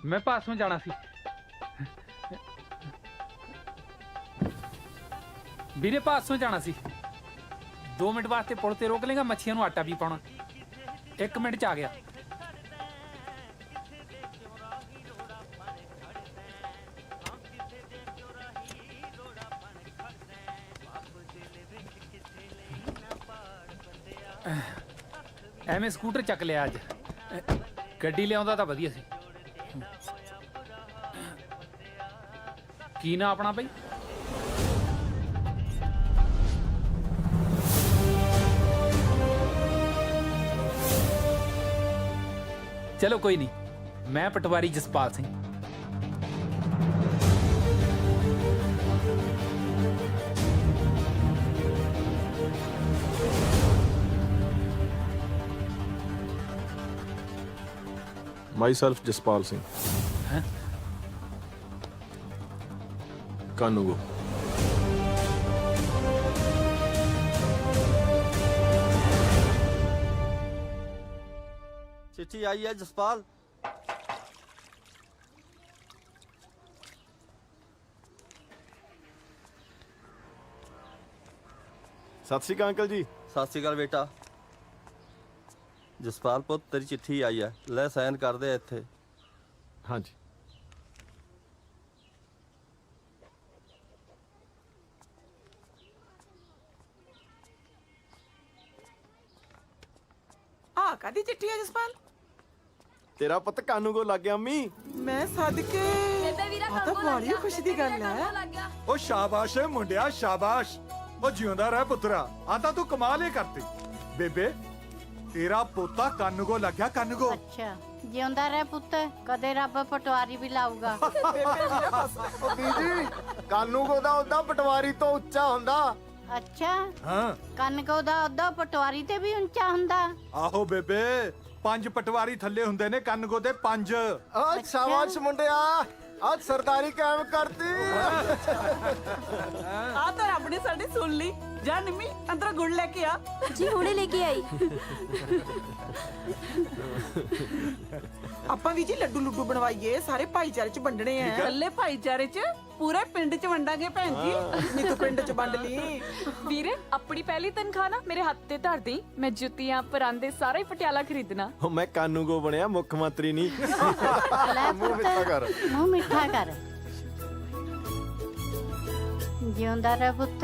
मैं पासों जाना सी ਵੀਰੇ ਪਾਸੋਂ ਜਾਣਾ ਸੀ 2 ਮਿੰਟ ਵਾਸਤੇ ਪੁਲ ਤੇ ਰੋਕ ਲੇਗਾ ਮੱਛੀਆਂ ਨੂੰ ਆਟਾ ਵੀ ਪਾਉਣਾ 1 ਮਿੰਟ ਚ ਆ ਗਿਆ ਐਵੇਂ ਸਕੂਟਰ ਚੱਕ ਲਿਆ ਅੱਜ ਗੱਡੀ ਲਿਆਉਂਦਾ ਤਾਂ ਵਧੀਆ ਸੀ ਕੀ ਨਾ ਆਪਣਾ ਬਈ चलो कोई नहीं मैं पटवारी जसपाल सिंह माई सेल्फ जसपाल सिंह कानूगो चिट्ठी आई है जसपाल सत श्री अकाल अंकल जी सत श्री अकाल बेटा जसपाल पुत तेरी चिट्ठी आई है ले साइन कर दे इत्थे हाँ जी ਆ ਕਾਦੀ ਚਿੱਠੀ ਹੈ ਜਸਪਾਲ तेरा पुत कानूगो लग गया अम्मी ਮੈਂ ਸਦਕੇ ਬੇਬੇ ਵੀਰਾ ਆ ਤਾਂ ਬੜੀ ਖੁਸ਼ੀ ਦੀ ਗੱਲ ਹੈ ਉਹ ਸ਼ਾਬਾਸ਼ ਏ ਮੁੰਡਿਆ ਸ਼ਾਬਾਸ਼ ਉਹ ਜਿਉਂਦਾ ਰਹਿ ਪੁੱਤਰਾ ਆ ਤਾਂ ਤੂੰ ਕਮਾਲ ਹੀ ਕਰਤੀ ਬੇਬੇ ਤੇਰਾ ਪੋਤਾ ਕੰਨਗੋ ਲੱਗਿਆ ਕੰਨਗੋ ਅੱਛਾ ਜਿਉਂਦਾ ਰਹਿ ਪੁੱਤ ਕਦੇ ਰੱਬ ਪਟਵਾਰੀ ਵੀ ਲਾਊਗਾ ਬੀਜੀ ਕਾਨੂੰਗੋ ਦਾ ਉਹਦਾ ਪਟਵਾਰੀ ਤੋਂ ਉੱਚਾ ਹੁੰਦਾ ਅੱਛਾ ਹਾਂ ਕਨਕੋ ਦਾ ਉਹਦਾ ਪਟਵਾਰੀ ਤੇ ਵੀ ਉੱਚਾ ਹੁੰਦਾ ਆਹੋ ਬੇਬੇ 5 ਪਟਵਾਰੀ ਥੱਲੇ ਹੁੰਦੇ ਨੇ ਕੰਨਗੋ ਦੇ 5 ਆ ਸ਼ਾਬਾਸ਼ ਮੁੰਡਿਆ ਅੱਜ ਸਰਦਾਰੀ ਕਾਇਮ ਕਰਤੀ ਆ ਤਾਂ ਰੱਬ ਨੇ ਸਾਡੀ ਸੁਣ ਲਈ ਜਾ ਨਿੰਮੀ ਅੰਦਰ ਗੁੜ ਲੈ ਕੇ ਆ ਜੀ ਹੁਣੇ ਲੈ ਕੇ ਆਈ ਆਪਾਂ ਵੀ ਜੀ ਲੱਡੂ ਲੁੱਡੂ ਬਣਵਾਈਏ ਸਾਰੇ ਭਾਈਚਾਰੇ ਚ ਵੰਡਣੇ ਆ ਇਕੱਲੇ ਭਾਈਚਾਰੇ ਚ ਪੂਰੇ ਪਿੰਡ ਚ ਵੰਡਾਂਗੇ ਭੈਣ ਜੀ ਨਹੀਂ ਤੂੰ ਪਿੰਡ ਚ ਵੰਡ ਲਈ ਵੀਰੇ ਆਪਣੀ ਪਹਿਲੀ ਤਨਖਾਹ ਨਾ ਮੇਰੇ ਹੱਥ ਤੇ ਧਰ ਦੀ ਮੈਂ ਜੁੱਤੀਆਂ ਪਰਾਂਦੇ ਸਾਰਾ ਹੀ ਪਟਿਆਲਾ ਖਰੀਦਣਾ ਉਹ ਮੈਂ ਕਾਨੂੰਗੋ ਬਣਿਆ ਮੁੱਖ ਮੰਤਰੀ ਨਹੀਂ ਲੈ ਮੂੰਹ ਮਿੱਠਾ ਕਰ ਮੂੰਹ ਮਿੱਠਾ ਕਰ ਜਿਉਂਦਾ ਰਹਿ ਪੁੱਤ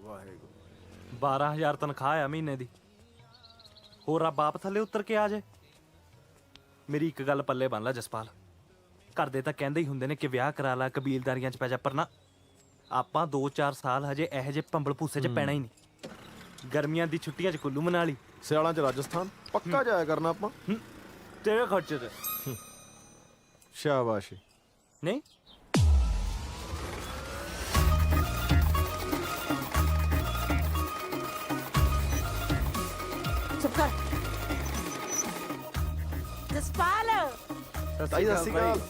ਵਾਹਿਗੁਰੂ 12,000 ਤਨਖਾਹ ਆ ਮਹੀਨੇ ਦੀ ਹੋਰ ਆ ਬਾਪ ਥੱਲੇ ਉਤਰ ਕੇ ਆ ਜੇ ਮੇਰੀ ਇੱਕ ਗੱਲ ਪੱਲੇ ਬੰਨ ਲੈ ਜਸਪਾਲ ਘਰ ਦੇ ਤਾਂ ਕਹਿੰਦੇ ਹੀ ਹੁੰਦੇ ਨੇ ਕਿ ਵਿਆਹ ਕਰਾ ਲੈ ਕਬੀਲਦਾਰੀਆਂ 'ਚ ਪੈ ਜਾ ਪਰ ਨਾ ਆਪਾਂ 2-4 ਸਾਲ ਹਜੇ ਇਹੋ ਜਿਹੇ ਭੰਬਲ ਭੂਸੇ 'ਚ ਪੈਣਾ ਹੀ ਨਹੀਂ ਗਰਮੀਆਂ ਦੀ ਛੁੱਟੀਆਂ 'ਚ ਕੁੱਲੂ ਮਨਾਲੀ ਸਿਆਲਾਂ ਚ ਰਾਜਸਥਾਨ ਪੱਕਾ ਜਾਇਆ ਕਰਨਾ ਆਪਾਂ ਤੇਰੇ ਖਰਚੇ ਤੇ ਸ਼ਾਬਾਸ਼ ਨਹੀਂ ਚੁੱਪ ਕਰ ਜਸਪਾਲ ਤਾਈ ਸਤਿ ਸ਼੍ਰੀ ਅਕਾਲ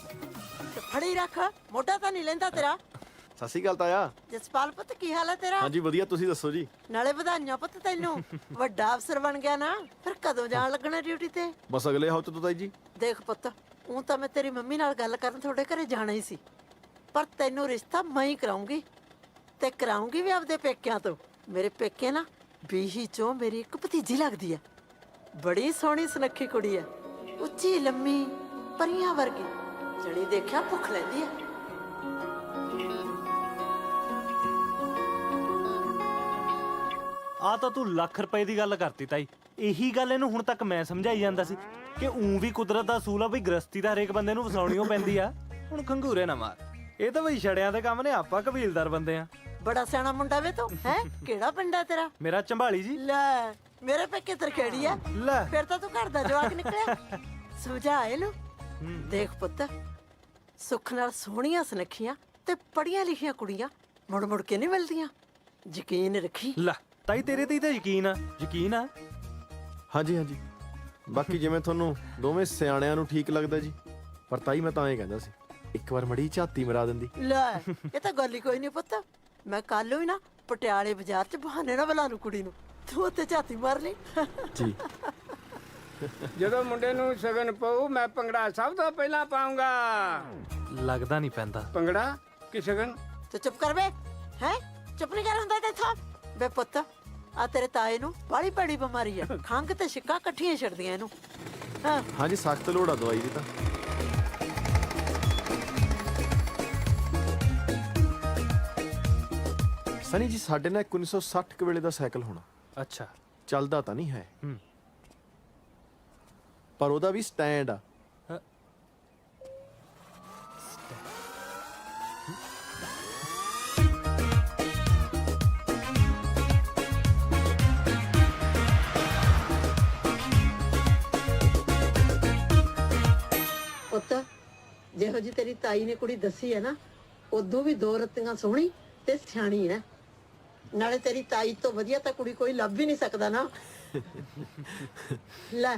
ਫੜੀ ਰੱਖ ਮੋਢਾ ਤਾਂ ਨਹੀਂ ਲੈਂਦਾ ਤੇਰਾ ਸਤਿ ਸ਼੍ਰੀ ਅਕਾਲ ਤਾਇਆ ਜਸਪਾਲ ਪੁੱਤ ਕੀ ਹਾਲ ਹੈ ਤੇਰਾ ਹਾਂਜੀ ਵਧੀਆ ਤੁਸੀਂ ਦੱਸੋ ਜੀ ਨਾਲੇ ਵਧਾਈਆਂ ਪੁੱਤ ਤੈਨੂੰ ਵੱਡਾ ਅਫਸਰ ਬਣ ਗਿਆ ਨਾ ਫਿਰ ਕਦੋਂ ਜਾਣ ਲੱਗਣਾ ਡਿਊਟੀ ਤੇ ਬਸ ਅਗਲੇ ਹਫ਼ਤੇ ਤੋਂ ਤਾਈ ਜੀ ਦੇਖ ਪੁੱਤ ਉਹ ਤਾਂ ਮੈਂ ਤੇਰੀ ਮੰਮੀ ਨਾਲ ਗੱਲ ਕਰਨ ਤੁਹਾਡੇ ਘਰੇ ਜਾਣਾ ਹੀ ਸੀ ਪਰ ਤੈਨੂੰ ਰਿਸ਼ਤਾ ਮੈਂ ਹੀ ਕਰਾਉਂਗੀ ਤੇ ਕਰਾਉਂਗੀ ਵੀ ਆਪਦੇ ਪੇਕਿਆਂ ਤੋਂ ਮੇਰੇ ਪੇਕੇ ਨਾ ਬੀਹੀ ਚੋਂ ਮੇਰੀ ਇੱਕ ਭਤੀਜੀ ਲੱਗਦੀ ਹੈ ਬੜੀ ਸੋਹਣੀ ਸੁਨੱਖੀ ਕੁੜੀ ਹੈ ਉੱਚੀ ਲੰਮੀ ਪਰੀਆਂ ਵਰਗੀ ਜਣੀ ਦੇਖਿਆ ਭੁੱਖ ਲੈਂਦੀ ਹੈ ਆ ਤਾਂ ਤੂੰ ਲੱਖ ਰੁਪਏ ਦੀ ਗੱਲ ਕਰਤੀ ਤਾਈ ਇਹੀ ਗੱਲ ਇਹਨੂੰ ਹੁਣ ਤੱਕ ਮੈਂ ਸਮਝਾਈ ਜਾਂਦਾ ਸੀ ਕਿ ਵੀ ਕੁਦਰਤ ਦਾ ਅਸੂਲ ਆ ਬਈ ਗ੍ਰਸਤੀ ਦਾ ਹਰੇਕ ਬੰਦੇ ਨੂੰ ਵਸਾਉਣੀਓ ਪੈਂਦੀ ਆ ਹੁਣ ਖੰਗੂਰੇ ਨਾ ਮਾਰ ਇਹ ਤਾਂ ਬਈ ਛੜਿਆਂ ਦੇ ਕੰਮ ਨੇ ਆਪਾਂ ਕਬੀਲਦਾਰ ਬੰਦੇ ਆ ਬੜਾ ਸਿਆਣਾ ਮੁੰਡਾ ਵੇ ਤੂੰ ਹੈ ਕਿਹੜਾ ਪਿੰਡ ਹੈ ਤੇਰਾ ਮੇਰਾ ਚੰਬਾਲੀ ਜੀ ਲੈ ਮੇਰੇ ਪੇਕੇ ਤਰਖੇੜੀ ਹੈ ਲੈ ਫਿਰ ਤਾਂ ਤੂੰ ਘਰ ਦਾ ਜਵਾਕ ਨਿਕਲਿਆ ਸਮਝਾ ਇਹਨੂੰ ਦੇਖ ਪੁੱਤ ਸੁੱਖ ਨਾਲ ਸੋਹਣੀਆਂ ਸੁਨੱਖੀਆਂ ਤੇ ਪੜੀਆਂ ਲਿਖੀਆਂ ਕੁੜੀਆਂ ਮੁੜ ਮੁੜ ਕੇ ਨਹੀਂ ਮਿਲਦੀਆਂ ਯਕੀਨ ਰੱਖੀ ਲੈ ਤਾਈ ਤੇਰੇ ਤੇ ਹੀ ਤਾਂ ਯਕੀਨ ਆ ਹਾਂਜੀ ਹਾਂਜੀ ਬਾਕੀ ਜਿਵੇਂ ਤੁਹਾਨੂੰ ਦੋਵੇਂ ਸਿਆਣਿਆਂ ਨੂੰ ਠੀਕ ਲੱਗਦਾ ਜੀ ਪਰ ਤਾਈ ਮੈਂ ਤਾਂ ਇਹ ਕਹਿੰਦਾ ਸੀ ਇੱਕ ਵਾਰ ਮੜੀ ਝਾਤੀ ਮਰਾ ਦਿੰਦੀ ਲੈ ਇਹ ਤਾਂ ਗੱਲ ਹੀ ਕੋਈ ਨਹੀਂ ਪੁੱਤ ਮੈਂ ਕੱਲ ਹੀ ਨਾ ਪਟਿਆਲੇ ਬਾਜ਼ਾਰ 'ਚ ਬਹਾਨੇ ਨਾ ਬੁਲਾ ਲੂ ਕੁੜੀ ਨੂੰ, ਤੂੰ ਉੱਤੇ ਝਾਤੀ ਮਾਰ ਲਈ। ਜੀ ਜਦੋਂ ਮੁੰਡੇ ਨੂੰ ਸ਼ਗਨ ਪਊ ਮੈਂ ਭੰਗੜਾ ਸਭ ਤੋਂ ਪਹਿਲਾਂ ਪਾਉਂਗਾ। ਲੱਗਦਾ ਨਹੀਂ ਪੈਂਦਾ। ਭੰਗੜਾ ਕਿ ਸ਼ਗਨ? ਤੂੰ ਚੁੱਪ ਕਰ ਬੇ, ਹੈ ਚੁੱਪ ਨਹੀਂ ਕਰ ਹੁੰਦਾ ਤੇਥੋਂ। ਬੇ ਪੁੱਤ, ਆ ਤੇਰੇ ਤਾਏ ਨੂੰ ਬਾਹਲੀ ਭੈੜੀ ਬਿਮਾਰੀ ਆ, ਖੰਘ ਤੇ ਛਿੱਕਾਂ ਇਕੱਠੀਆਂ ਛੱਡਦੀਆਂ ਇਹਨੂੰ। ਹਾਂ ਹਾਂਜੀ, ਸਖਤ ਲੋੜ ਆ ਦਵਾਈ ਦੀ ਤਾਂ। ਸਨੀ ਜੀ, ਸਾਡੇ ਨਾਲ 1960 ਕੁ ਵੇਲੇ ਦਾ ਸਾਈਕਲ ਹੋਣਾ। ਅੱਛਾ। ਚੱਲਦਾ ਤਾਂ ਨਹੀਂ ਹੈ, ਹੂੰ। ਪਰ ਉਹਦਾ ਵੀ ਸਟੈਂਡ ਆ। ਪੁੱਤ, ਜਿਹੋ ਜੀ ਤੇਰੀ ਤਾਈ ਨੇ ਕੁੜੀ ਦੱਸੀ ਹੈ ਨਾ, ਉਦੋਂ ਵੀ ਦੋ ਰੱਤੀਆਂ ਸੋਹਣੀ ਤੇ ਸਿਆਣੀ ਹੈ। ਨਾਲੇ ਤੇਰੀ ਤਾਈ ਤੋਂ ਵਧੀਆ ਤਾਂ ਕੁੜੀ ਕੋਈ ਲੱਭ ਹੀ ਨਹੀਂ ਸਕਦਾ ਨਾ। ਲੈ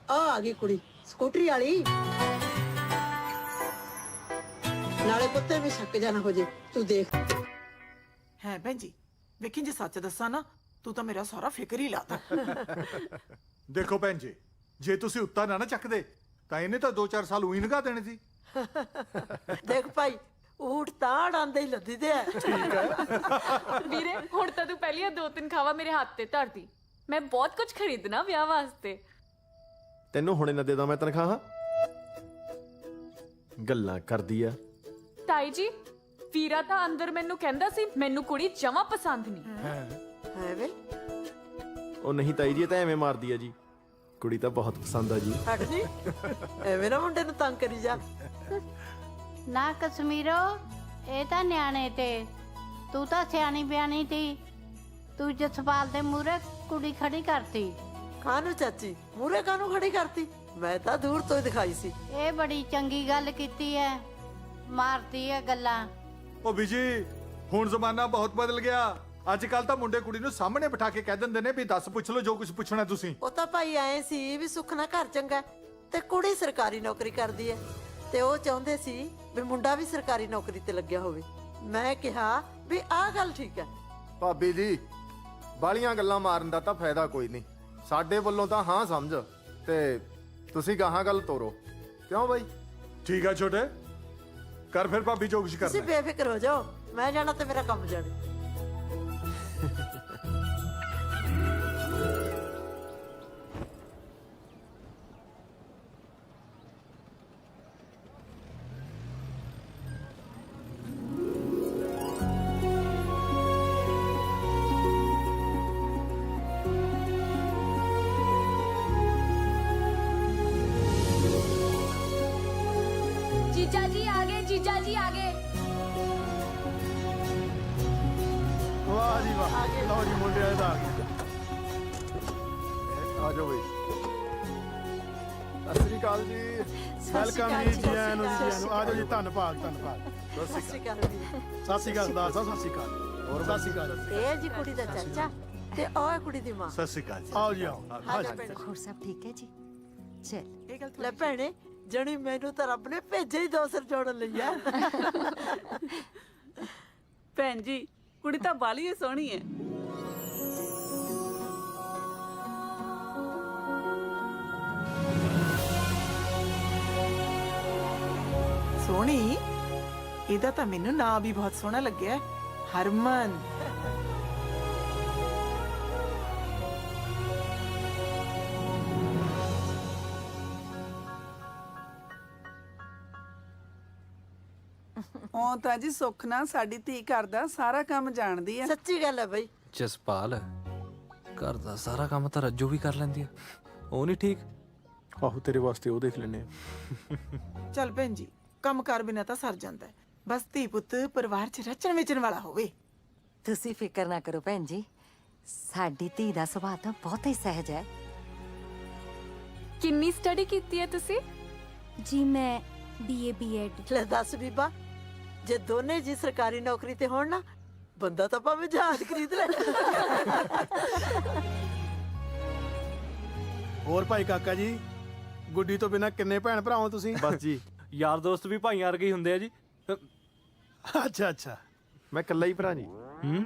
ਆ ਗਈ ਕੁੜੀ ਸਕੂਟਰੀ ਵਾਲੀ। ਨਾਲੇ ਪੁੱਤੇ ਵੀ ਸ਼ੱਕ ਜਾਣਾ ਹੋ ਜੇ, ਤੂੰ ਦੇਖ। ਹੈ ਭੈਣ ਜੀ, ਵੇਖੀ ਜੇ ਸੱਚ ਦੱਸਾਂ ਨਾ, ਤੂੰ ਤਾਂ ਮੇਰਾ ਸਾਰਾ ਫਿਕਰ ਹੀ ਲਾਤਾ। ਦੇਖੋ ਭੈਣ ਜੀ, ਜੇ ਤੁਸੀਂ ਉੱਤਾ ਨਾ ਚੱਕਦੇ ਤਾਂ ਇਹਨੇ ਤਾਂ 2-4 ਸਾਲ ਉਹੀ ਲੰਘਾ ਦੇਣੇ ਸੀ। ਦੇਖ ਭਾਈ, ਊਠ ਤਾਂ ਡਾਂਦੇ ਹੀ ਲੱਦੀ ਦੇ ਆ। ਵੀਰੇ ਹੁਣ ਤਾਂ ਤੂੰ ਪਹਿਲੀਆਂ 2 ਤਨਖਾਹਾਂ ਮੇਰੇ ਹੱਥ ਤੇ ਧਰਦੀ। ਮੈਂ ਬਹੁਤ ਕੁਝ ਖਰੀਦਣਾ ਵਿਆਹ ਵਾਸਤੇ। ਤੈਨੂੰ ਹੁਣੇ ਨਾ ਦੇ ਦਾਂ ਮੈਂ ਤਨਖਾਹ? ਗੱਲਾਂ ਕਰਦੀ ਆ। ਤਾਈ ਜੀ, ਵੀਰਾ ਤਾਂ ਅੰਦਰ ਮੈਨੂੰ ਕਹਿੰਦਾ ਸੀ ਮੈਨੂੰ ਕੁੜੀ ਜਮਾਂ ਪਸੰਦ ਨਹੀਂ। ਹੈ ਵੇ, ਉਹ ਨਹੀਂ ਤਾਈ ਜੀ, ਇਹ ਤਾਂ ਐਵੇਂ ਮਾਰਦੀ ਆ ਜੀ। ਕੁੜੀ ਤਾਂ ਬਹੁਤ ਪਸੰਦ ਆ ਜੀ। ਹਟ ਜੀ, ਐਵੇਂ ਨਾ ਮੁੰਡੇ ਨੂੰ ਤੰਗ ਕਰੀ ਜਾ। ਨਾ ਕਸ਼ਮੀਰੋ, ਇਹ ਤਾਂ ਨਿਆਣੇ ਤੇ, ਤੂੰ ਤਾਂ ਸਿਆਣੀ ਬਿਆਣੀ ਤੀ। ਤੂੰ ਜਸਪਾਲ ਦੇ ਮੂਹਰੇ ਕੁੜੀ ਖੜੀ ਕਰਤੀ। ਕਾਹਨੂੰ ਚਾਚੀ, ਮੂਰੇ ਕਾਹਨੂੰ ਖੜੀ ਕਰਤੀ? ਮੈਂ ਤਾਂ ਦੂਰ ਤੋਂ ਹੀ ਦਿਖਾਈ ਸੀ। ਇਹ ਬੜੀ ਚੰਗੀ ਗੱਲ ਕੀਤੀ ਐ, ਮਾਰਦੀ ਐ ਗੱਲਾਂ। ਉਹ ਬੀਜੀ, ਹੁਣ ਜ਼ਮਾਨਾ ਬਹੁਤ ਬਦਲ ਗਿਆ। ਅੱਜ ਕੱਲ ਤਾਂ ਮੁੰਡੇ ਕੁੜੀ ਨੂੰ ਸਾਹਮਣੇ ਬਿਠਾ ਕੇ ਕਹਿ ਦਿੰਦੇ ਨੇ ਵੀ ਦੱਸ ਪੁੱਛ ਲਓ ਜੋ ਕੁਝ ਪੁੱਛਣਾ ਤੁਸੀਂ। ਉਹ ਤਾਂ ਭਾਈ ਆਏ ਸੀ ਵੀ ਸੁੱਖ ਨਾਲ ਘਰ ਚੰਗਾ ਤੇ ਕੁੜੀ ਸਰਕਾਰੀ ਨੌਕਰੀ ਕਰਦੀ ਹੈ, ਤੇ ਉਹ ਚਾਹੁੰਦੇ ਸੀ ਵੀ ਮੁੰਡਾ ਵੀ ਸਰਕਾਰੀ ਨੌਕਰੀ ਤੇ ਲੱਗਿਆ ਹੋਵੇ। ਮੈਂ ਕਿਹਾ ਵੀ ਆਹ ਗੱਲ ਠੀਕ ਹੈ। ਭਾਬੀ ਜੀ, ਬਾਲੀਆਂ ਗੱਲਾਂ ਮਾਰਨ ਦਾ ਤਾਂ ਫਾਇਦਾ ਕੋਈ ਨਹੀਂ। ਸਾਡੇ ਵੱਲੋਂ ਤਾਂ ਹਾਂ ਸਮਝ, ਤੇ ਤੁਸੀਂ ਗਾਹਾਂ ਗੱਲ ਤੋਰੋ। ਕਿਉਂ ਬਾਈ? ਠੀਕ ਆ ਛੋਟੇ, ਕਰ ਫਿਰ ਭਾਬੀ ਜੋ ਕੁਝ ਤੁਸੀਂ ਕਰਨਾ। ਬੇਫਿਕਰ ਹੋ ਜਾਓ, ਮੈਂ ਜਾਣਾ ਤੇ ਮੇਰਾ ਕੰਮ ਜਾਣੇ। जीजा जी आगे, जीजा जी आगे। ਵਾਹ ਜੀ ਵਾਹ, ਲਓ ਜੀ ਮੁੰਡਿਆਂ ਦਾ ਆ ਗਿਆ। ਆ ਜਾਓ ਬਈ। ਸਤਿ ਸ੍ਰੀ ਅਕਾਲ ਜੀ। ਵੈਲਕਮ ਜੀ, ਜੀ ਆਇਆਂ ਨੂੰ, ਜੀ ਆਇਆਂ ਨੂੰ। ਆ ਜਾਓ ਜੀ, ਧੰਨਵਾਦ ਧੰਨਵਾਦ। ਸਤਿ ਸ਼੍ਰੀ ਅਕਾਲ ਵੀਰੇ। ਸਤਿ ਸ੍ਰੀ ਅਕਾਲ ਸਰਦਾਰ ਸਾਹਿਬ, ਸਤਿ ਸ੍ਰੀ ਅਕਾਲ। ਹੋਰ ਸਤਿ ਸ੍ਰੀ ਅਕਾਲ। ਇਹ ਜੀ ਕੁੜੀ ਦਾ ਚਾਚਾ ਤੇ ਉਹ ਹੈ ਕੁੜੀ ਦੀ ਮਾਂ। ਸਤਿ ਸ਼੍ਰੀ ਅਕਾਲ ਜੀ। ਆਓ ਜੀ ਆਓ। ਆ ਜਾ ਭੈਣੇ। और सब ठीक है जी? चल। ਇਹ ਗੱਲ ਲੈ ਭੈਣੇ, ਜਣੀ ਮੈਨੂੰ ਤਾਂ ਰੱਬ ਨੇ ਭੇਜੇ ਹੀ ਦੋ ਸਿਰ ਜੋੜਨ ਲਈ ਆ। ਭੈਣ ਜੀ, ਕੁੜੀ ਤਾਂ ਬਾਲੀ ਹੀ ਸੋਹਣੀ ਹੈ। ਸੋਹਣੀ? ਇਹਦਾ ਤਾਂ ਮੈਨੂੰ ਨਾਂ ਵੀ ਬਹੁਤ ਸੋਹਣਾ ਲੱਗਿਆ, ਹਰਮਨ। ਉਹ ਤਾਂ ਜੀ ਸੁੱਖ ਨਾਲ ਸਾਡੀ ਧੀ ਘਰ ਦਾ ਸਾਰਾ ਕੰਮ ਜਾਣਦੀ ਹੈ। ਸੱਚੀ ਗੱਲ ਹੈ ਬਈ। ਜਸਪਾਲ, ਘਰ ਦਾ ਸਾਰਾ ਕੰਮ ਤਾਂ ਰੱਜੋ ਵੀ ਕਰ ਲੈਂਦੀ ਆ। ਉਹ ਨਹੀਂ ਠੀਕ? ਆਹੋ, ਤੇਰੇ ਵਾਸਤੇ ਉਹ ਦੇਖ ਲੈਣੇ ਆ। ਚੱਲ ਭੈਣ ਜੀ, ਕੰਮ ਕਰ ਬਿਨਾ ਤਾਂ ਸਰ ਜਾਂਦਾ ਹੈ। ਬਸ ਧੀ ਪੁੱਤ ਪਰਿਵਾਰ 'ਚ ਰਚਣ ਵਿਚਣ ਵਾਲਾ ਹੋਵੇ। ਤੁਸੀਂ ਫਿਕਰ ਨਾ ਕਰੋ ਭੈਣ ਜੀ, ਸਾਡੀ ਧੀ ਦਾ ਸੁਭਾਅ ਤਾਂ ਬਹੁਤ ਹੀ ਸਹਿਜ ਹੈ। ਕਿੰਨੀ ਸਟੱਡੀ ਕੀਤੀ ਹੈ ਤੁਸੀਂ? ਜੀ ਮੈਂ BA B.Ed। ਲੈ ਦੱਸ ਬੀਬਾ, ਜੇ ਦੋਨੇ ਜੀ ਸਰਕਾਰੀ ਨੌਕਰੀ ਤੇ ਹੋਣ ਨਾ, ਬੰਦਾ ਤਾਂ ਭਾਵੇਂ ਜਹਾਜ਼ ਖਰੀਦ ਲੈ। ਹੋਰ ਭਾਈ ਕਾਕਾ ਜੀ, ਗੁੱਡੀ ਤੋਂ ਬਿਨਾ ਕਿੰਨੇ ਭੈਣ ਭਰਾ ਹੋ ਤੁਸੀਂ? ਬਸ ਜੀ, ਯਾਰ ਦੋਸਤ ਵੀ ਭਾਈਆਂ ਵਰਗੇ ਹੀ ਹੁੰਦੇ ਆ ਜੀ। ਅੱਛਾ ਅੱਛਾ। ਮੈਂ ਇਕੱਲਾ ਹੀ ਭਰਾ ਜੀ। ਹੂੰ।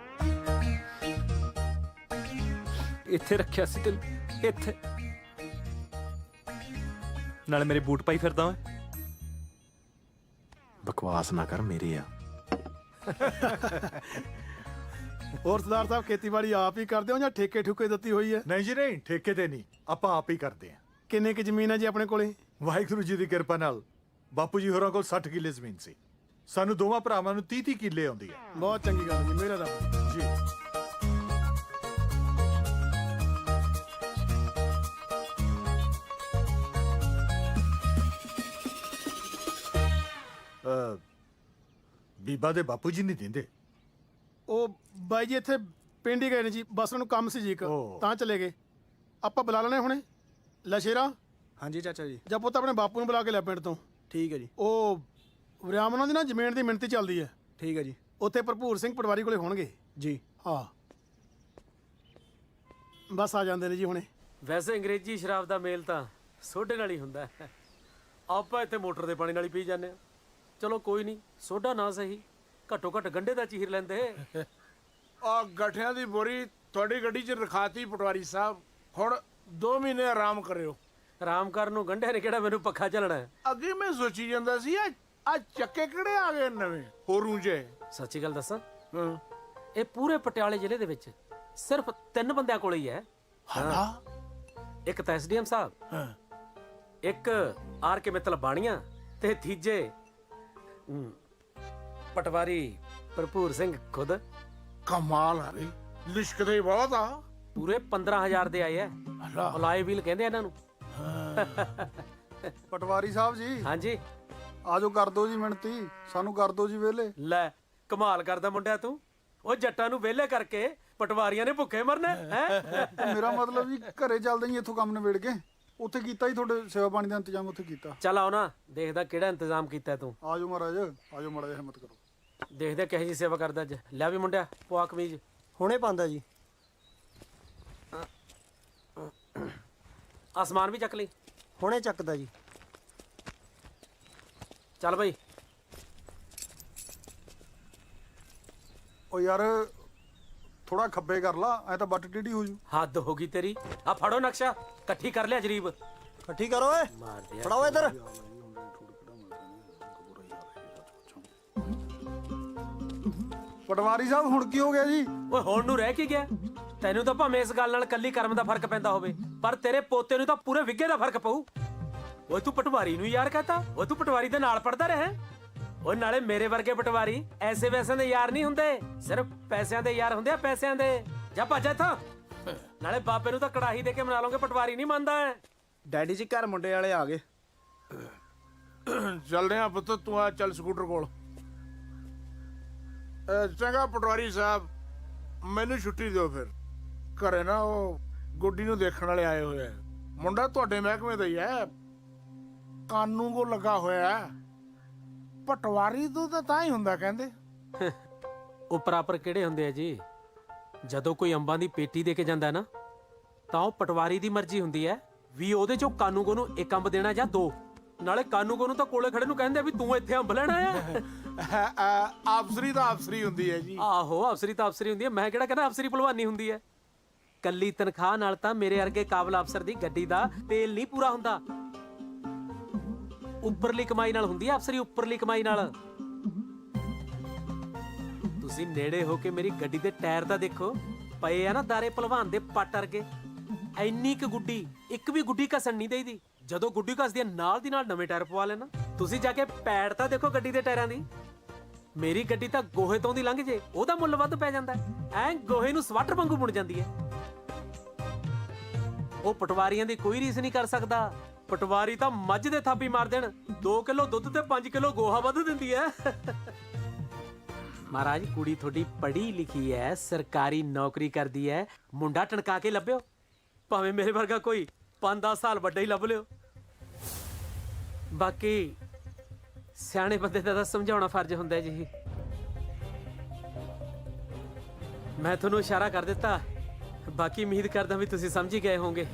ਇੱਥੇ ਰੱਖਿਆ ਸੀ ਤੈਨੂੰ, ਇੱਥੇ। ਨਾਲੇ ਮੇਰੇ ਬੂਟ ਪਾਈ ਫਿਰਦਾ ਓਏ। ਬਕਵਾਸ ਨਾ ਕਰ, ਮੇਰੇ ਆ। ਹੋਰ ਸਰਦਾਰ ਸਾਹਿਬ, ਖੇਤੀਬਾੜੀ ਆਪ ਹੀ ਕਰਦੇ ਹੋ ਜਾਂ ਠੇਕੇ ਠੁਕੇ ਦਿੱਤੀ ਹੋਈ ਹੈ? ਨਹੀਂ ਜੀ ਨਹੀਂ, ਠੇਕੇ ਤੇ ਨਹੀਂ, ਆਪਾਂ ਆਪ ਹੀ ਕਰਦੇ ਹਾਂ। ਕਿੰਨੇ ਕੁ ਜ਼ਮੀਨ ਹੈ ਜੀ ਆਪਣੇ ਕੋਲੇ? ਵਾਹਿਗੁਰੂ ਜੀ ਦੀ ਕਿਰਪਾ ਨਾਲ ਬਾਪੂ ਜੀ ਹੋਰਾਂ ਕੋਲ 60 ਕਿੱਲੇ ਜ਼ਮੀਨ ਸੀ। ਸਾਨੂੰ ਦੋਵਾਂ ਭਰਾਵਾਂ ਨੂੰ 30-30 ਕਿੱਲੇ ਆਉਂਦੀ ਹੈ। ਬਹੁਤ ਚੰਗੀ ਗੱਲ ਜੀ, ਮੇਰਾ ਰੱਬ ਜੀ। ਬੀਬਾ ਦੇ ਬਾਪੂ ਜੀ ਨਹੀਂ ਦਿੰਦੇ। ਉਹ ਬਾਈ ਜੀ ਇੱਥੇ ਪਿੰਡ ਹੀ ਗਏ ਨੇ ਜੀ, ਬਸ ਉਹਨੂੰ ਕੰਮ ਸੀ ਜੀ ਇੱਕ, ਤਾਂ ਚਲੇ ਗਏ। ਆਪਾਂ ਬੁਲਾ ਲੈਣੇ ਹੁਣੇ। ਲੈ ਸ਼ੇਰਾ। ਹਾਂਜੀ ਚਾਚਾ ਜੀ। ਜਾਂ ਪੁੱਤ ਆਪਣੇ ਬਾਪੂ ਨੂੰ ਬੁਲਾ ਕੇ ਲੈ ਪਿੰਡ ਤੋਂ। ਠੀਕ ਹੈ ਜੀ। ਉਹ ਵਿਰਾਮਨਾਂ ਦੀ ਨਾ ਜ਼ਮੀਨ ਦੀ ਮਿਣਤੀ ਚੱਲਦੀ ਹੈ। ਠੀਕ ਹੈ ਜੀ। ਉੱਥੇ ਭਰਪੂਰ ਸਿੰਘ ਪਟਵਾਰੀ ਕੋਲੇ ਹੋਣਗੇ ਜੀ। ਹਾਂ, ਬਸ ਆ ਜਾਂਦੇ ਨੇ ਜੀ ਹੁਣੇ। ਵੈਸੇ ਅੰਗਰੇਜ਼ੀ ਸ਼ਰਾਬ ਦਾ ਮੇਲ ਤਾਂ ਸੋਡੇ ਨਾਲ ਹੀ ਹੁੰਦਾ ਹੈ। ਆਪਾਂ ਇੱਥੇ ਮੋਟਰ ਦੇ ਪਾਣੀ ਨਾਲ ਹੀ ਪੀ ਜਾਂਦੇ ਆ। ਚਲੋ ਕੋਈ ਨਹੀਂ, ਸੋਡਾ ਨਾ ਸਹੀ, ਘੱਟੋ ਘੱਟ ਗੰਢੇ ਦਾ ਚੀਰ ਲੈਂਦੇ। ਆ ਗਠਿਆਂ ਦੀ ਬੋਰੀ ਤੁਹਾਡੀ ਗੱਡੀ 'ਚ ਰਖਾਤੀ ਪਟਵਾਰੀ ਸਾਹਿਬ। ਹੁਣ 2 ਮਹੀਨੇ ਆਰਾਮ ਕਰਿਓ। ਆਰਾਮ ਕਰਨ ਨੂੰ ਗੰਢਿਆਂ ਨੇ ਕਿਹੜਾ ਮੈਨੂੰ ਪੱਖਾ ਚੱਲਣਾ ਹੈ। ਅੱਗੇ ਮੈਂ ਸੋਚੀ ਜਾਂਦਾ ਸੀ ਆ ਚੱਕੇ ਕਿਹੜੇ ਆ ਗਏ ਨਵੇਂ ਹੋਰੂ ਜੇ। ਸੱਚੀ ਗੱਲ ਦੱਸਾਂ, ਇਹ ਪੂਰੇ ਪਟਿਆਲੇ ਜ਼ਿਲ੍ਹੇ ਦੇ ਵਿੱਚ ਸਿਰਫ 3 ਬੰਦਿਆਂ ਕੋਲ ਹੀ ਹੈ। ਹਾਂ, ਇੱਕ ਤਾਂ ਐਸਡੀਐਮ ਸਾਹਿਬ, ਇੱਕ ਆਰ ਕੇ ਮਿੱਤਲ ਬਾਣੀਆਂ, ਤੇ ਤੀਜੇ ਪਟਵਾਰੀ ਭਰਪੂਰ ਸਿੰਘ ਖੁਦ। ਕਮਾਲ ਆ ਰਹੀ, ਲਿਸ਼ਕਦੇ ਬਹੁਤ ਆ। ਪੂਰੇ 15,000 ਦੇ ਆਏ ਐ। ਅਲਾਈ ਵੀਲ ਕਹਿੰਦੇ ਇਹਨਾਂ ਨੂੰ। ਪਟਵਾਰੀ ਸਾਹਿਬ ਜੀ। ਹਾਂਜੀ। ਆਜੋ ਕਰ ਦੋ ਜੀ ਮਿਹਨਤੀ, ਸਾਨੂੰ ਕਰ ਦੋ ਜੀ ਵੇਲੇ। ਲੈ ਕਮਾਲ ਕਰਦਾ ਮੁੰਡਿਆ ਤੂੰ। ਉਹ ਜੱਟਾਂ ਨੂੰ ਵਿਹਲੇ ਕਰਕੇ ਪਟਵਾਰੀਆਂ ਨੇ ਭੁੱਖੇ ਮਰਨਾ ਹੈ। ਮੇਰਾ ਮਤਲਬ ਜੀ ਘਰੇ ਚੱਲਦੇ ਹੀ ਇੱਥੋਂ ਕੰਮ ਨਿਬੇੜ ਕੇ ਉੱਥੇ ਕੀਤਾ ਹੀ, ਤੁਹਾਡੇ ਸੇਵਾ ਪਾਣੀ ਦਾ ਇੰਤਜ਼ਾਮ ਉੱਥੇ ਕੀਤਾ। ਚੱਲ ਆਓ ਨਾ, ਦੇਖਦਾ ਕਿਹੜਾ ਇੰਤਜ਼ਾਮ ਕੀਤਾ ਤੂੰ। ਆਜੋ ਮਹਾਰਾਜ, ਆਜੋ ਮਾੜਾ ਜਿਹਾ ਹਿੰਮਤ ਕਰੋ। ਦੇਖਦੇ ਕਿਹੋ ਜੀ ਸੇਵਾ ਕਰਦਾ ਅੱਜ। ਲੈ ਵੀ ਮੁੰਡਿਆ, ਪਵਾ ਕਮੀਜ਼। ਹੁਣੇ ਪਾਉਂਦਾ ਜੀ। ਆਸਮਾਨ ਵੀ ਚੱਕ ਲਈ। ਹੁਣੇ ਚੱਕਦਾ ਜੀ। ਚੱਲ ਬਈ। ਉਹ ਯਾਰ ਥੋੜਾ ਖੱਬੇ ਕਰ ਲਾ, ਐ ਤਾਂ ਬੱਟ ਟੇਢੀ ਹੋ ਜੂ। ਹੱਦ ਹੋ ਗਈ ਤੇਰੀ। ਆ ਫੜੋ ਨਕਸ਼ਾ, ਇਕੱਠੀ ਕਰ ਲਿਆ ਜਰੀਬ। ਇਕੱਠੀ ਕਰੋ ਓਏ, ਫੜਾਓ ਇੱਧਰ। ਪਟਵਾਰੀ ਸਾਹਿਬ ਹੁਣ ਕੀ ਹੋ ਗਿਆ ਜੀ? ਓਏ ਹੁਣ ਨੂੰ ਰਹਿ ਕੀ ਗਿਆ? ਤੈਨੂੰ ਤਾਂ ਭਾਵੇਂ ਇਸ ਗੱਲ ਨਾਲ ਕੱਲੀ ਕਰਮ ਦਾ ਫਰਕ ਪੈਂਦਾ ਹੋਵੇ, ਪਰ ਤੇਰੇ ਪੋਤੇ ਨੂੰ ਤਾਂ ਪੂਰੇ ਵਿੱਗੇ ਦਾ ਫਰਕ ਪਊ। ਓਏ ਤੂੰ ਪਟਵਾਰੀ ਨੂੰ ਯਾਰ ਕਹਤਾ। ਓਏ ਤੂੰ ਪਟਵਾਰੀ ਦੇ ਨਾਲ ਪੜਦਾ ਰਿਹਾ। ਓਏ ਨਾਲੇ ਮੇਰੇ ਵਰਗੇ ਪਟਵਾਰੀ ਐਸੇ ਵੈਸੇ ਦੇ ਯਾਰ ਨਹੀਂ ਹੁੰਦੇ, ਸਿਰਫ ਪੈਸਿਆਂ ਦੇ ਯਾਰ ਹੁੰਦੇ ਆ, ਪੈਸਿਆਂ ਦੇ। ਜਾ ਭੱਜ ਇੱਥੋਂ। ਨਾਲੇ ਬਾਪੇ ਨੂੰ ਤਾਂ ਕੜਾਹੀ ਦੇ ਕੇ ਮਨਾ ਲਓਗੇ, ਪਟਵਾਰੀ ਨਹੀਂ ਮੰਨਦਾ ਹੈ। ਡੈਡੀ ਜੀ ਘਰ ਮੁੰਡੇ ਵਾਲੇ ਆ ਗਏ। ਚੱਲਦੇ ਆ ਪੁੱਤ, ਤੂੰ ਆ ਚੱਲ ਸਕੂਟਰ ਕੋਲ। ਚੰਗਾ ਪਟਵਾਰੀ ਸਾਹਿਬ, ਮੈਨੂੰ ਛੁੱਟੀ ਦਿਓ ਫਿਰ। ਘਰੇ ਨਾ ਉਹ ਗੁੱਡੀ ਨੂੰ ਦੇਖਣ ਵਾਲੇ ਆਏ ਹੋਏ ਆ। ਮੁੰਡਾ ਤੁਹਾਡੇ ਮਹਿਕਮੇ ਦਾ ਹੀ ਹੈ, ਕਾਨੂੰ ਕੋ ਲੱਗਾ ਹੋਇਆ। ਪਟਵਾਰੀ ਤੋਂ ਤਾਂ ਹੀ ਹੁੰਦਾ ਕਹਿੰਦੇ। ਉਹ ਪ੍ਰਾਪਰ ਕਿਹੜੇ ਹੁੰਦੇ ਆ ਜੀ? ਜਦੋਂ ਕੋਈ ਅੰਬਾਂ ਦੀ ਪੇਟੀ ਦੇ ਕੇ ਜਾਂਦਾ ਨਾ, ਤਾਂ ਉਹ ਪਟਵਾਰੀ ਦੀ ਮਰਜ਼ੀ ਹੁੰਦੀ ਹੈ ਵੀ ਉਹਦੇ ਚੋਂ ਕਾਨੂੰਗੋ ਨੂੰ 1 ਅੰਬ ਦੇਣਾ ਜਾਂ 2। ਨਾਲੇ ਕਾਨੂੰਗੋ ਨੂੰ ਤਾਂ ਕੋਲੇ ਖੜੇ ਨੂੰ ਕਹਿੰਦੇ ਵੀ ਤੂੰ ਇੱਥੇ ਅੰਬ ਲੈਣਾ ਆ। ਅਫਸਰੀ ਤਾਂ ਅਫਸਰੀ ਹੁੰਦੀ ਹੈ ਜੀ। ਆਹੋ, ਅਫਸਰੀ ਤਾਂ ਅਫਸਰੀ ਹੁੰਦੀ ਹੈ। ਮੈਂ ਕਿਹੜਾ ਕਹਿੰਦਾ ਅਫਸਰੀ ਭਲਵਾਨੀ ਹੁੰਦੀ ਹੈ। ਕੱਲੀ ਤਨਖਾਹ ਨਾਲ ਤਾਂ ਮੇਰੇ ਵਰਗੇ ਕਾਬਲ ਅਫਸਰ ਦੀ ਗੱਡੀ ਦਾ ਤੇਲ ਨਹੀਂ ਪੂਰਾ ਹੁੰਦਾ। ਉੱਪਰਲੀ ਕਮਾਈ ਨਾਲ ਹੁੰਦੀ ਹੈ ਅਫਸਰੀ, ਉੱਪਰਲੀ ਕਮਾਈ ਨਾਲ। ਤੁਸੀਂ ਨੇੜੇ ਹੋ ਕੇ ਮੇਰੀ ਗੱਡੀ ਦੇ ਟਾਇਰ ਤਾਂ ਦੇਖੋ, ਪਏ ਆ ਨਾ ਦਾਰੇ ਭਲਵਾਨ ਦੇ ਪੱਟ ਵਰਗੇ। ਐਨੀ ਕੁ ਗੁੱਡੀ, ਇੱਕ ਵੀ ਗੁੱਡੀ ਘਸਣ ਨਹੀਂ ਦੇਈਦੀ। ਜਦੋਂ ਗੁੱਡੀ ਘਸਦੀ ਹੈ ਨਾਲ ਦੀ ਨਾਲ ਨਵੇਂ ਟਾਇਰ ਪਵਾ ਲੈਣਾ। ਤੁਸੀਂ ਜਾ ਕੇ ਪੈੜ ਤਾਂ ਦੇਖੋ ਗੱਡੀ ਦੇ ਟਾਇਰਾਂ ਦੀ। ਮੇਰੀ ਗੱਡੀ ਤਾਂ ਗੋਹੇ ਤੋਂ ਦੀ ਲੰਘ ਜੇ, ਉਹਦਾ ਮੁੱਲ ਵੱਧ ਪੈ ਜਾਂਦਾ। ਐ ਗੋਹੇ ਨੂੰ ਸਵਾਟਰ ਵਾਂਗੂ ਬੁਣ ਜਾਂਦੀ ਹੈ। ਉਹ ਪਟਵਾਰੀਆਂ ਦੀ ਕੋਈ ਰੀਸ ਨਹੀਂ ਕਰ ਸਕਦਾ। ਪਟਵਾਰੀ ਤਾਂ ਮੱਝ ਦੇ ਥਾਪੀ ਮਾਰ ਦੇਣ, 2 ਕਿਲੋ ਦੁੱਧ ਤੇ 5 ਕਿਲੋ ਗੋਹਾ ਵੱਧ ਦਿੰਦੀ ਹੈ। ਮਹਾਰਾਜ, ਕੁੜੀ ਤੁਹਾਡੀ ਪੜ੍ਹੀ ਲਿਖੀ ਹੈ, ਸਰਕਾਰੀ ਨੌਕਰੀ ਕਰਦੀ ਹੈ। ਮੁੰਡਾ ਟਣਕਾ ਕੇ ਲੱਭਿਓ, ਭਾਵੇਂ ਮੇਰੇ ਵਰਗਾ ਕੋਈ 5-10 ਸਾਲ ਵੱਡਾ ਹੀ ਲੱਭ ਲਿਓ। ਬਾਕੀ ਸਿਆਣੇ ਬੰਦੇ ਦਾ ਤਾਂ ਸਮਝਾਉਣਾ ਫਰਜ਼ ਹੁੰਦਾ ਜੀ। ਮੈਂ ਤੁਹਾਨੂੰ ਇਸ਼ਾਰਾ ਕਰ ਦਿੱਤਾ, ਬਾਕੀ ਉਮੀਦ ਕਰਦਾ ਵੀ ਤੁਸੀਂ ਸਮਝ ਹੀ ਗਏ ਹੋਵੋਗੇ।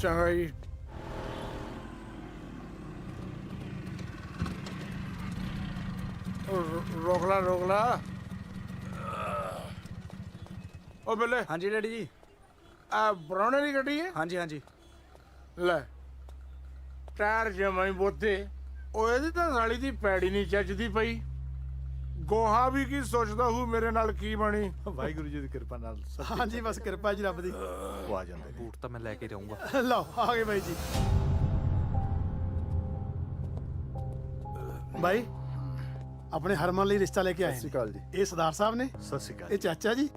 ਚੰਗਾ ਜੀ। ਰੋਕ ਲਾ ਉਹ ਬੱਲੇ ਹਾਂਜੀ ਡੈਡੀ ਜੀ। ਆ ਬਰਾਉਨੇ ਦੀ ਗੱਡੀ ਹੈ? ਹਾਂਜੀ ਹਾਂਜੀ। ਲੈ ਟਾਇਰ ਜਮਾਈ ਬੋਤੇ ਉਹ ਇਹਦੀ ਤਾਂ ਸਾਲੀ ਦੀ ਪੈੜੀ ਨਹੀਂ ਚੱਜਦੀ ਪਈ। ਗੋਹਾ ਵੀ ਕੀ ਸੋਚਦਾ ਹੂੰ ਮੇਰੇ ਨਾਲ ਕੀ ਬਣੀ। ਵਾਹਿਗੁਰੂ ਜੀ ਦੀ ਕਿਰਪਾ ਨਾਲ ਹਾਂਜੀ ਬਸ ਕਿਰਪਾ ਜੀ ਰੱਬ ਦੀ। ਉਹ ਆ ਜਾਂਦੇ ਨੇ। ਬੂਟ ਤਾਂ ਮੈਂ ਲੈ ਕੇ ਰਹੂੰਗਾ। ਲਓ ਆ ਗਏ ਬਾਈ ਜੀ। ਬਾਈ ਆਪਣੇ ਹਰਮਨ ਲਈ ਰਿਸ਼ਤਾ ਲੈ ਕੇ ਆਏ ਸਤਿ ਸ਼੍ਰੀ ਅਕਾਲ ਜੀ। ਇਹ ਸਰਦਾਰ ਸਾਹਿਬ ਨੇ, ਸਤਿ ਸ਼੍ਰੀ ਅਕਾਲ ਇਹ ਚਾਚਾ ਜੀ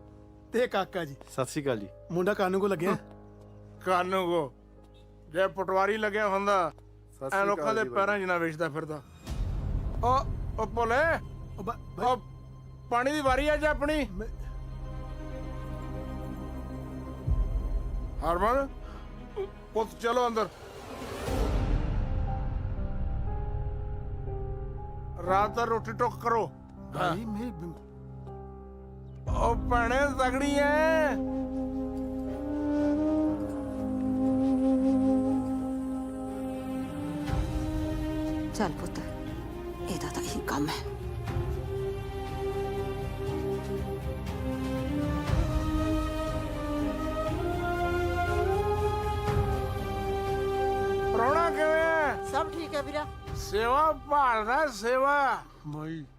ਤੇ ਇਹ ਕਾਕਾ ਜੀ। ਸਤਿ ਸ਼੍ਰੀ ਅਕਾਲ ਜੀ। ਮੁੰਡਾ ਕਾਨੂੰ ਕੋ ਲੱਗਿਆ। ਕਾਨੂੰ ਕੋ ਜੇ ਪਟਵਾਰੀ ਲੱਗਿਆ ਹੁੰਦਾ ਐ ਲੋਕਾਂ ਦੇ ਪੈਰਾਂ 'ਚ ਨਾ ਵੇਚਦਾ ਫਿਰਦਾ। ਉਹ ਭੋਲੇ ਉਹ ਪਾਣੀ ਦੀ ਵਾਰੀ ਅੱਜ ਆਪਣੀ। ਹਰਮਨ ਪੁੱਤ ਚਲੋ ਅੰਦਰ। ਰਾਤ ਦਾ ਰੋਟੀ ਟੋਕ ਕਰੋ। ਭਾਈ ਮੇਰੀ ਉਹ ਭੈਣੇ ਤਗੜੀ ਐ। ਚੱਲ ਪੁੱਤ, ਇਹਦਾ ਤਾਂ ਇਹੀ ਕੰਮ ਹੈ। ਪ੍ਰਾਹੁਣਾ ਕਿਵੇਂ ਐ? ਸਭ ਠੀਕ ਹੈ ਵੀਰਾ। ਸੇਵਾ ਭਾਲਦਾ ਸੇਵਾ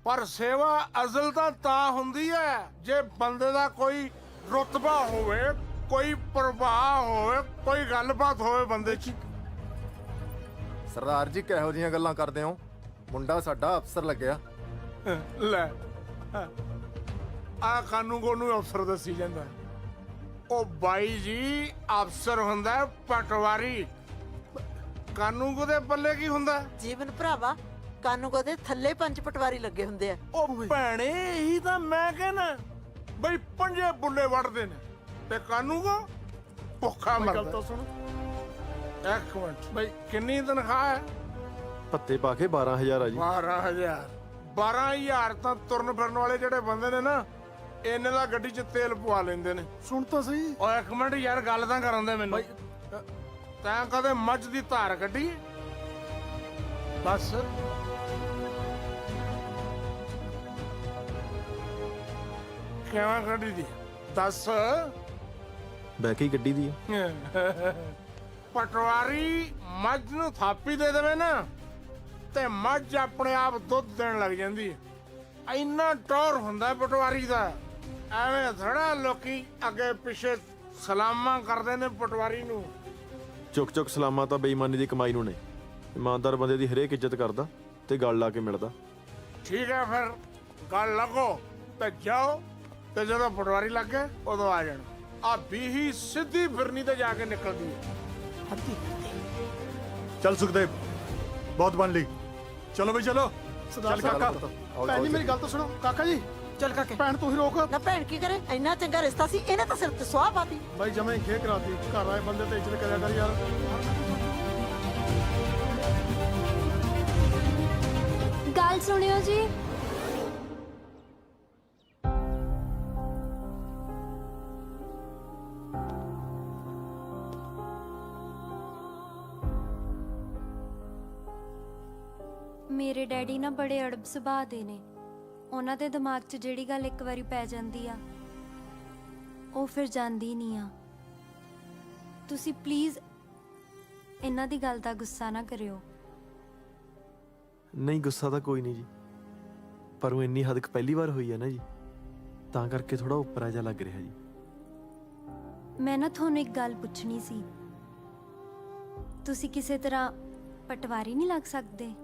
ਪਰ ਸੇਵਾ ਅਸਲ ਤਾਂ ਹੁੰਦੀ ਹੈ ਜੇ ਬੰਦੇ ਦਾ ਕੋਈ ਰੁਤਬਾ ਹੋਵੇ, ਕੋਈ ਪ੍ਰਭਾਵ ਹੋਵੇ, ਕੋਈ ਗੱਲਬਾਤ ਹੋਵੇ ਬੰਦੇ 'ਚ। ਸਰਦਾਰ ਜੀ ਕਿਹੋ ਜੀਆਂ ਗੱਲਾਂ ਕਰਦੇ ਹੋ? ਮੁੰਡਾ ਸਾਡਾ ਅਫਸਰ ਲੱਗਿਆ। ਲੈ ਆ ਕਾਨੂੰਗੋ ਨੂੰ ਅਫਸਰ ਦੱਸੀ ਜਾਂਦਾ। ਉਹ ਬਾਈ ਜੀ ਅਫਸਰ ਹੁੰਦਾ ਪਟਵਾਰੀ। ਕਾਨੂੰਗੋ ਦੇ ਪੱਲੇ ਕੀ ਹੁੰਦਾ? ਜੀਵਨ ਭਰਾਵਾ ਕਾਨੂੰਗੋ ਦੇ ਥੱਲੇ 5 ਪਟਵਾਰੀ ਲੱਗੇ ਹੁੰਦੇ ਆ। ਉਹ ਭੈਣੇ ਇਹੀ ਤਾਂ ਮੈਂ ਕਹਿਣਾ ਬਈ 5 ਬੁੱਲੇ ਵੜਦੇ ਨੇ ਤੇ ਕਾਨੂੰਗੋ ਭੁੱਖਾ ਮਰਦਾ। ਗੱਲ ਤਾਂ ਸੁਣ। ਇੱਕ ਮਿੰਟ ਬਈ ਕਿੰਨੀ ਤਨਖਾਹ ਹੈ? ਪੱਤੇ ਪਾ ਕੇ 12000 ਆ ਜੀ। 12,000 ਤਾਂ ਤੁਰਨ ਫਿਰਨ ਵਾਲੇ ਜਿਹੜੇ ਬੰਦੇ ਨੇ ਨਾ ਇਹਨੇ ਦਾ ਗੱਡੀ 'ਚ ਤੇਲ ਪਵਾ ਲੈਂਦੇ ਨੇ। ਸੁਣ ਤਾਂ ਸਹੀ। ਓਏ ਇੱਕ ਮਿੰਟ ਯਾਰ ਗੱਲ ਤਾਂ ਕਰਨ ਦੇ ਮੈਨੂੰ। ਤੈਂ ਕਦੇ ਮੱਝ ਦੀ ਧਾਰ ਕੱਢੀ? ਬਸ ਕਿਵੇਂ ਕੱਢੀ ਦੀ ਦੱਸ। ਬਹਿ ਕੇ ਹੀ ਗੱਡੀ ਦੀ ਆ। ਪਟਵਾਰੀ ਮੱਝ ਨੂੰ ਥਾਪੀ ਦੇ ਦੇਵੇ ਨਾ ਤੇ ਮੱਝ ਆਪਣੇ ਆਪ ਦੁੱਧ ਦੇਣ ਲੱਗ ਜਾਂਦੀ ਹੈ। ਇੰਨਾ ਟੌਰ ਹੁੰਦਾ ਪਟਵਾਰੀ ਦਾ। ਐਵੇਂ ਥੋੜਾ ਲੋਕੀ ਅੱਗੇ ਪਿੱਛੇ ਸਲਾਮਾਂ ਕਰਦੇ ਨੇ ਪਟਵਾਰੀ ਨੂੰ। ਚੁੱਕ ਸਲਾਮਾਂ ਤਾਂ ਬੇਈਮਾਨੀ ਦੀ ਕਮਾਈ ਨੂੰ ਨੇ। ਇਮਾਨਦਾਰ ਬੰਦੇ ਦੀ ਹਰੇਕ ਇੱਜ਼ਤ ਕਰਦਾ ਤੇ ਗੱਲ ਲਾ ਕੇ ਮਿਲਦਾ। ਠੀਕ ਹੈ ਫਿਰ ਗੱਲ ਲੱਗੋ ਤੇ ਜਾਓ ਤੇ ਜਦੋਂ ਪਟਵਾਰੀ ਲੱਗ ਗਏ ਉਦੋਂ ਆ ਜਾਣਾ। ਆ ਬੀਹੀ ਸਿੱਧੀ ਫਿਰਨੀ ਤੇ ਜਾ ਕੇ ਨਿਕਲਦੀ ਹੈ। ਚੱਲ ਸੁਖਦੇਵ ਬਹੁਤ ਬਣ ਲਈ। ਚਲੋ ਬਈ ਚਲੋ। ਸਰਦਾਰ ਚੱਲ ਕਾਕਾ। ਸਾਹਿਬ ਭੈਣ ਜੀ ਮੇਰੀ ਗੱਲ ਤਾਂ ਸੁਣੋ। ਕਾਕਾ ਜੀ ਚੱਲ ਕਾਕੇ ਭੈਣ ਤੂੰ ਹੀ ਰੋਕ। ਨਾ ਭੈਣ ਕੀ ਕਰੇ? ਇੰਨਾ ਚੰਗਾ ਰਿਸ਼ਤਾ ਸੀ ਇਹਨੇ ਤਾਂ ਸਿਰ ਤੇ ਸੁਆਹ ਪਾਤੀ। ਬਾਈ ਜਮੇ ਖੇ ਕਰਾਤੀ। ਘਰ ਆਏ ਬੰਦੇ ਤੇ ਇੱਜ਼ਤ ਕਰਿਆ ਕਰ ਯਾਰ। ਗੱਲ ਸੁਣਿਓ ਜੀ। ਮੇਰੇ ਡੈਡੀ ਨਾ ਬੜੇ ਅੜਬ ਸੁਭਾਅ ਦੇ ਨੇ। ਉਹਨਾਂ ਦੇ ਦਿਮਾਗ 'ਚ ਜਿਹੜੀ ਗੱਲ ਇੱਕ ਵਾਰੀ ਪੈ ਜਾਂਦੀ ਆ ਉਹ ਫਿਰ ਜਾਂਦੀ ਨਹੀਂ ਆ। ਤੁਸੀਂ ਪਲੀਜ਼ ਇਹਨਾਂ ਦੀ ਗੱਲ ਦਾ ਗੁੱਸਾ ਨਾ ਕਰਿਓ। ਨਹੀਂ ਗੁੱਸਾ ਤਾਂ ਕੋਈ ਨਹੀਂ ਜੀ, ਪਰ ਉਹ ਇੰਨੀ ਹੱਦ ਪਹਿਲੀ ਵਾਰ ਹੋਈ ਹੈ ਨਾ ਜੀ, ਤਾਂ ਕਰਕੇ ਥੋੜਾ ਉੱਪਰਾ ਜਿਹਾ ਲੱਗ ਰਿਹਾ ਜੀ। ਮੈਂ ਨਾ ਤੁਹਾਨੂੰ ਇੱਕ ਗੱਲ ਪੁੱਛਣੀ ਸੀ। ਤੁਸੀਂ ਕਿਸੇ ਤਰ੍ਹਾਂ ਪਟਵਾਰੀ ਨਹੀਂ ਲੱਗ ਸਕਦੇ?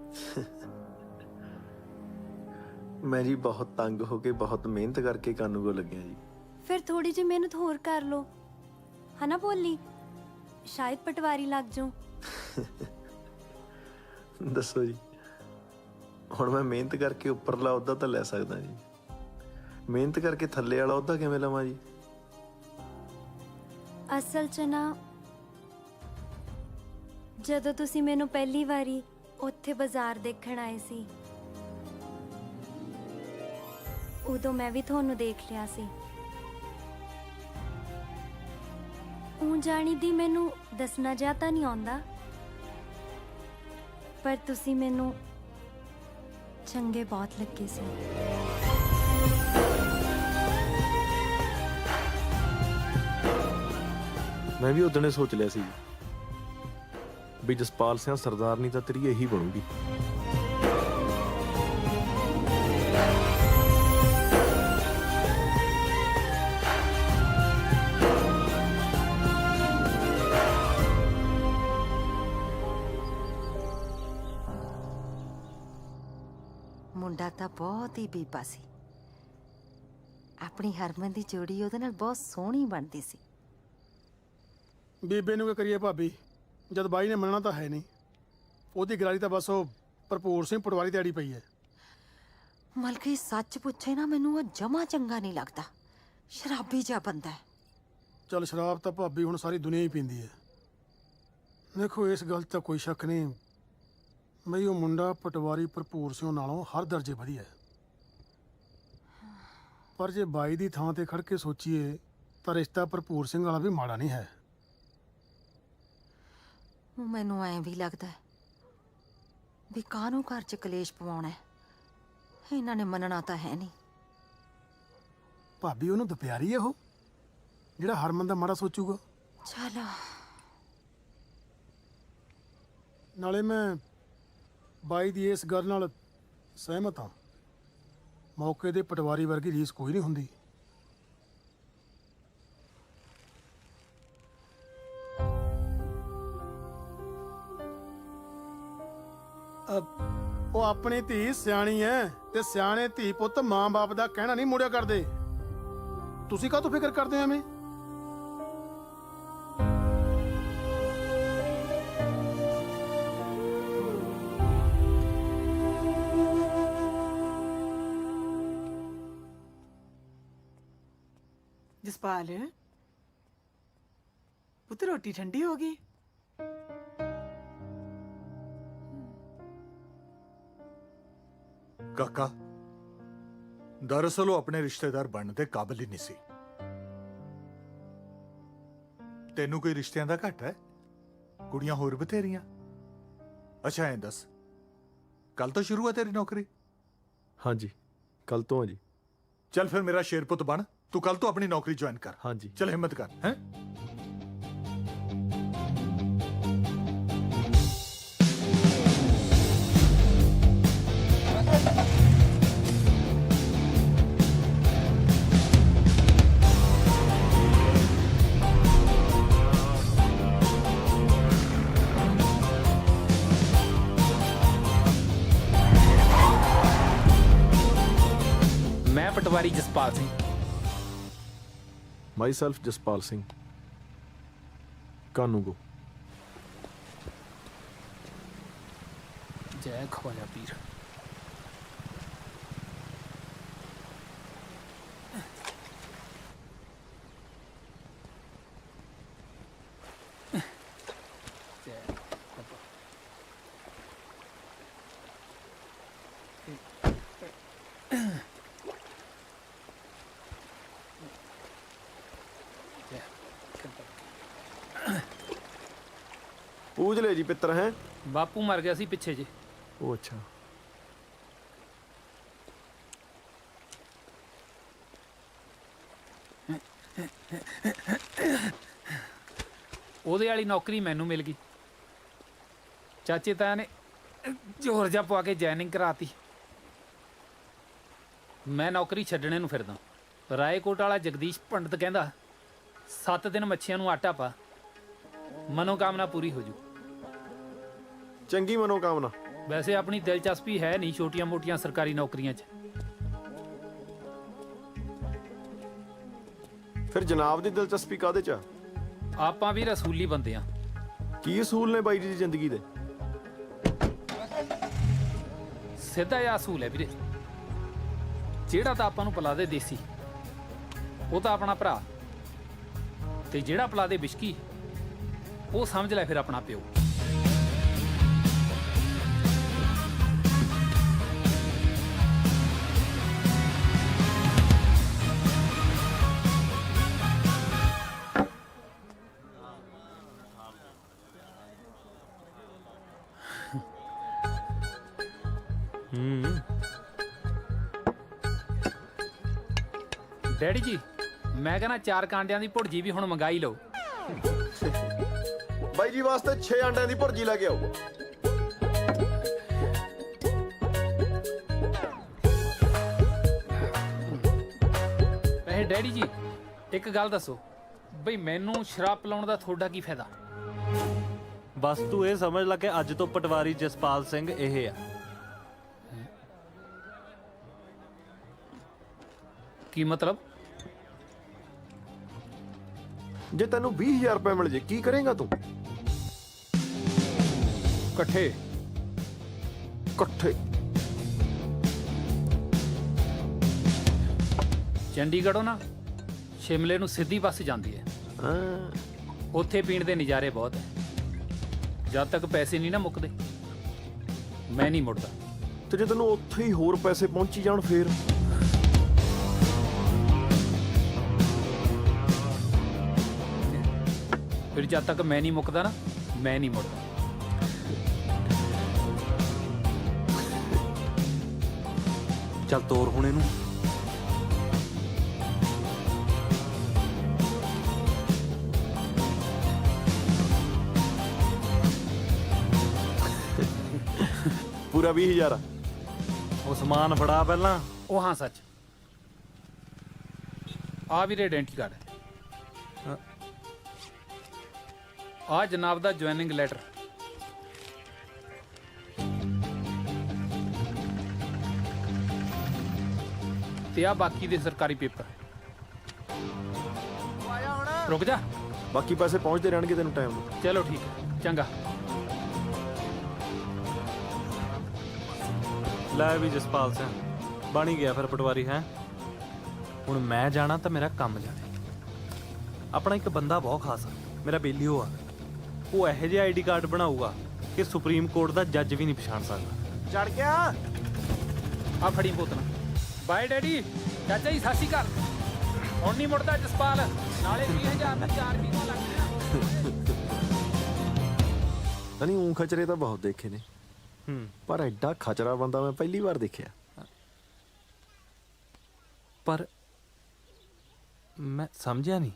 ਮੈਂ ਜੀ ਬਹੁਤ ਤੰਗ ਹੋ ਕੇ ਬਹੁਤ ਮਿਹਨਤ ਕਰਕੇ ਕਾਨੂੰਗੋ ਲੱਗਿਆ ਜੀ। ਫਿਰ ਥੋੜੀ ਜਿਹੀ ਮਿਹਨਤ ਹੋਰ ਕਰ ਲਓ, ਹਨਾ ਬੋਲੀ? ਸ਼ਾਇਦ ਪਟਵਾਰੀ ਲੱਗ ਜਾਓ। ਦੱਸੋ ਜੀ, ਹੁਣ ਮੈਂ ਮਿਹਨਤ ਕਰਕੇ ਉੱਪਰਲਾ ਅਹੁਦਾ ਤਾਂ ਲੈ ਸਕਦਾ ਜੀ, ਮਿਹਨਤ ਕਰਕੇ ਥੱਲੇ ਵਾਲਾ ਅਹੁਦਾ ਕਿਵੇਂ ਲਵਾਂ ਜੀ? ਅਸਲ 'ਚ ਨਾ ਜਦੋਂ ਤੁਸੀਂ ਮੈਨੂੰ ਪਹਿਲੀ ਵਾਰੀ ਉੱਥੇ ਬਾਜ਼ਾਰ ਦੇਖਣ ਆਏ ਸੀ ਉਦੋਂ ਮੈਂ ਵੀ ਤੁਹਾਨੂੰ ਦੇਖ ਲਿਆ ਸੀ। ਊਂ ਜਾਣੀ ਦੀ ਮੈਨੂੰ ਦੱਸਣਾ ਜਿਹਾ ਤਾਂ ਨਹੀਂ ਆਉਂਦਾ, ਪਰ ਤੁਸੀਂ ਮੈਨੂੰ ਚੰਗੇ ਬਹੁਤ ਲੱਗੇ ਸੀ। ਮੈਂ ਵੀ ਉਦਣੇ ਸੋਚ ਲਿਆ ਸੀ ਵੀ ਜਸਪਾਲ ਸਿੰਘ ਸਰਦਾਰਨੀ ਤਾਂ ਤੇਰੀ ਇਹੀ ਬਣੂਗੀ। ਮੁੰਡਾ ਤਾਂ ਬਹੁਤ ਹੀ ਬੀਬਾ ਸੀ। ਆਪਣੀ ਹਰਮਨ ਦੀ ਜੋੜੀ ਉਹਦੇ ਨਾਲ ਬਹੁਤ ਸੋਹਣੀ ਬਣਦੀ ਸੀ। ਬੀਬੇ ਨੂੰ ਕੀ ਕਰੀਏ ਭਾਬੀ, ਜਦ ਬਾਈ ਨੇ ਮੰਨਣਾ ਤਾਂ ਹੈ ਨਹੀਂ। ਉਹਦੀ ਗਰਾਰੀ ਤਾਂ ਬਸ ਉਹ ਭਰਪੂਰ ਸਿੰਘ ਪਟਵਾਰੀ ਤੇ ਅੜੀ ਪਈ ਹੈ। ਮਲਕੀ ਸੱਚ ਪੁੱਛੇ ਨਾ, ਮੈਨੂੰ ਉਹ ਜਮਾ ਚੰਗਾ ਨਹੀਂ ਲੱਗਦਾ। ਸ਼ਰਾਬੀ ਜਿਹਾ ਬੰਦਾ ਹੈ। ਚੱਲ ਸ਼ਰਾਬ ਤਾਂ ਭਾਬੀ ਹੁਣ ਸਾਰੀ ਦੁਨੀਆ ਹੀ ਪੀਂਦੀ ਹੈ। ਦੇਖੋ ਇਸ ਗੱਲ 'ਚ ਤਾਂ ਕੋਈ ਸ਼ੱਕ ਨਹੀਂ ਬਈ ਉਹ ਮੁੰਡਾ ਪਟਵਾਰੀ ਭਰਪੂਰ ਸਿੰਘ ਨਾਲੋਂ ਹਰ ਦਰਜੇ ਵਧੀਆ ਹੈ। ਪਰ ਜੇ ਬਾਈ ਦੀ ਥਾਂ ਤੇ ਖੜ ਕੇ ਸੋਚੀਏ ਤਾਂ ਰਿਸ਼ਤਾ ਭਰਪੂਰ ਸਿੰਘ ਵਾਲਾ ਵੀ ਮਾੜਾ ਨਹੀਂ ਹੈ। ਮੈਨੂੰ ਐਂ ਵੀ ਲੱਗਦਾ ਹੈ ਵੀ ਕਾਹਨੂੰ ਘਰ 'ਚ ਕਲੇਸ਼ ਪਵਾਉਣਾ ਹੈ। ਇਹਨਾਂ ਨੇ ਮੰਨਣਾ ਤਾਂ ਹੈ ਨਹੀਂ। ਭਾਬੀ ਉਹਨੂੰ ਦੁਪਿਆਰੀ ਹੈ ਉਹ, ਜਿਹੜਾ ਹਰਮਨ ਦਾ ਮਾੜਾ ਸੋਚੂਗਾ। ਚਲੋ ਨਾਲੇ ਮੈਂ ਬਾਈ ਦੀ ਇਸ ਗੱਲ ਨਾਲ ਸਹਿਮਤ ਹਾਂ। ਮੌਕੇ ਦੇ ਪਟਵਾਰੀ ਵਰਗੀ ਰੀਸ ਕੋਈ ਨਹੀਂ ਹੁੰਦੀ। ਉਹ ਆਪਣੀ ਧੀ ਸਿਆਣੀ ਐ ਤੇ ਸਿਆਣੇ ਧੀ ਪੁੱਤ ਮਾਂ-ਬਾਪ ਦਾ ਕਹਿਣਾ ਨਹੀਂ ਮੋੜਿਆ ਕਰਦੇ। ਤੁਸੀਂ ਕਾਹਤੋਂ ਫਿਕਰ ਕਰਦੇ ਹੋ ਐਵੇਂ? ਜਸਪਾਲ ਪੁੱਤ ਰੋਟੀ ਠੰਡੀ ਹੋ ਗਈ। ਕਾਕਾ ਦਰਅਸਲ ਉਹ ਆਪਣੇ ਰਿਸ਼ਤੇਦਾਰ ਬਣਨ ਦੇ ਕਾਬਿਲ ਹੀ ਨਹੀਂ ਸੀ। ਤੈਨੂੰ ਕੋਈ ਰਿਸ਼ਤਿਆਂ ਦਾ ਘੱਟ ਹੈ? ਕੁੜੀਆਂ ਹੋਰ ਬਥੇਰੀਆਂ। ਅੱਛਾ ਐਂ ਦੱਸ, ਕੱਲ ਤੋਂ ਸ਼ੁਰੂ ਹੈ ਤੇਰੀ ਨੌਕਰੀ? ਹਾਂਜੀ ਕੱਲ ਤੋਂ ਆ ਜੀ। ਚੱਲ ਫਿਰ ਮੇਰਾ ਸ਼ੇਰ ਪੁੱਤ ਬਣ, ਤੂੰ ਕੱਲ ਤੋਂ ਆਪਣੀ ਨੌਕਰੀ ਜੁਆਇਨ ਕਰ। ਹਾਂਜੀ ਚੱਲ ਹਿੰਮਤ ਕਰ। ਹੈ ਮੈਂ ਪਟਵਾਰੀ ਜਸਪਾਲ ਸਿੰਘ। ਮਾਈ ਸੈਲਫ ਜਸਪਾਲ ਸਿੰਘ ਕਾਨੂੰਗੋ। ਜੈ ਖਵਾਜਾ ਪੀਰ। ਪੂਜ ਲੈ ਜੀ ਪਿੱਤਰ। ਹੈ ਬਾਪੂ ਮਰ ਗਿਆ ਸੀ ਪਿੱਛੇ ਜੇ। ਉਹ ਅੱਛਾ। ਉਹਦੇ ਵਾਲੀ ਨੌਕਰੀ ਮੈਨੂੰ ਮਿਲ ਗਈ। ਚਾਚੇ ਤਾਇਆ ਨੇ ਜ਼ੋਰ ਜਿਹਾ ਪਵਾ ਕੇ ਜੁਆਇਨਿੰਗ ਕਰਾਤੀ। ਮੈਂ ਨੌਕਰੀ ਛੱਡਣੇ ਨੂੰ ਫਿਰਦਾ। ਰਾਏਕੋਟ ਵਾਲਾ ਜਗਦੀਸ਼ ਪੰਡਤ ਕਹਿੰਦਾ 7 ਦਿਨ ਮੱਛੀਆਂ ਨੂੰ ਆਟਾ ਪਾ, ਮਨੋਕਾਮਨਾ ਪੂਰੀ ਹੋ ਜੂ। ਚੰਗੀ ਮਨੋਕਾਮਨਾ। ਵੈਸੇ ਆਪਣੀ ਦਿਲਚਸਪੀ ਹੈ ਨਹੀਂ ਛੋਟੀਆਂ ਮੋਟੀਆਂ ਸਰਕਾਰੀ ਨੌਕਰੀਆਂ 'ਚ। ਫਿਰ ਜਨਾਬ ਦੀ ਦਿਲਚਸਪੀ ਕਾਹਦੇ 'ਚ ਆ? ਆਪਾਂ ਵੀ ਰਸੂਲੀ ਬੰਦੇ ਆ। ਕੀ ਅਸੂਲ ਨੇ ਬਾਈ ਜੀ ਦੀ ਜ਼ਿੰਦਗੀ ਦੇ? ਸਿੱਧਾ ਜਿਹਾ ਅਸੂਲ ਹੈ ਵੀਰੇ। ਜਿਹੜਾ ਤਾਂ ਆਪਾਂ ਨੂੰ ਪਿਲਾ ਦੇ ਦੇਸੀ, ਉਹ ਤਾਂ ਆਪਣਾ ਭਰਾ, ਤੇ ਜਿਹੜਾ ਪਿਲਾ ਦੇ ਵਿਸ਼ਕੀ, ਉਹ ਸਮਝ ਲੈ ਫਿਰ ਆਪਣਾ ਪਿਓ। ਡੈਡੀ ਜੀ ਮੈਂ ਕਹਿੰਦਾ 4 ਕਾਂਡਿਆਂ ਦੀ ਭੁਰਜੀ ਵੀ ਹੁਣ ਮੰਗਾਈ ਲਓ। ਬਾਈ ਜੀ ਵਾਸਤੇ 6 ਅੰਡਿਆਂ ਦੀ ਭੁਰਜੀ ਲੈ ਕੇ ਆਓ। ਵੈਸੇ ਡੈਡੀ ਜੀ ਇੱਕ ਗੱਲ ਦੱਸੋ ਬਈ ਮੈਨੂੰ ਸ਼ਰਾਬ ਪਿਲਾਉਣ ਦਾ ਤੁਹਾਡਾ ਕੀ ਫਾਇਦਾ? ਬਸ ਤੂੰ ਇਹ ਸਮਝ ਲੈ ਕਿ ਅੱਜ ਤੋਂ ਪਟਵਾਰੀ ਜਸਪਾਲ ਸਿੰਘ ਇਹ ਆ। ਕੀ ਮਤਲਬ? ਜੇ ਤੈਨੂੰ 20,000 ਰੁਪਏ ਮਿਲ ਜੇ ਕੀ ਕਰੇਗਾ ਤੂੰ? ਇਕੱਠੇ ਇਕੱਠੇ ਚੰਡੀਗੜ੍ਹੋਂ ਨਾ ਸ਼ਿਮਲੇ ਨੂੰ ਸਿੱਧੀ ਬੱਸ ਜਾਂਦੀ ਹੈ। ਉੱਥੇ ਪੀਣ ਦੇ ਨਜ਼ਾਰੇ ਬਹੁਤ ਹੈ। ਜਦ ਤੱਕ ਪੈਸੇ ਨਹੀਂ ਨਾ ਮੁੱਕਦੇ ਮੈਂ ਨਹੀਂ ਮੁੜਦਾ। ਤੇ ਜੇ ਤੈਨੂੰ ਉੱਥੇ ਹੀ ਹੋਰ ਪੈਸੇ ਪਹੁੰਚੀ ਜਾਣ ਫੇਰ? ਫਿਰ ਜਦ ਤੱਕ ਮੈਂ ਨਹੀਂ ਮੁੱਕਦਾ ਨਾ ਮੈਂ ਨਹੀਂ ਮੁੜਦਾ। ਚੱਲ ਤੋਰ ਹੁਣ ਇਹਨੂੰ। ਪੂਰਾ 20,000 ਉਹ ਸਮਾਨ ਫੜਾ ਪਹਿਲਾਂ। ਉਹ ਹਾਂ ਸੱਚ ਆ ਵੀਰੇ ਆਇਡੈਂਟੀ ਕਾਰਡ ਆ ਜਨਾਬ ਦਾ ਜੁਆਇਨਿੰਗ ਲੈਟਰ। ਤੇ ਆ ਬਾਕੀ ਦੇ ਸਰਕਾਰੀ ਪੇਪਰ। ਰੁਕ ਜਾ ਬਾਕੀ ਪੈਸੇ ਪਹੁੰਚਦੇ ਰਹਿਣਗੇ ਤੈਨੂੰ ਟਾਈਮ ਨੂੰ। ਚਲੋ ਠੀਕ ਹੈ ਚੰਗਾ। ਲੈ ਵੀ ਜਸਪਾਲ ਸਿੰਘ ਬਣ ਹੀ ਗਿਆ ਫਿਰ ਪਟਵਾਰੀ ਹੈ। ਹੁਣ ਮੈਂ ਜਾਣਾ ਤਾਂ ਮੇਰਾ ਕੰਮ ਜਾਣੇ। ਆਪਣਾ ਇੱਕ ਬੰਦਾ ਬਹੁਤ ਖਾਸ ਆ, ਮੇਰਾ ਬੇਲੀਓ ਆ। ਉਹ ਇਹੋ ਜਿਹੇ ਆਈਡੀ ਕਾਰਡ ਬਣਾਊਗਾ ਕਿ ਸੁਪਰੀਮ ਕੋਰਟ ਦਾ ਜੱਜ ਵੀ ਨਹੀਂ ਪਛਾਣ ਸਕਦਾ। ਚੜ ਗਿਆ ਆ ਫੜੀ ਬੋਤਲ। Bye daddy. ਚਾਚਾ ਜੀ ਸਤਿ ਸ਼੍ਰੀ ਅਕਾਲ। ਹੁਣ ਨਹੀਂ ਮੁੜਦਾ ਜਸਪਾਲ, ਨਾਲੇ 20,000 ਨੂੰ 4 ਮਹੀਨੇ ਲੱਗ ਗਿਆ। ਨਹੀਂ ਊਂ ਖਚਰੇ ਤਾਂ ਬਹੁਤ ਦੇਖੇ ਨੇ ਪਰ ਐਡਾ ਖਚਰਾ ਬੰਦਾ ਮੈਂ ਪਹਿਲੀ ਵਾਰ ਦੇਖਿਆ। ਪਰ ਮੈਂ ਸਮਝਿਆ ਨਹੀਂ।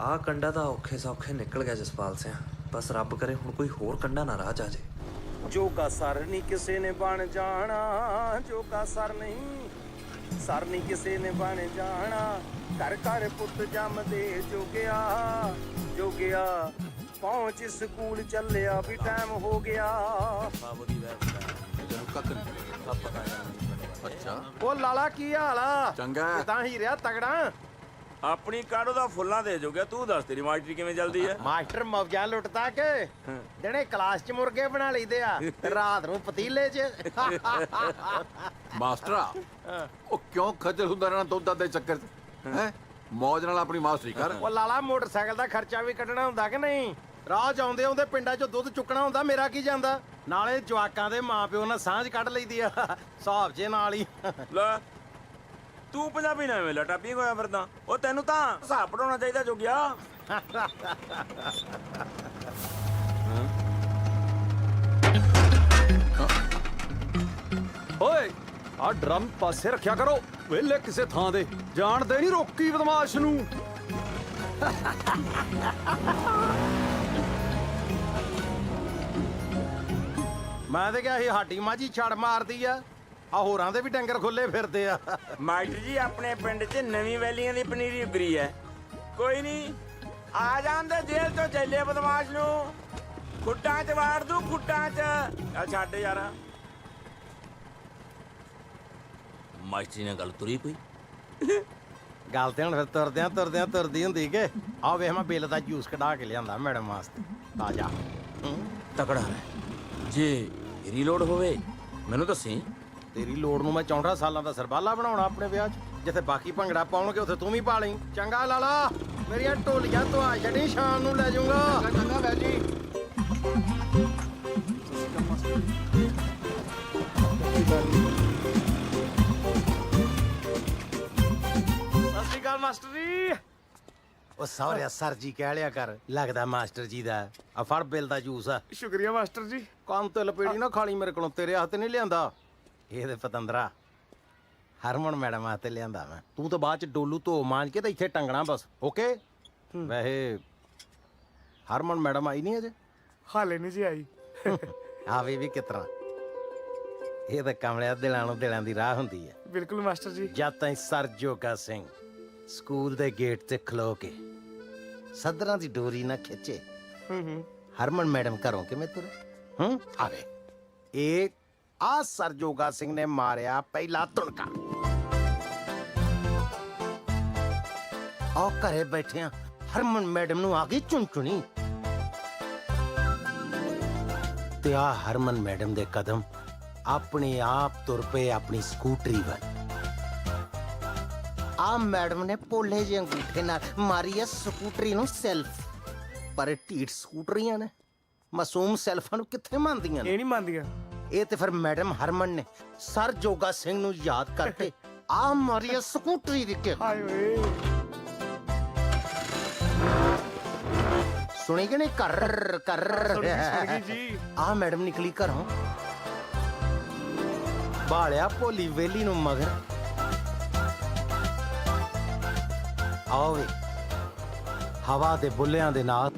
ਆਹ ਕੰਡਾ ਤਾਂ ਔਖੇ ਸੌਖੇ ਨਿਕਲ ਗਿਆ ਜਸਪਾਲ ਸਿੰਘ। ਬਸ ਰੱਬ ਕਰੇ ਹੁਣ ਕੋਈ ਹੋਰ ਕੰਡਾ ਨਾ ਰਾਹ 'ਚ ਆ ਜੇ। ਜੋਗਾ ਸਰ ਨਹੀਂ ਕਿਸੇ ਨੇ ਬਣ ਜਾਣਾ, ਜੋਗਾ ਸਰ ਨਹੀਂ ਸਰ ਨਹੀਂ ਕਿਸੇ ਨੇ ਬਣ ਜਾਣਾ। ਘਰ ਘਰ ਪੁੱਤ ਜੰਮਦੇ ਜੋਗਿਆ, ਜੋਗਿਆ ਪਹੁੰਚ ਸਕੂਲ ਚੱਲਿਆ ਵੀ ਟਾਈਮ ਹੋ ਗਿਆ। ਅੱਛਾ ਉਹ ਲਾਲਾ ਕੀ ਹਾਲ ਆ? ਚੰਗਾ ਕਿਦਾਂ ਹੀ ਰਿਹਾ ਤਗੜਾ? ਆਪਣੀ ਕਾੜੋ ਦਾ ਫੁੱਲਾਂ ਦੇ ਜੋਗਿਆ। ਤੂੰ ਦੱਸ ਤੇਰੀ ਮਾਸਟਰੀ ਕਿਵੇਂ ਚੱਲਦੀ ਹੈ? ਮਾਸਟਰ ਮੌਜਾਂ ਲੁੱਟਦਾ ਕਿ ਜਿਹੜੇ ਕਲਾਸ 'ਚ ਮੁਰਗੇ ਬਣਾ ਲਈਦੇ ਆ ਤੇ ਰਾਤ ਨੂੰ ਪਤੀਲੇ 'ਚ। ਮਾਸਟਰਾ ਉਹ ਕਿਉਂ ਖੱਜਲ ਹੁੰਦਾ ਰਹਿਣਾ ਦੁੱਧ ਦੇ ਚੱਕਰ 'ਚ ਹੈ? ਮੌਜ ਨਾਲ ਆਪਣੀ ਮਾਸਟਰੀ ਕਰ। ਉਹ ਲਾਲਾ ਮੋਟਰਸਾਈਕਲ ਦਾ ਖਰਚਾ ਵੀ ਕੱਢਣਾ ਹੁੰਦਾ ਕਿ ਨਹੀਂ? ਰਾਹ 'ਚ ਆਉਂਦੇ ਆਉਂਦੇ ਪਿੰਡਾਂ 'ਚੋਂ ਦੁੱਧ ਚੁੱਕਣਾ ਹੁੰਦਾ, ਮੇਰਾ ਕੀ ਜਾਂਦਾ। ਨਾਲੇ ਜਵਾਕਾਂ ਦੇ ਮਾਪਿਓ ਨਾਲ ਸਾਂਝ ਕੱਢ ਲਈਦੀ ਆ ਹਿਸਾਬ 'ਚ ਨਾਲ ਹੀ। ਲੈ ਤੂੰ ਪੰਜਾਬੀ ਨਾ ਐਵੇਂ ਲਟਾਪੀ ਹੋਇਆ ਫਿਰਦਾ। ਉਹ ਤੈਨੂੰ ਤਾਂ ਹਿਸਾਬ ਪੜਾਉਣਾ ਚਾਹੀਦਾ ਜੋਗਿਆ। ਓਏ ਆ ਡਰਮ ਪਾਸੇ ਰੱਖਿਆ ਕਰੋ, ਵੇਲੇ ਕਿਸੇ ਥਾਂ ਦੇ ਜਾਣਦੇ ਨਹੀਂ ਰੋਕੀ ਬਦਮਾਸ਼ ਨੂੰ। ਮੈਂ ਤੇ ਕਿਹਾ ਸੀ ਸਾਡੀ ਮਾਝੀ ਛੜ ਮਾਰਦੀ ਆ ਹੋਰਾਂ ਦੇ ਵੀ ਡੰਗਰ ਖੁੱਲੇ ਫਿਰਦੇ ਆ। ਮਾਸਟਰ ਜੀ ਆਪਣੇ ਪਿੰਡ 'ਚ ਨਵੀਂ ਵੈਲੀਆਂ ਦੀ ਪਨੀਰੀ ਉਗਰੀ ਹੈ। ਕੋਈ ਨਹੀਂ ਆ ਜਾਂਦੇ ਜੇਲ੍ਹ ਤੋਂ ਚੱਲੇ ਬਦਮਾਸ਼ ਨੂੰ। ਖੁੱਟਾਂ 'ਚ ਵਾੜ ਦੂ, ਖੁੱਟਾਂ 'ਚ। ਚੱਲ ਛੱਡ ਯਾਰ। ਮਾਸਟਰੀ ਨਾਲ ਗੱਲ ਤੁਰੀ ਕੋਈ? ਗੱਲ ਤੇ ਹੁਣ ਫਿਰ ਤੁਰਦਿਆਂ ਤੁਰਦੀ ਹੁੰਦੀ ਕਿ ਆ ਵੇਖ ਮੈਂ ਬਿੱਲ ਦਾ ਜੂਸ ਕਢਾ ਕੇ ਲਿਆਂਦਾ ਮੈਡਮ ਵਾਸਤੇ ਤਾਜ਼ਾ। ਤਕੜਾ ਹੈ। ਜੇ ਰੀਲੋਡ ਹੋਵੇ ਮੈਨੂੰ ਦੱਸੀ। ਤੇਰੀ ਲੋੜ ਨੂੰ ਮੈਂ 64 ਸਾਲਾਂ ਦਾ ਸਰਬਾਲਾ ਬਣਾਉਣਾ ਆਪਣੇ ਵਿਆਹ 'ਚ। ਜਿੱਥੇ ਬਾਕੀ ਭੰਗੜਾ ਪਾਉਣਗੇ ਉੱਥੇ ਤੂੰ ਵੀ ਪਾ ਲਈ। ਚੰਗਾ ਲਾਲਾ ਮੇਰੀਆਂ ਢੋਲੀਆਂ ਤੋਂ ਆ ਛੱਡੀ, ਸ਼ਾਮ ਨੂੰ ਲੈ ਜਾਊਂਗਾ। ਚੰਗਾ ਲੈ ਜੀ। ਸਤਿ ਸ਼੍ਰੀ ਅਕਾਲ ਮਾਸਟਰ ਜੀ। ਉਹ ਸਹੁਰਿਆ ਸਰ ਜੀ ਕਹਿ ਲਿਆ ਕਰ, ਲੱਗਦਾ ਮਾਸਟਰ ਜੀ ਦਾ। ਆ ਫੜ ਬਿੱਲ ਦਾ ਜੂਸ ਆ। ਸ਼ੁਕਰੀਆ ਮਾਸਟਰ ਜੀ। ਕੰਮ ਤੇ ਲਪੇੜੀ ਨਾ ਖਾਲੀ ਮੇਰੇ ਕੋਲੋਂ, ਤੇਰੇ ਹੱਥ ਨਹੀਂ ਲਿਆਂਦਾ। ਇਹ ਤੇ ਪਤੰਦਰਾ ਹਰਮਨ ਮੈਡਮ ਆਤੇ ਲਿਆਂਦਾ ਮੈਂ। ਤੂੰ ਤਾਂ ਬਾਅਦ ਚ ਡੋਲੂ ਧੋ ਮਾਂਜ ਕੇ ਤੇ ਇੱਥੇ ਟੰਗਣਾ ਬਸ। ਓਕੇ। ਵੈਸੇ ਹਰਮਨ ਮੈਡਮ ਆਈ ਨਹੀਂ ਅਜੇ? ਹਾਲੇ ਨਹੀਂ ਜੀ ਆਈ। ਆਵੇ ਵੀ ਕਿਤਰਾ ਇਹ ਤਾਂ ਕਮਲਿਆਂ ਦਿਲਾਂ ਨੂੰ ਦਿਲਾਂ ਦੀ ਰਾਹ ਹੁੰਦੀ ਹੈ। ਬਿਲਕੁਲ ਮਾਸਟਰ ਜੀ। ਜਦ ਤਾਈਂ ਸਰ ਜੋਗਾ ਸਿੰਘ ਸਕੂਲ ਦੇ ਗੇਟ ਤੇ ਖਲੋ ਕੇ ਸਦਰਾਂ ਦੀ ਡੋਰੀ ਨਾ ਖਿੱਚੇ ਹਰਮਨ ਮੈਡਮ ਘਰੋਂ ਕਿਵੇਂ ਤੁਰੇ? ਆਵੇ ਇਹ ਆ ਸਰ ਜੋਗਾ ਸਿੰਘ ਨੇ ਮਾਰਿਆ ਪਹਿਲਾ ਤੁਣਕਾ। ਆ ਘਰੇ ਬੈਠਿਆਂ ਹਰਮਨ ਮੈਡਮ ਨੂੰ ਆ ਗਈ ਚੁਣਚੁਣੀ ਤੇ ਆ ਹਰਮਨ ਮੈਡਮ ਦੇ ਕਦਮ ਆਪਣੇ ਆਪ ਤੁਰ ਪਏ ਆਪਣੀ ਸਕੂਟਰੀ ਵੱਲ। ਆ ਮੈਡਮ ਨੇ ਪੋਲੇ ਜਿਹੇ ਅੰਗੂਠੇ ਨਾਲ ਮਾਰੀ ਐ ਸਕੂਟਰੀ ਨੂੰ ਸੈਲਫ। ਪਰ ਢੀਠ ਸਕੂਟਰੀਆਂ ਨੇ ਮਾਸੂਮ ਸੈਲਫਾਂ ਨੂੰ ਕਿੱਥੇ ਮੰਨਦੀਆਂ ਨੇ? ਇਹ ਨਹੀਂ ਮੰਨਦੀਆਂ। ਇਹ ਤੇ ਫਿਰ ਮੈਡਮ ਹਰਮਨ ਨੇ ਸਰ ਜੋਗਾ ਸਿੰਘ ਨੂੰ ਯਾਦ ਕਰਕੇ ਆ ਮਾਰੀ ਐ ਸਕੂਟਰੀ ਦੀ ਕਿੱਕ। ਹਾਏ ਓਏ ਸੁਣੀ ਕਿ ਨਹੀਂ? ਕਰ ਕਰ ਸੁਣ ਗਈ ਜੀ। ਆ ਮੈਡਮ ਨਿਕਲੀ ਘਰੋਂ ਬਾਲਿਆ ਭੋਲੀ ਵੇਲੀ ਨੂੰ ਮਗਰ। ਆਵੇ ਹਵਾ ਦੇ ਬੁੱਲਿਆਂ ਦੇ ਨਾਲ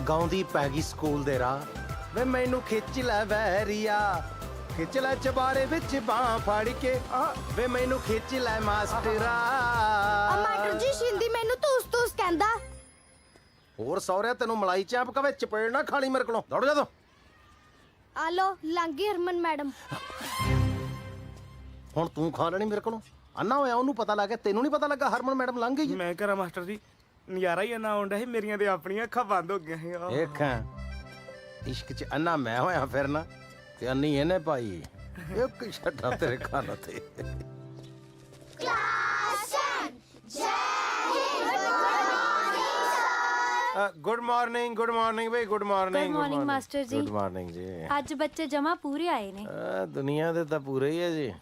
ਗਾਉਂਦੀ ਪੈ ਗਈ ਸਕੂਲ ਦੇ ਰਾਹ। ਵੇ ਮੈਨੂੰ ਖਿੱਚ ਲੈ ਵੈਰੀਆ, ਖਿੱਚ ਲੈ ਚਬਾਰੇ ਵਿੱਚ ਬਾਹ ਫੜ ਕੇ। ਵੇ ਮੈਨੂੰ ਖਿੱਚ ਲੈ ਮਾਸਟਰਾ। ਮਾਸਟਰ ਜੀ ਸ਼ਿੰਦੀ ਮੈਨੂੰ ਤੂਸ ਕਹਿੰਦਾ। ਹੋਰ ਸੌਰਿਆ ਤੈਨੂੰ ਮਲਾਈ ਚਾਂਪ ਕਵੇ ਚਪੇੜ ਨਾ ਖਾਲੀ ਮੇਰੇ ਕੋਲੋਂ। ਦੌੜ ਜਾ ਤੂੰ। ਆ ਲੋ ਲੰਗੀ ਹਰਮਨ ਮੈਡਮ। ਹੁਣ ਤੂੰ ਖਾ ਲੈਣੀ ਮੇਰੇ ਕੋਲੋਂ। ਅੰਨਾ ਹੋਇਆ ਉਹਨੂੰ ਪਤਾ ਲੱਗ ਗਿਆ, ਤੈਨੂੰ ਨਹੀਂ ਪਤਾ ਲੱਗਾ ਹਰਮਨ ਮੈਡਮ ਲੰਘ ਗਈ। ਮੈਂ ਕਰਾਂ ਮਾਸਟਰ ਜੀ ਨਜ਼ਾਰਾ ਹੀ ਇੰਨਾ ਆਉਂਦਾ ਸੀ ਮੇਰੀਆਂ ਤੇ ਆਪਣੀਆਂ ਅੱਖਾਂ ਬੰਦ ਹੋ ਗਈਆਂ ਸੀ। ਦੇਖਾਂ ਇਸ਼ਕ ਚ ਅੰਨਾ ਮੈਂ ਹੋਇਆ ਫਿਰਨਾ ਤੇ ਅੰਨੀ ਇਹਨੇ ਪਾਈ। ਇੱਕ ਛੱਡਾ ਤੇਰੇ ਕੰਨ ਤੇ। ਗੁੱਡ ਮਾਰਨਿੰਗ ਬਈ। Good morning. Good morning master ਜੀ। ਗੁੱਡ ਮਾਰਨਿੰਗ ਜੀ। ਅੱਜ ਬੱਚੇ ਜਮਾ ਪੂਰੇ ਆਏ ਨੇ। ਦੁਨੀਆ ਦੇ ਤਾਂ ਪੂਰੇ ਹੀ ਹੈ ਜੀ,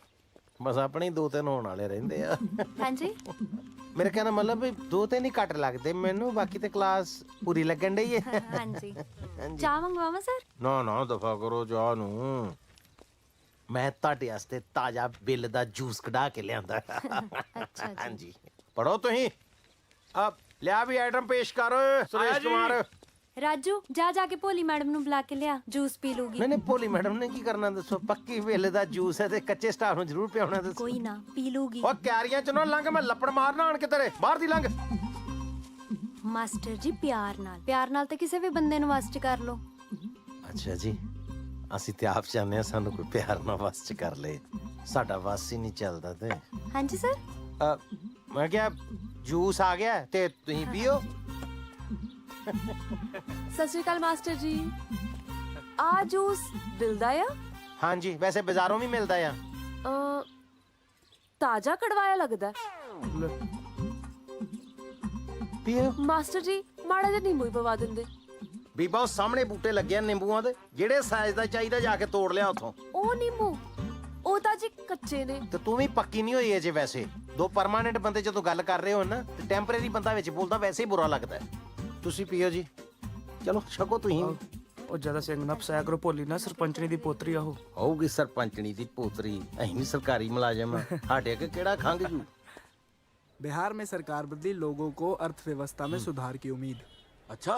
ਬਸ ਆਪਣੇ 2-3 ਹੋਣ ਵਾਲੇ ਰਹਿੰਦੇ ਆ। ਹਾਂਜੀ ਮੇਰੇ ਕਹਿਣ ਦਾ ਮਤਲਬ ਵੀ 2-3 ਹੀ ਘੱਟ ਲੱਗਦੇ ਮੈਨੂੰ, ਬਾਕੀ ਤੇ ਕਲਾਸ ਪੂਰੀ ਲੱਗਣ ਡਈ ਹੈ। ਹਾਂਜੀ ਚਾਹ ਮੰਗਵਾਵਾਂ ਸਰ? ਨਾ ਦਫਾ ਕਰੋ ਚਾਹ ਨੂੰ। ਮੈਂ ਤੁਹਾਡੇ ਵਾਸਤੇ ਤਾਜ਼ਾ ਬਿੱਲ ਦਾ ਜੂਸ ਕਢਾ ਕੇ ਲਿਆਂਦਾ। ਅੱਛਾ ਹਾਂਜੀ ਪੜੋ ਤੁਸੀਂ। ਆ ਲਿਆ ਵੀ ਆਈਟਮ ਪੇਸ਼ ਕਰ ਸੁਰੇਸ਼ ਕੁਮਾਰ। ਰਾਜੂ ਜਾ ਕੇ ਭੋਲੀ ਮੈਡਮ ਨੂੰ ਬੁਲਾ ਕੇ ਲਿਆ, ਜੂਸ ਪੀ ਲੂਗੀ। ਨਹੀਂ ਭੋਲੀ ਮੈਡਮ ਨੇ ਕੀ ਕਰਨਾ ਦੱਸੋ? ਪੱਕੀ ਬਿੱਲ ਦਾ ਜੂਸ ਹੈ ਤੇ ਕੱਚੇ ਸਟਾਫ ਨੂੰ ਜ਼ਰੂਰ ਪਿਆਉਣਾ ਦੱਸੋ। ਕੋਈ ਨਾ ਪੀ ਲੂਗੀ। ਉਹ ਕਿਆਰੀਆਂ ਚ ਨਾ ਲੰਘ, ਮੈਂ ਲੱਪੜ ਮਾਰਨਾ ਆਣ ਕੇ ਤੇਰੇ। ਬਾਹਰ ਦੀ ਲੰਘ। ਮਾਸਟਰ ਜੀ ਪਿਆਰ ਨਾਲ ਤਾਂ ਕਿਸੇ ਵੀ ਬੰਦੇ ਨੂੰ ਵਸ ਚ ਕਰ ਲੋ। ਅੱਛਾ ਜੀ, ਅਸੀਂ ਤੇ ਆਪ ਚਾਹੁੰਦੇ ਹਾਂ ਸਾਨੂੰ ਕੋਈ ਪਿਆਰ ਨਾਲ ਵਸ ਚ ਕਰ ਲੇ। ਸਾਡਾ ਵਸ ਹੀ ਨਹੀਂ ਚੱਲਦਾ ਤੇ। ਹਾਂਜੀ ਸਰ। ਮੈਂ ਕਿਹਾ ਜੂਸ ਆ ਗਿਆ ਤੇ ਤੁਸੀਂ ਪੀਓ। ਸਤਿ ਸ਼੍ਰੀ ਅਕਾਲ ਮਾਸਟਰ ਜੀ। ਆ ਜੂਸ ਦਿਲਦਾ ਆ? ਹਾਂਜੀ ਵੈਸੇ ਬਾਜ਼ਾਰੋਂ ਵੀ ਮਿਲਦਾ ਆ। ਤਾਜ਼ਾ ਕੜਵਾਇਆ ਲੱਗਦਾ। ਪੀਓ ਮਾਸਟਰ ਜੀ ਮਾੜਾ ਜਿਹਾ ਨਿੰਬੂ ਹੀ ਪਵਾ ਦਿੰਦੇ। ਬੀਬਾ ਉਹ ਸਾਹਮਣੇ ਬੂਟੇ ਲੱਗੇ ਆ ਨਿੰਬੂਆਂ ਦੇ, ਜਿਹੜੇ ਸਾਈਜ਼ ਦਾ ਚਾਹੀਦਾ ਜਾ ਕੇ ਤੋੜ ਲਿਆ ਉਥੋਂ। ਉਹ ਨਿੰਬੂ ਉਹ ਤਾਂ ਜੀ ਕੱਚੇ ਨੇ। ਤੇ ਤੂੰ ਵੀ ਪੱਕੀ ਨਹੀਂ ਹੋਈ ਅਜੇ। ਵੈਸੇ ਦੋ ਪਰਮਾਨੈਂਟ ਬੰਦੇ ਜਦੋਂ ਗੱਲ ਕਰ ਰਹੇ ਹੋ ਨਾ ਤੇ ਟੈਂਪਰੇਰੀ ਬੰਦਾ ਵਿੱਚ ਬੋਲਦਾ ਵੈਸੇ ਹੀ ਬੁਰਾ ਲੱਗਦਾ। ਤੁਸੀਂ ਪੀਓ ਜੀ, ਚਲੋ ਛਕੋ ਤੁਸੀਂ। ਉਹ ਜਿਆਦਾ ਸਿੰਘ ਨਾ ਫਸਾਇਆ ਕਰੋ, ਭੋਲੀ ਨਾ ਸਰਪੰਚਣੀ ਦੀ ਪੋਤਰੀ ਆ। ਉਹ ਹੋਊਗੀ ਸਰਪੰਚਣੀ ਦੀ ਪੋਤਰੀ, ਅਸੀਂ ਵੀ ਸਰਕਾਰੀ ਮੁਲਾਜ਼ਮ। ਸਾਡੇ ਅੱਗੇ ਕਿਹੜਾ ਖੰਗ ਜੂ। बिहार में सरकार बदली, लोगों को अर्थव्यवस्था में सुधार की उम्मीद। अच्छा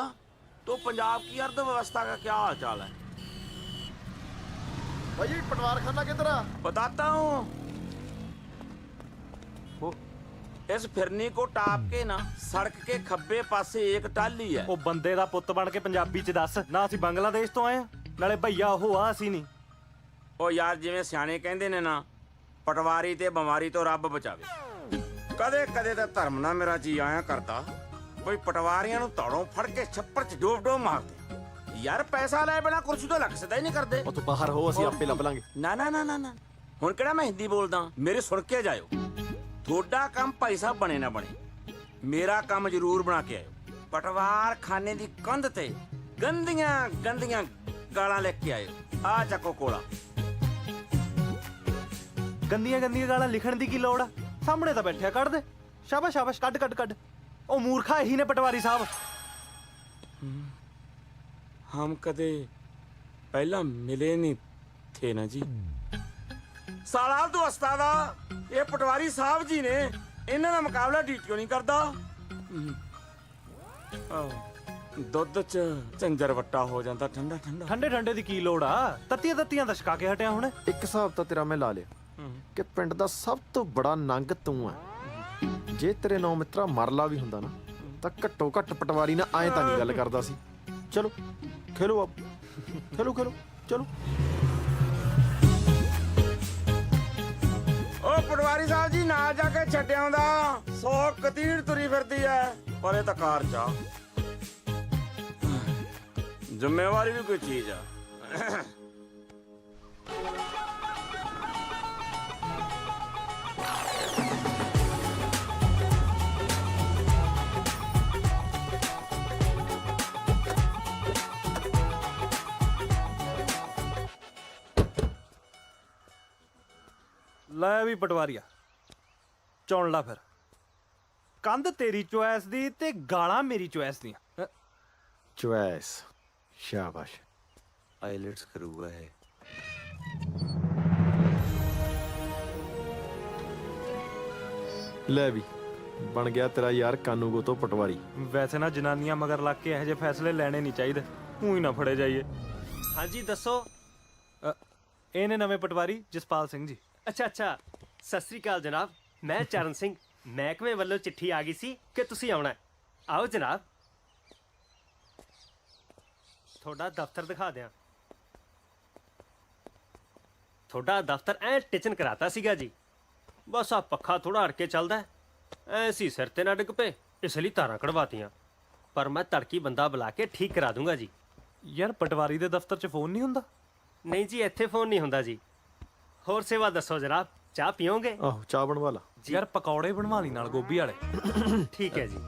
तो पंजाब की अर्थव्यवस्था का क्या हाल चाल है? भाई पटवार खाना किधर है? बताता हूँ। इस फिरनी को टाप के ना सड़क के खब्बे पासे एक टाली है। ਉਹ ਬੰਦੇ ਦਾ ਪੁੱਤ ਬਣ ਕੇ ਪੰਜਾਬੀ ਚ ਦੱਸ ਨਾ। ਅਸੀਂ ਬੰਗਲਾਦੇਸ਼ ਤੋਂ ਆਏ ਆ, ਨਾਲੇ ਭਈਆ ਉਹ ਆ ਅਸੀਂ ਨਹੀਂ। ਉਹ ਯਾਰ ਜਿਵੇਂ ਸਿਆਣੇ ਕਹਿੰਦੇ ਨੇ ਨਾ, ਪਟਵਾਰੀ ਤੇ ਬਿਮਾਰੀ ਤੋਂ ਰੱਬ ਬਚਾਵੇ। ਕਦੇ ਕਦੇ ਤਾਂ ਧਰਮ ਨਾ ਮੇਰਾ ਜੀ ਆਇਆ ਕਰਦਾ ਬਈ ਪਟਵਾਰੀਆਂ ਨੂੰ ਧੜੋਂ ਫੜ ਕੇ ਛੱਪੜ ਚ ਡੋਬ ਮਾਰਦੇ। ਯਾਰ ਪੈਸਾ ਲੈ ਬਿਨਾ ਕੁਰਸੀ ਤੋਂ ਲੱਗ ਸਦਾ ਹੀ ਨਹੀਂ ਕਰਦੇ। ਉਹ ਤੂੰ ਬਾਹਰ ਹੋ, ਅਸੀਂ ਆਪੇ ਲੱਭ ਲਾਂਗੇ। ਨਾ ਹੁਣ ਕਿਹੜਾ ਮੈਂ ਹਿੰਦੀ ਬੋਲਦਾ, ਮੇਰੇ ਸੁਣ ਕੇ ਜਾਇਓ। ਤੁਹਾਡਾ ਕੰਮ ਭਾਈ ਸਾਹਿਬ ਬਣੇ ਨਾ ਬਣੇ, ਮੇਰਾ ਕੰਮ ਜ਼ਰੂਰ ਬਣਾ ਕੇ ਆਇਓ। ਪਟਵਾਰ ਖਾਨੇ ਦੀ ਕੰਧ ਤੇ ਗੰਦੀਆਂ ਗਾਲਾਂ ਲਿਖ ਕੇ ਆਇਓ। ਆ ਚੱਕੋ ਕੋਲਾ। ਗੰਦੀਆਂ ਗਾਲਾਂ ਲਿਖਣ ਦੀ ਕੀ ਲੋੜ ਆ? ਸਾਹਮਣੇ ਤਾਂ ਬੈਠਿਆ, ਕੱਢ ਦੇ। ਸ਼ਾਬਾਸ਼ ਕੱਢ। ਉਹ ਮੂਰਖਾ ਇਹੀ ਨੇ ਪਟਵਾਰੀ ਸਾਹਿਬ। हम कदे पहला मिले नहीं थे ना जी। ਸਾਲਾ ਤੂੰ ਉਸਤਾਦਾ ਇਹ ਪਟਵਾਰੀ ਸਾਹਿਬ ਜੀ ਨੇ ਇਹਨਾਂ ਦਾ ਮੁਕਾਬਲਾ ਡੀਟੀਓ ਨਹੀਂ ਕਰਦਾ। ਦੁੱਧ ਚ ਝੰਜਰ ਵੱਟਾ ਹੋ ਜਾਂਦਾ ਠੰਡਾ ਠੰਡਾ। ਠੰਡੇ ਠੰਡੇ ਦੀ ਕੀ ਲੋੜ ਆ, ਤੱਤੀਆਂ ਤੱਤੀਆਂ ਦਾ ਛਕਾ ਕੇ ਹਟਿਆ ਹੁਣ। ਇੱਕ ਹਿਸਾਬ ਤਾਂ ਤੇਰਾ ਮੈਂ ਲਾ ਲਿਆ ਕਿ ਪਿੰਡ ਦਾ ਸਭ ਤੋਂ ਬੜਾ ਨੰਗ ਤੂੰ ਹੈ। ਜੇ ਤੇਰੇ ਨੌ ਮਿੱਤਰਾ ਮਰਲਾ ਵੀ ਹੁੰਦਾ ਨਾ ਤਾਂ ਘੱਟੋ ਘੱਟ ਪਟਵਾਰੀ ਨਾਲ ਐਂ ਤਾਂ ਨਹੀਂ ਗੱਲ ਕਰਦਾ ਸੀ। ਚਲੋ ਖੇਲੋ ਆਪ, ਖੇਲੋ ਖੇਲੋ ਚਲੋ। ਓ ਪਟਵਾਰੀ ਸਾਹਿਬ ਜੀ ਨਾ ਜਾ ਕੇ ਛੱਡਿਆ ਹੁੰਦਾ 100 ਕਤੀੜ ਤੁਰੀ ਫਿਰਦੀ ਐ ਪਰ ਇਹ ਤਾਂ ਕਾਰ ਚ ਆ। ਜ਼ਿੰਮੇਵਾਰੀ ਵੀ ਕੋਈ ਚੀਜ਼ ਆ। ਲੈ ਵੀ ਪਟਵਾਰੀਆ, ਚੁਣ ਲਾ ਫਿਰ। ਕੰਧ ਤੇਰੀ ਚੁਆਇਸ ਦੀ ਤੇ ਗਾਲਾਂ ਮੇਰੀ ਚੁਆਇਸ ਦੀਆਂ। ਚੁਆਇਸ, ਸ਼ਾਬਾਸ਼। ਆਈਲੈਟਸ ਕਰੂਗਾ ਇਹ। ਲੈ ਵੀ ਬਣ ਗਿਆ ਤੇਰਾ ਯਾਰ ਕਾਨੂੰਗੋ ਤੋਂ ਪਟਵਾਰੀ। ਵੈਸੇ ਨਾ ਜਨਾਨੀਆਂ ਮਗਰ ਲੱਗ ਕੇ ਇਹੋ ਜਿਹੇ ਫੈਸਲੇ ਲੈਣੇ ਨਹੀਂ ਚਾਹੀਦੇ, ਊਂ ਨਾ ਫੜੇ ਜਾਈਏ। ਹਾਂਜੀ ਦੱਸੋ। ਇਹ ਨੇ ਨਵੇਂ ਪਟਵਾਰੀ ਜਸਪਾਲ ਸਿੰਘ ਜੀ। ਅੱਛਾ ਅੱਛਾ, ਸਤਿ ਸ੍ਰੀ ਅਕਾਲ ਜਨਾਬ। ਮੈਂ ਚਰਨ ਸਿੰਘ, ਮਹਿਕਮੇ ਵੱਲੋਂ ਚਿੱਠੀ ਆ ਗਈ ਸੀ ਕਿ ਤੁਸੀਂ ਆਉਣਾ। ਆਓ ਜਨਾਬ, ਤੁਹਾਡਾ ਦਫ਼ਤਰ ਦਿਖਾ ਦਿਆਂ। ਤੁਹਾਡਾ ਦਫ਼ਤਰ ਐ ਟਿਚਨ ਕਰਾਤਾ ਸੀਗਾ ਜੀ, ਬਸ ਆ ਪੱਖਾ ਥੋੜਾ ਅੜ ਕੇ ਚੱਲਦਾ ਐ ਸੀ, ਸਿਰ ਤੇ ਨਾ ਡਿੱਗ ਪਏ, ਇਸ ਲਈ ਤਾਰਾਂ ਕਢਵਾਤੀਆਂ। ਪਰ ਮੈਂ ਤੜਕੀ ਬੰਦਾ ਬੁਲਾ ਕੇ ਠੀਕ ਕਰਾ ਦੂੰਗਾ ਜੀ। ਯਾਰ ਪਟਵਾਰੀ ਦੇ ਦਫ਼ਤਰ 'ਚ ਫੋਨ ਨਹੀਂ ਹੁੰਦਾ? ਨਹੀਂ ਜੀ, ਇੱਥੇ ਫੋਨ ਨਹੀਂ ਹੁੰਦਾ ਜੀ। ਹੋਰ ਸੇਵਾ ਦੱਸੋ ਜਨਾਬ, ਚਾਹ ਪੀਓਗੇ? ਆਹੋ ਚਾਹ ਬਣਵਾ ਲਾ। ਯਾਰ ਪਕੌੜੇ ਬਣਵਾ ਲਈ ਨਾਲ ਗੋਭੀ ਵਾਲੇ। ਠੀਕ ਹੈ ਜੀ।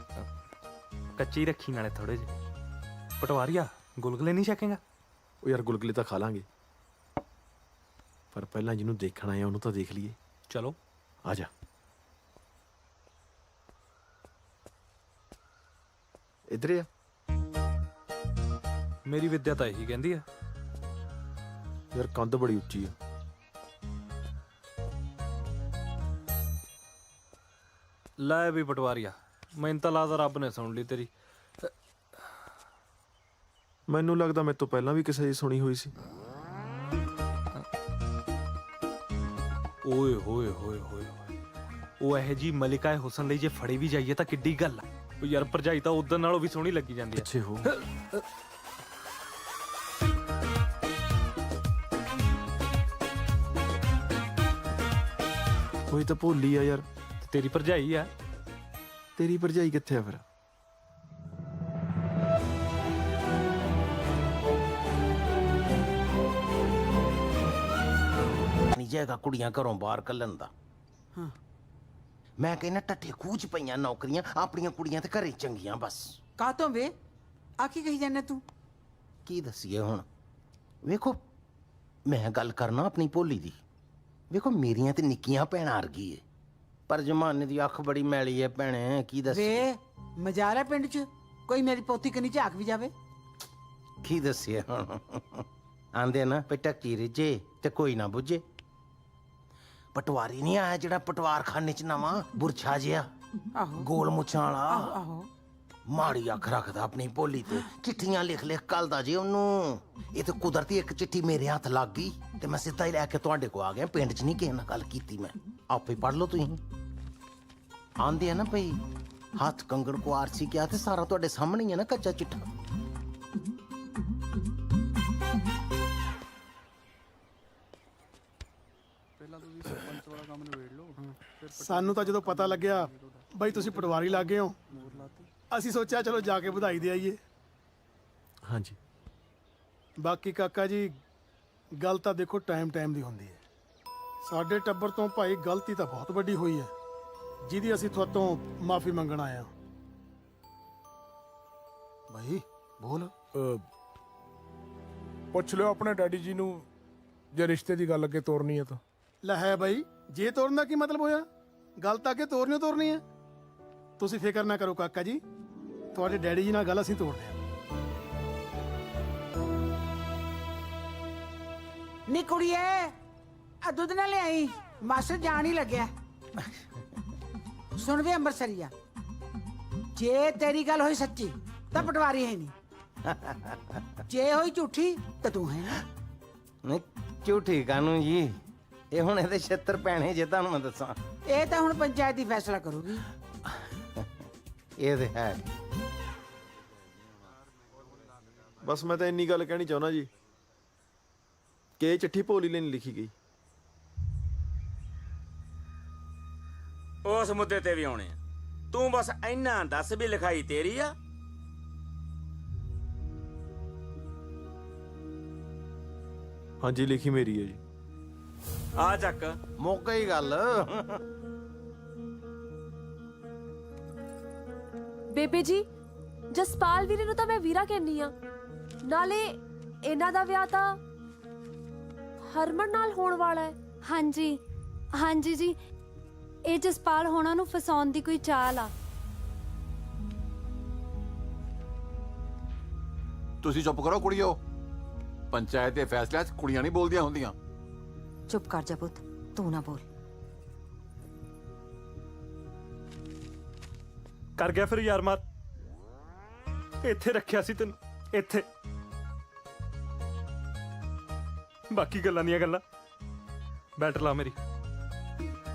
ਕੱਚੀ ਰੱਖੀ ਨਾਲੇ ਥੋੜੇ ਜਿਹੇ। ਪਟਵਾਰੀਆ ਗੁਲਗੁਲੇ ਨਹੀਂ ਛਕੇਗਾ? ਉਹ ਯਾਰ ਗੁਲਗੁਲੇ ਤਾਂ ਖਾ ਲਾਂਗੇ, ਪਰ ਪਹਿਲਾਂ ਜਿਹਨੂੰ ਦੇਖਣਾ ਹੈ ਉਹਨੂੰ ਤਾਂ ਦੇਖ ਲਈਏ। ਚਲੋ ਆ ਜਾ। ਇੱਧਰ ਆ। ਮੇਰੀ ਵਿੱਦਿਆ ਤਾਂ ਇਹੀ ਕਹਿੰਦੀ ਆ। ਯਾਰ ਕੰਧ ਬੜੀ ਉੱਚੀ ਆ। ਲੈ ਵੀ ਪਟਵਾਰੀਆ, ਮੈਨੂੰ ਤਾਂ ਲੱਗਦਾ ਰੱਬ ਨੇ ਸੁਣ ਲਈ ਤੇਰੀ। ਮੈਨੂੰ ਲੱਗਦਾ ਮੇਰੇ ਤੋਂ ਪਹਿਲਾਂ ਵੀ ਕਿਸੇ ਦੀ ਸੁਣੀ ਹੋਈ ਸੀ। ਓਏ ਹੋਏ ਹੋਏ ਹੋਏ, ਉਹ ਇਹੋ ਜੀ ਮਲਿਕਾ ਹੁਸਨ ਲਈ ਜੇ ਫੜੀ ਵੀ ਜਾਈਏ ਤਾਂ ਕਿੱਡੀ ਗੱਲ ਆ। ਉਹ ਯਾਰ ਭਰਜਾਈ ਤਾਂ ਉਦੋਂ ਨਾਲੋਂ ਵੀ ਸੋਹਣੀ ਲੱਗੀ ਜਾਂਦੀ ਆ। ਪਿੱਛੇ ਹੋ। ਕੋਈ ਤਾਂ ਭੋਲੀ ਆ ਯਾਰ। ਤੇਰੀ ਭਰਜਾਈ ਆ। ਤੇਰੀ ਭਰਜਾਈ ਕਿੱਥੇ ਆ ਫਿਰ? ਨਹੀਂ ਜਾਏਗਾ ਕੁੜੀਆਂ ਘਰੋਂ ਬਾਹਰ ਕੱਢਣ ਦਾ। ਮੈਂ ਕਹਿੰਦਾ ਟੱਠੇ ਖੂਚ ਪਈਆਂ ਨੌਕਰੀਆਂ, ਆਪਣੀਆਂ ਕੁੜੀਆਂ ਤੇ ਘਰੇ ਚੰਗੀਆਂ ਬਸ। ਕਾਤੋਂ ਵੇ ਆ ਕੀ ਕਹੀ ਜਾਂਦਾ ਤੂੰ? ਕੀ ਦਸੀਏ ਹੁਣ? ਵੇਖੋ ਮੈਂ ਗੱਲ ਕਰਨਾ ਆਪਣੀ ਭੋਲੀ ਦੀ। ਵੇਖੋ ਮੇਰੀਆਂ ਤੇ ਨਿੱਕੀਆਂ ਭੈਣਾਂ ਵਰਗੀ ਏ, ਪਰ ਜ਼ਮਾਨੇ ਦੀ ਅੱਖ ਬੜੀ ਮੈਲੀ ਏ ਭੈਣੇ, ਕੀ ਦੱਸੀਏ। ਵੇ ਮਜ਼ਾਲ ਹੈ ਪਿੰਡ 'ਚ ਕੋਈ ਮੇਰੀ ਪੋਤੀ ਕਨੀ ਝਾਕ ਵੀ ਜਾਵੇ। ਕੀ ਦੱਸੀਏ ਹੁਣ? ਆਂਦੇ ਨਾ ਪਟਕੀ ਰਿਜੇ ਤੇ ਕੋਈ ਨਾ ਬੁੱਝੇ। ਪਟਵਾਰੀ ਨਹੀਂ ਆਇਆ ਜਿਹੜਾ ਪਟਵਾਰਖਾਨੇ 'ਚ ਨਵਾਂ ਬੁਰਛਾ ਜਿਹਾ, ਗੋਲ ਮੁੱਛਾਂ ਵਾਲਾ। ਆਹੋ ਮਾੜੀ ਅੱਖ ਰੱਖਦਾ ਆਪਣੀ ਭੋਲੀ ਤੇ, ਚਿੱਠੀਆਂ ਲਿਖ ਲਿਖ ਕੱਲਦਾ ਜੀ ਉਹਨੂੰ। ਇਹ ਤੇ ਕੁਦਰਤੀ ਇੱਕ ਚਿੱਠੀ ਮੇਰੇ ਹੱਥ ਲੱਗ ਗਈ ਤੇ ਮੈਂ ਸਿੱਧਾ ਹੀ ਲੈ ਕੇ ਤੁਹਾਡੇ ਕੋ ਆ ਗਿਆ। ਪਿੰਡ 'ਚ ਨਹੀਂ ਕਿਸੇ ਨਾਲ ਗੱਲ ਕੀਤੀ ਮੈਂ, ਆਪੇ ਪੜ੍ਹ ਲਓ ਤੁਸੀਂ। ਆਂਦੇ ਆ ਨਾ ਭਈ ਹੱਥ ਕੰਗਣ ਕੋ ਆਰਸੀ ਕਿਹਾ, ਤੇ ਸਾਰਾ ਤੁਹਾਡੇ ਸਾਹਮਣੇ ਹੀ ਹੈ ਨਾ ਕੱਚਾ ਚਿੱਠਾ। ਸਾਨੂੰ ਤਾਂ ਜਦੋਂ ਪਤਾ ਲੱਗਿਆ ਬਈ ਤੁਸੀਂ ਪਟਵਾਰੀ ਲੱਗ ਗਏ ਹੋ, ਅਸੀਂ ਸੋਚਿਆ ਚਲੋ ਜਾ ਕੇ ਵਧਾਈ ਦੇ ਆਈਏ। ਹਾਂਜੀ। ਬਾਕੀ ਕਾਕਾ ਜੀ ਗੱਲ ਤਾਂ ਦੇਖੋ ਟਾਈਮ ਟਾਈਮ ਦੀ ਹੁੰਦੀ ਹੈ। ਸਾਡੇ ਟੱਬਰ ਤੋਂ ਭਾਈ ਗਲਤੀ ਤਾਂ ਬਹੁਤ ਵੱਡੀ ਹੋਈ ਹੈ, ਜਿਹਦੀ ਅਸੀਂ ਤੁਹਾਤੋਂ ਮਾਫੀ ਮੰਗਣ ਆਏ ਹਾਂ। ਭਾਈ ਬੋਲ। ਪੁੱਛ ਲਿਓ ਆਪਣੇ ਡੈਡੀ ਜੀ ਨੂੰ ਜੇ ਰਿਸ਼ਤੇ ਦੀ ਗੱਲ ਅੱਗੇ ਤੋਰਨੀ ਹੈ ਤਾਂ। ਲੈ ਹੈ ਬਾਈ, ਜੇ ਤੋਰਨ ਦਾ ਕੀ ਮਤਲਬ ਹੋਇਆ? ਗੱਲ ਤਾਂ ਅੱਗੇ ਤੋਰਨੀ ਹੈ। ਤੁਸੀਂ ਫਿਕਰ ਨਾ ਕਰੋ ਕਾਕਾ ਜੀ, ਤੁਹਾਡੇ ਡੈਡੀ ਜੀ ਨਾਲ ਗੱਲ ਅਸੀਂ ਤੋਰਦੇ ਹਾਂ। ਨੀ ਕੁੜੀਏ ਆ ਦੁੱਧ ਨਾ ਲਿਆਈ ਮਾਸਟਰ ਜਾਣ ਹੀ ਲੱਗਿਆ ਸੁਣ ਵੇ ਅੰਬਰਸਰੀਆ ਜੇ ਤੇਰੀ ਗੱਲ ਹੋਈ ਸੱਚੀ ਤਾਂ ਪਟਵਾਰੀ ਹੈ ਨਹੀਂ ਜੇ ਹੋਈ ਝੂਠੀ ਤਾਂ ਤੂੰ ਹੈ ਨਾ ਨਹੀਂ ਝੂਠੀ ਕਾਨੂੰ ਜੀ ਇਹ ਹੁਣ ਇਹਦੇ 76 ਪੈਣੇ ਜੇ ਤੁਹਾਨੂੰ ਮੈਂ ਦੱਸਾਂ ਇਹ ਤਾਂ ਹੁਣ ਪੰਚਾਇਤ ਹੀ ਫੈਸਲਾ ਕਰੂਗੀ ਇਹ ਤੇ ਹੈ ਬਸ ਮੈਂ ਤਾਂ ਇੰਨੀ ਗੱਲ ਕਹਿਣੀ ਚਾਹੁੰਦਾ ਜੀ ਕਿ ਇਹ ਚਿੱਠੀ ਭੋਲੀ ਲਈ ਨਹੀਂ ਲਿਖੀ ਗਈ। ਉਸ ਮੁੱਦੇ ਤੇ ਵੀ ਆਉਣੇ ਆ। ਤੂੰ ਬਸ ਇੰਨਾ ਦੱਸ ਵੀ ਲਿਖਾਈ ਤੇਰੀ ਆ? ਹਾਂਜੀ ਲਿਖੀ ਮੇਰੀ ਹੈ ਜੀ। ਆ ਚੱਕ ਮੌਕਾ ਹੀ ਗੱਲ ਬੇਬੇ ਜੀ ਜਸਪਾਲ ਵੀਰੇ ਨੂੰ ਤਾਂ ਮੈਂ ਵੀਰਾ ਕਹਿੰਨੀ ਆ ਨਾਲੇ ਇਹਨਾਂ ਦਾ ਵਿਆਹ ਤਾਂ ਹਰਮਨ ਨਾਲ ਹੋਣ ਵਾਲਾ ਹੈ। ਹਾਂਜੀ ਹਾਂਜੀ ਜੀ ਇਹ ਜਸਪਾਲ ਹੋਣਾ ਨੂੰ ਫਸਾਉਣ ਦੀ ਕੋਈ ਚਾਲ ਆ। ਤੁਸੀਂ ਚੁੱਪ ਕਰੋ ਕੁੜੀਓ। ਪੰਚਾਇਤ ਦੇ ਫੈਸਲਿਆਂ 'ਚ ਕੁੜੀਆਂ ਨਹੀਂ ਬੋਲਦੀਆਂ ਹੁੰਦੀਆਂ। ਚੁੱਪ ਕਰ ਜਾ ਪੁੱਤ ਤੂੰ ਨਾ ਬੋਲ। ਕਰ ਗਿਆ ਫਿਰ ਯਾਰ ਮਾਰ ਇੱਥੇ ਰੱਖਿਆ ਸੀ ਤੈਨੂੰ ਇੱਥੇ ਬਾਕੀ ਗੱਲਾਂ ਦੀਆਂ ਗੱਲਾਂ ਬੈਠ ਲਾ ਮੇਰੀ।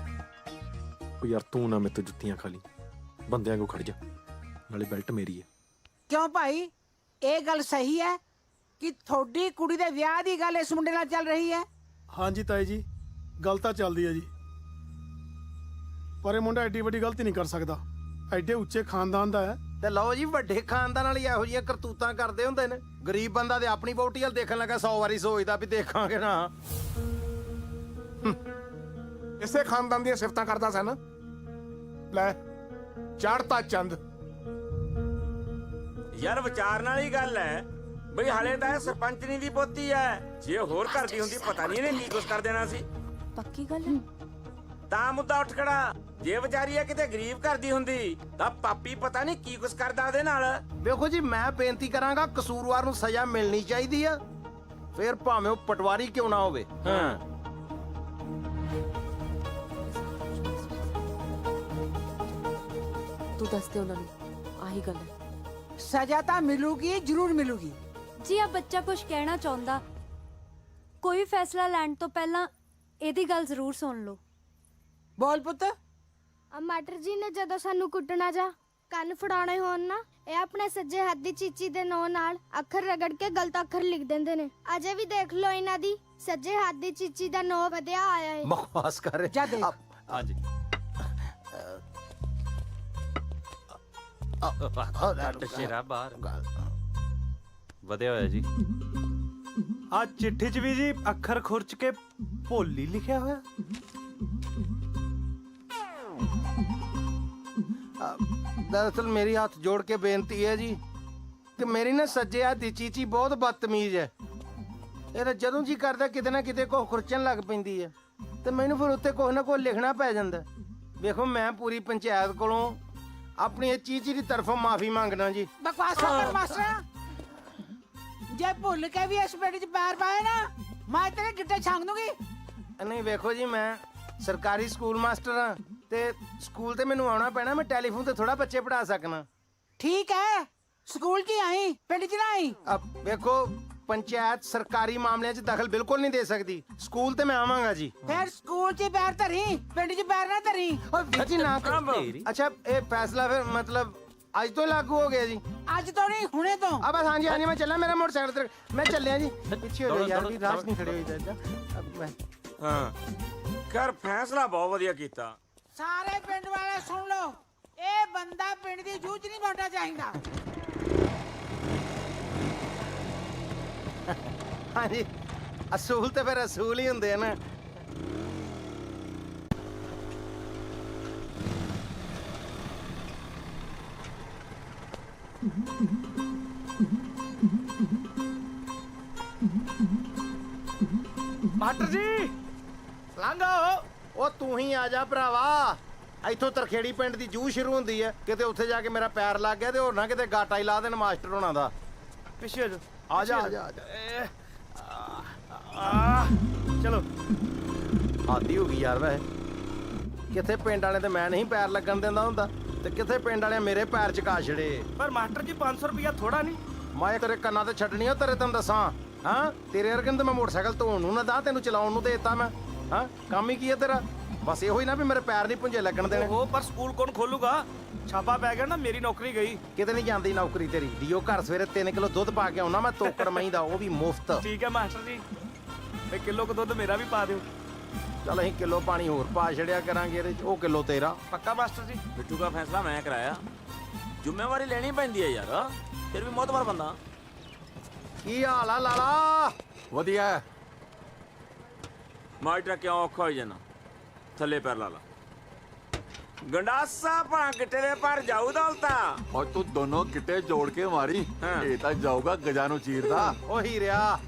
ਉਹ ਯਾਰ ਤੂੰ ਨਾ ਮੇਰੇ ਤੋਂ ਜੁੱਤੀਆਂ ਖਾ ਲਈ ਬੰਦਿਆਂ ਕੋ ਖੜ ਜਾ ਨਾਲੇ ਬੈਲਟ ਮੇਰੀ ਹੈ। ਕਿਉਂ ਭਾਈ ਇਹ ਗੱਲ ਸਹੀ ਹੈ ਕਿ ਤੁਹਾਡੀ ਕੁੜੀ ਦੇ ਵਿਆਹ ਦੀ ਗੱਲ ਇਸ ਮੁੰਡੇ ਨਾਲ ਚੱਲ ਰਹੀ ਹੈ? ਹਾਂਜੀ ਤਾਈ ਜੀ ਗੱਲ ਤਾਂ ਚੱਲਦੀ ਹੈ ਜੀ ਪਰ ਇਹ ਮੁੰਡਾ ਐਡੀ ਵੱਡੀ ਗਲਤੀ ਨਹੀਂ ਕਰ ਸਕਦਾ ਐਡੇ ਉੱਚੇ ਖਾਨਦਾਨ ਦਾ ਹੈ। ਤੇ ਲਓ ਜੀ ਵੱਡੇ ਖਾਨਦਾਨ ਵਾਲੀ ਇਹੋ ਜਿਹੀਆਂ ਕਰਤੂਤਾਂ ਕਰਦੇ ਹੁੰਦੇ ਨੇ। ਗਰੀਬ ਬੰਦਾ ਤੇ ਆਪਣੀ ਵਹੁਟੀ ਵੱਲ ਦੇਖਣ ਲੱਗਾ 100 ਵਾਰੀ ਸੋਚਦਾ ਵੀ ਦੇਖਾਂਗੇ ਨਾ। ਇਸੇ ਖਾਨਦਾਨ ਦੀਆਂ ਸਿਫਤਾਂ ਕਰਦਾ ਸਨ। ਲੈ ਚੜਤਾ ਚੰਦ। ਯਾਰ ਵਿਚਾਰਨ ਵਾਲੀ ਗੱਲ ਹੈ ਬਈ ਹਾਲੇ ਤਾਂ ਇਹ ਸਰਪੰਚਨੀ ਦੀ ਪੋਤੀ ਹੈ। ਜੇ ਹੋਰ ਘਰ ਦੀ ਹੁੰਦੀ ਪਤਾ ਨਹੀਂ ਇਹਨੇ ਕੀ ਕੁਛ ਕਰ ਦੇਣਾ ਸੀ। ਪੱਕੀ ਗੱਲ ਹੈ ਤਾਂ ਮੁੱਦਾ ਉੱਠ ਖੜਾ। ਜੇ ਵਿਚਾਰੀ ਹੈ ਕਿਤੇ ਗਰੀਬ ਘਰ ਦੀ ਹੁੰਦੀ ਤਾਂ ਪਾਪੀ ਪਤਾ ਨਹੀਂ ਕੀ ਕੁਛ ਕਰਦਾ ਉਹਦੇ ਨਾਲ। ਵੇਖੋ ਜੀ ਮੈਂ ਬੇਨਤੀ ਕਰਾਂਗਾ ਕਸੂਰਵਾਰ ਨੂੰ ਸਜ਼ਾ ਮਿਲਣੀ ਚਾਹੀਦੀ ਆ ਫਿਰ ਭਾਵੇਂ ਉਹ ਪਟਵਾਰੀ ਕਿਉਂ ਨਾ ਹੋਵੇ। ਹਾਂ ਤੂੰ ਦੱਸ ਦੇ ਉਹਨਾਂ ਨੂੰ ਆਹੀ ਗੱਲ ਹੈ। ਸਜ਼ਾ ਤਾਂ ਮਿਲੂਗੀ ਜ਼ਰੂਰ ਮਿਲੂਗੀ। ਜੀ ਆ ਬੱਚਾ ਕੁਝ ਕਹਿਣਾ ਚਾਹੁੰਦਾ ਕੋਈ ਫੈਸਲਾ ਲੈਣ ਤੋਂ ਪਹਿਲਾਂ ਇਹਦੀ ਗੱਲ ਜ਼ਰੂਰ ਸੁਣ ਲਓ। ਬੋਲ ਪੁੱਤ। ਮਾਸਟਰ ਜੀ ਨੇ ਜਦੋਂ ਸਾਨੂੰ ਕੁੱਟਣਾ ਜਾਂ ਕੰਨ ਫੜਾਉਣੇ ਹੋਣ ਨਾ ਇਹ ਆਪਣੇ ਸੱਜੇ ਹੱਥ ਦੀ ਚੀਚੀ ਦੇ ਨੌ ਨਾਲ ਅੱਖਰ ਰਗੜ ਕੇ ਗਲਤ ਅੱਖਰ ਲਿਖ ਦਿੰਦੇ ਨੇ। ਅਜੇ ਵੀ ਦੇਖ ਲਓ ਇਹਨਾਂ ਦੀ ਸੱਜੇ ਹੱਥ ਦੀ ਚੀਚੀ ਦਾ ਨੌ ਵਧਿਆ ਆਇਆ ਹੈ। ਬਕਵਾਸ ਕਰ ਰਹੇ ਜਾ ਦੇਖ। ਹਾਂਜੀ ਸ਼ੇਰਾ ਬਾਹਰ ਵਧਿਆ ਹੋਇਆ ਜੀ। ਆ ਚਿੱਠੀ 'ਚ ਵੀ ਜੀ ਅੱਖਰ ਖੁਰਚ ਕੇ ਭੋਲੀ ਲਿਖਿਆ ਹੋਇਆ। ਦਰਅਸਲ ਮੇਰੀ ਹੱਥ ਜੋੜ ਕੇ ਬੇਨਤੀ ਹੈ ਜੀ ਕਿ ਮੇਰੀ ਨਾ ਸੱਜੇ ਹੱਥ ਦੀ ਚੀਚੀ ਬਹੁਤ ਬਦਤਮੀਜ਼ ਹੈ। ਇਹ ਤਾਂ ਜਦੋਂ ਜੀ ਕਰਦਾ ਕਿਤੇ ਨਾ ਕਿਤੇ ਕੋ ਖੁਰਚਣ ਲੱਗ ਪੈਂਦੀ ਹੈ ਤੇ ਮੈਨੂੰ ਫਿਰ ਉੱਤੇ ਕੁਛ ਨਾ ਕੁਛ ਲਿਖਣਾ ਪੈ ਜਾਂਦਾ। ਵੇਖੋ ਮੈਂ ਪੂਰੀ ਪੰਚਾਇਤ ਕੋਲੋਂ ਆਪਣੀ ਇਹ ਚੀਚੀ ਦੀ ਤਰਫੋਂ ਮਾਫੀ ਮੰਗਦਾ ਜੀ। ਬਕਵਾਸ ਕਰ ਮਾਸਟਰ। ਜੇ ਭੁੱਲ ਕੇ ਵੀ ਇਸ ਬੇੜੀ 'ਚ ਪੈਰ ਪਾਏ ਨਾ ਮੈਂ ਤੇਰੇ ਗਿੱਟੇ ਛਾਂਗ ਦੂੰਗੀ। ਨਹੀਂ ਵੇਖੋ ਜੀ ਮੈਂ ਸਰਕਾਰੀ ਸਕੂਲ ਮਾਸਟਰ ਹਾਂ ਤੇ ਸਕੂਲ ਤੇ ਮੈਨੂੰ ਆਉਣਾ ਪੈਣਾ। ਮੈਂ ਟੈਲੀਫੋਨ ਤੇ ਥੋੜਾ ਬੱਚੇ ਪੜ੍ਹਾ ਸਕਣਾ। ਠੀਕ ਹੈ ਸਕੂਲ 'ਚ ਹੀ ਆਈ ਪਿੰਡ 'ਚ ਨਾ ਆਈ। ਵੇਖੋ ਪੰਚਾਇਤ ਸਰਕਾਰੀ ਮਾਮਲਿਆਂ 'ਚ ਦਖਲ ਬਿਲਕੁਲ ਨਹੀਂ ਦੇ ਸਕਦੀ। ਸਕੂਲ ਤੇ ਮੈਂ ਆਵਾਂਗਾ ਜੀ। ਫਿਰ ਸਕੂਲ 'ਚ ਹੀ ਪੈਰ ਧਰੀ ਪਿੰਡ 'ਚ ਪੈਰ ਨਾ ਧਰੀ। ਜੀ ਨਾ ਅੱਛਾ ਇਹ ਫੈਸਲਾ ਫਿਰ ਮਤਲਬ ਅੱਜ ਤੋਂ ਲਾਗੂ ਹੋ ਗਿਆ ਜੀ? ਅੱਜ ਤੋਂ ਨਹੀਂ ਹੁਣੇ ਤੋਂ। ਆ ਬਸ ਹਾਂਜੀ ਹਾਂਜੀ ਮੈਂ ਚੱਲਾਂ ਮੇਰਾ ਮੋਟਰਸਾਈਕਲ ਤੇ ਮੈਂ ਚੱਲਿਆ ਜੀ। ਪਿੱਛੇ ਹੋ ਜਾਓ ਯਾਰ ਵੀ ਰਾਸ ਨਹੀਂ ਖੜੇ ਹੋਈ ਦਾ। ਮੈਂ ਹਾਂ ਕਰ ਫੈਸਲਾ ਬਹੁਤ ਵਧੀਆ ਕੀਤਾ। ਸਾਰੇ ਪਿੰਡ ਵਾਲੇ ਸੁਣ ਲਓ ਇਹ ਬੰਦਾ ਪਿੰਡ ਦੀ ਜੂਝ ਨਹੀਂ ਪਾਉਣਾ ਚਾਹੀਦਾ। ਹਾਂਜੀ ਅਸੂਲ ਤੇ ਫਿਰ ਅਸੂਲ ਹੀ ਹੁੰਦੇ ਆ ਨਾ। ਮਾਸਟਰ ਜੀ ਲੰਘੋ। ਉਹ ਤੂੰ ਹੀ ਆ ਜਾ ਭਰਾਵਾ। ਇੱਥੋਂ ਤਰਖੇੜੀ ਪਿੰਡ ਦੀ ਜੂਹ ਸ਼ੁਰੂ ਹੁੰਦੀ ਹੈ ਕਿਤੇ ਉੱਥੇ ਜਾ ਕੇ ਮੇਰਾ ਪੈਰ ਲੱਗ ਗਿਆ ਤੇ ਹੋਰ ਨਾ ਕਿਤੇ ਗਾਟਾ ਹੀ ਲਾ ਦੇਣ ਮਾਸਟਰ ਹੋਣਾ ਦਾ। ਪਿੱਛੇ ਆ ਜਾ ਆ ਜਾ ਆ ਜਾ। ਚਲੋ ਆਦੀ ਹੋ ਗਈ ਯਾਰ ਵੈ ਕਿੱਥੇ ਪਿੰਡ ਵਾਲੇ ਤੇ ਮੈਂ ਨਹੀਂ ਪੈਰ ਲੱਗਣ ਦਿੰਦਾ ਹੁੰਦਾ ਤੇ ਕਿੱਥੇ ਪਿੰਡ ਵਾਲੇ ਮੇਰੇ ਪੈਰ ਚਕਾ ਛੜੇ। ਪਰ ਮਾਸਟਰ ਜੀ 500 ਰੁਪਇਆ ਥੋੜਾ ਨਹੀਂ। ਮੈਂ ਤੇਰੇ ਕੰਨਾਂ ਤੇ ਛੱਡਣੀ ਆ ਤੇਰੇ ਤੈਨੂੰ ਦੱਸਾਂ। ਹਾਂ ਤੇਰੇ ਵਰਗੇ ਨੂੰ ਤੇ ਮੈਂ ਮੋਟਰਸਾਈਕਲ ਧੋਣ ਨੂੰ ਨਾ ਦਾ ਤੈਨੂੰ ਚਲਾਉਣ ਨੂੰ ਦੇਤਾ ਮੈਂ। ਹਾਂ ਕੰਮ ਹੀ ਕੀ ਹੈ ਤੇਰਾ? ਬਸ ਇਹੋ ਹੀ ਨਾ ਵੀ ਮੇਰੇ ਪੈਰ ਨਹੀਂ ਪੁੰਜੇ ਲੱਗਣ ਦੇਣੇ। ਉਹ ਪਰ ਸਕੂਲ ਕੌਣ ਖੋਲੂਗਾ? ਛਾਪਾ ਪੈ ਗਿਆ ਨਾ, ਮੇਰੀ ਨੌਕਰੀ ਗਈ। ਕਿਤੇ ਨਹੀਂ ਜਾਂਦੀ ਨੌਕਰੀ ਤੇਰੀ। ਡੀਓ ਘਰ ਸਵੇਰੇ 3 ਕਿਲੋ ਦੁੱਧ ਪਾ ਕੇ ਆਉਣਾ ਮੈਂ ਤੋਕੜ ਮਹੀਂ ਦਾ, ਉਹ ਵੀ ਮੁਫਤ। ਠੀਕ ਹੈ ਮਾਸਟਰ ਜੀ, ਤੇ ਕਿਲੋ ਕੁ ਦੁੱਧ ਮੇਰਾ ਵੀ ਪਾ ਦਿਓ। ਚੱਲ ਅਸੀਂ ਕਿਲੋ ਪਾਣੀ ਹੋਰ ਪਾ ਛੜਿਆ ਕਰਾਂਗੇ ਇਹਦੇ ਚ, ਉਹ ਕਿਲੋ ਤੇਰਾ। ਪੱਕਾ ਮਾਸਟਰ ਜੀ? ਬਿੱਟੂ ਦਾ ਫੈਸਲਾ ਮੈਂ ਕਰਾਇਆ, ਜ਼ਿੰਮੇਵਾਰੀ ਲੈਣੀ ਪੈਂਦੀ ਹੈ ਯਾਰ, ਫਿਰ ਵੀ ਮੋਤਬਰ ਬੰਦਾ। ਕੀ ਹਾਲ ਆ ਲਾਲਾ? ਵਧੀਆ। ਮਾਸਟਰ ਕਿਉਂ ਔਖਾ ਹੋ ਜਾਣਾ? ਥੱਲੇ ਪੈਰ ਲਾ ਲਾ। ਗੰਡਾਸਾ ਭਾਂ ਗਿੱਟੇ ਦੇ ਪਰ ਜਾਊ ਦੌਲਤਾ। ਔਰ ਤੂੰ ਦੋਨੋਂ ਗਿੱਟੇ ਜੋੜ ਕੇ ਮਾਰੀ, ਇਹ ਤਾਂ ਜਾਊਗਾ ਗਜਾਂ ਨੂੰ ਚੀਰਦਾ। ਉਹ ਹੀਰਿਆ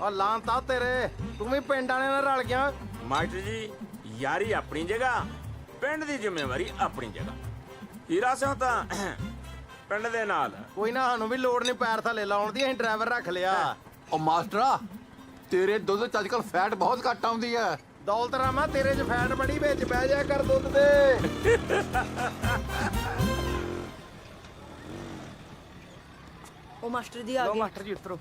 ਉਹ ਲਾਂਤਾ ਤੇਰੇ, ਤੂੰ ਵੀ ਪਿੰਡ ਵਾਲਿਆਂ ਨਾਲ ਰਲ ਗਿਆ। ਮਾਸਟਰ ਜੀ ਯਾਰੀ ਆਪਣੀ ਜਗ੍ਹਾ, ਪਿੰਡ ਦੀ ਜ਼ਿੰਮੇਵਾਰੀ ਆਪਣੀ ਜਗ੍ਹਾ। ਹੀਰਾ ਸਿੰਘ ਤਾਂ ਪਿੰਡ ਦੇ ਨਾਲ। ਕੋਈ ਨਾ, ਸਾਨੂੰ ਵੀ ਲੋੜ ਨਹੀਂ ਪੈਰ ਥੱਲੇ ਲਾਉਣ ਦੀ, ਅਸੀਂ ਡਰਾਈਵਰ ਰੱਖ ਲਿਆ। ਉਹ ਮਾਸਟਰਾ ਤੇਰੇ ਦੁੱਧ ਚ ਅੱਜਕੱਲ ਫੈਟ ਬਹੁਤ ਘੱਟ ਆਉਂਦੀ ਹੈ। ਦੌਲਤ ਰਾਮਾ ਤੇਰੇ ਚ ਫੈਟ ਬੜੀ, ਵਿੱਚ ਬਹਿ ਜਾ ਕਰ ਦੁੱਧ ਦੇ। ਉਹ ਮਾਸਟਰ ਜੀ ਆ ਲਓ ਗਏ। ਮਾਸਟਰ ਜੀ ਉਤਰੋ।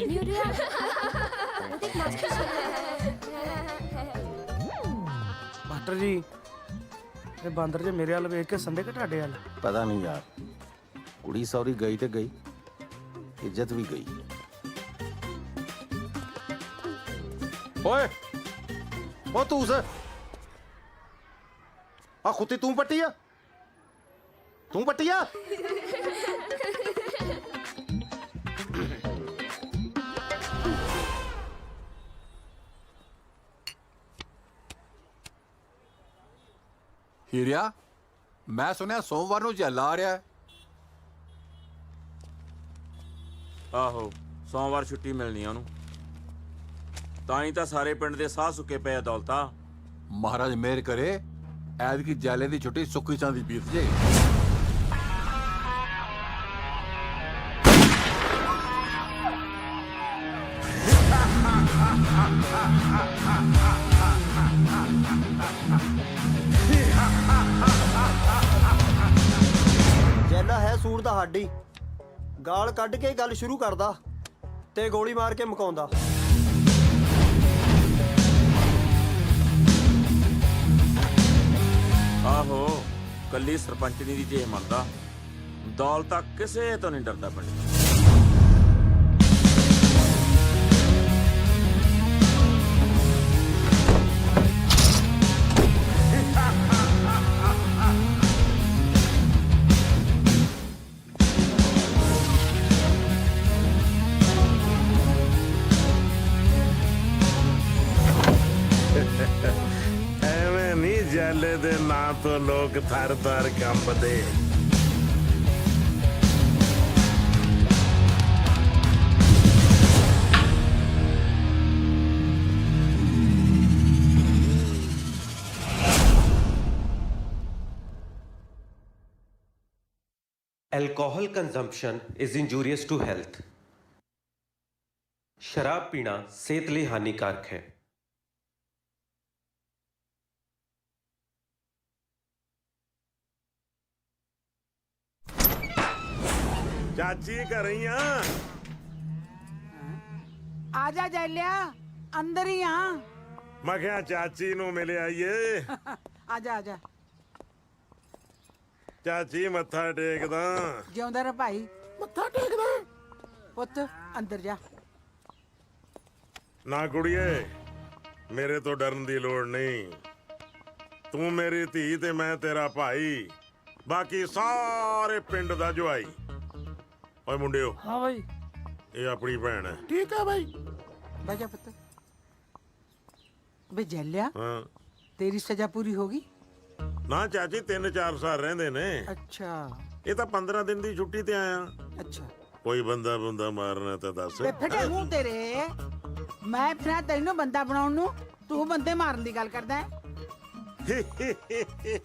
ਨਿਊਰੀਆ ਮਾਸਟਰ ਜੀ ਇਹ ਬਾਂਦਰ ਜੇ ਮੇਰੇ ਵੱਲ ਵੇਖ ਕੇ ਸੰਦੇ ਕਿ ਤੁਹਾਡੇ ਵੱਲ? ਪਤਾ ਨਹੀਂ ਯਾਰ, ਕੁੜੀ ਸੌਰੀ ਗਈ ਤੇ ਗਈ, ਇੱਜ਼ਤ ਵੀ ਗਈ। ਓਏ ਉਹ ਤੂੰ ਆ ਖੁੱਤੀ ਤੂੰ ਪੱਟੀ ਆ? ਤੂੰ ਪੱਟੀ ਆ? ਹੀਰਿਆ ਮੈਂ ਸੁਣਿਆ ਸੋਮਵਾਰ ਨੂੰ ਜੱਲਾ ਆ ਰਿਹਾ। ਆਹੋ ਸੋਮਵਾਰ ਛੁੱਟੀ ਮਿਲਣੀ ਆ ਉਹਨੂੰ, ਤਾਂ ਹੀ ਤਾਂ ਸਾਰੇ ਪਿੰਡ ਦੇ ਸਾਹ ਸੁੱਕੇ ਪਏ ਆ ਦੌਲਤਾ। ਮਹਾਰਾਜ ਮਿਹਰ ਕਰੇ ਐਤਕੀ ਜੈਲੇ ਦੀ ਛੁੱਟੀ ਸੁੱਕੀ ਚਾਂਦੀ ਬੀਤ ਜੇ। ਜੈਲਾ ਹੈ ਸੂਰ ਦਾ ਹਾਡੀ, ਗਾਲ ਕੱਢ ਕੇ ਗੱਲ ਸ਼ੁਰੂ ਕਰਦਾ ਤੇ ਗੋਲੀ ਮਾਰ ਕੇ ਮੁਕਾਉਂਦਾ। ਆਹੋ ਕੱਲੀ ਸਰਪੰਚਣੀ ਦੀ ਜੇ ਮੰਨਦਾ, ਦੌਲਤਾ ਕਿਸੇ ਤੋਂ ਨਹੀਂ ਡਰਦਾ ਪਿੰਡ। ਐਵੇਂ ਨਹੀਂ ਜੈਲੇ ਦੇ ਨਾਂ ਤੋਂ ਲੋਕ ਥਰ ਥਰ ਕੰਬਦੇ। Alcohol consumption is injurious to health. शराब पीना सेहत ਲਈ हानिकारक है। ਚਾਚੀ ਘਰੇ ਹੀ ਆ? ਆ ਜਾ ਜੈਲਿਆ, ਅੰਦਰ ਹੀ ਆ। ਮੈਂ ਕਿਹਾ ਚਾਚੀ ਨੂੰ ਮਿਲ ਆਈਏ। ਆ ਜਾ ਆ ਜਾ। ਚਾਚੀ ਮੱਥਾ ਟੇਕਦਾ। ਜਿਉਂਦਾ ਰਹਿ ਭਾਈ। ਮੱਥਾ ਟੇਕਦਾ ਪੁੱਤ, ਅੰਦਰ ਜਾ। ਨਾ ਕੁੜੀਏ, ਮੇਰੇ ਤੋਂ ਡਰਨ ਦੀ ਲੋੜ ਨਹੀਂ। ਤੂੰ ਮੇਰੀ ਧੀ ਤੇ ਮੈਂ ਤੇਰਾ ਭਾਈ, ਬਾਕੀ ਸਾਰੇ ਪਿੰਡ ਦਾ ਜਵਾਈ। ਓਏ ਮੁੰਡਿਓ। ਹਾਂ ਭਾਈ। ਇਹ ਆਪਣੀ ਭੈਣ ਹੈ। ਠੀਕ ਹੈ ਭਾਈ। ਬਹਿ ਜਾ ਪੁੱਤ। ਬੇ ਜੈਲਿਆ, ਹਾਂ ਤੇਰੀ ਸਜ਼ਾ ਪੂਰੀ ਹੋ ਗਈ? ਨਾ ਚਾਚੀ 3-4 ਸਾਲ ਰਹਿੰਦੇ ਨੇ। ਅੱਛਾ। ਇਹ ਤਾਂ 15 ਦਿਨ ਦੀ ਛੁੱਟੀ ਤੇ ਆਇਆ। ਅੱਛਾ। ਕੋਈ ਬੰਦਾ ਮਾਰਨਾ ਤਾਂ ਦੱਸ। ਬੇ ਫਟੇ ਮੂੰਹ ਤੇਰੇ, ਮੈਂ ਫਿਰ ਤੈਨੂੰ ਬੰਦਾ ਬਣਾਉਣ ਨੂੰ, ਤੂੰ ਬੰਦੇ ਮਾਰਨ ਦੀ ਗੱਲ ਕਰਦਾ ਹੈ।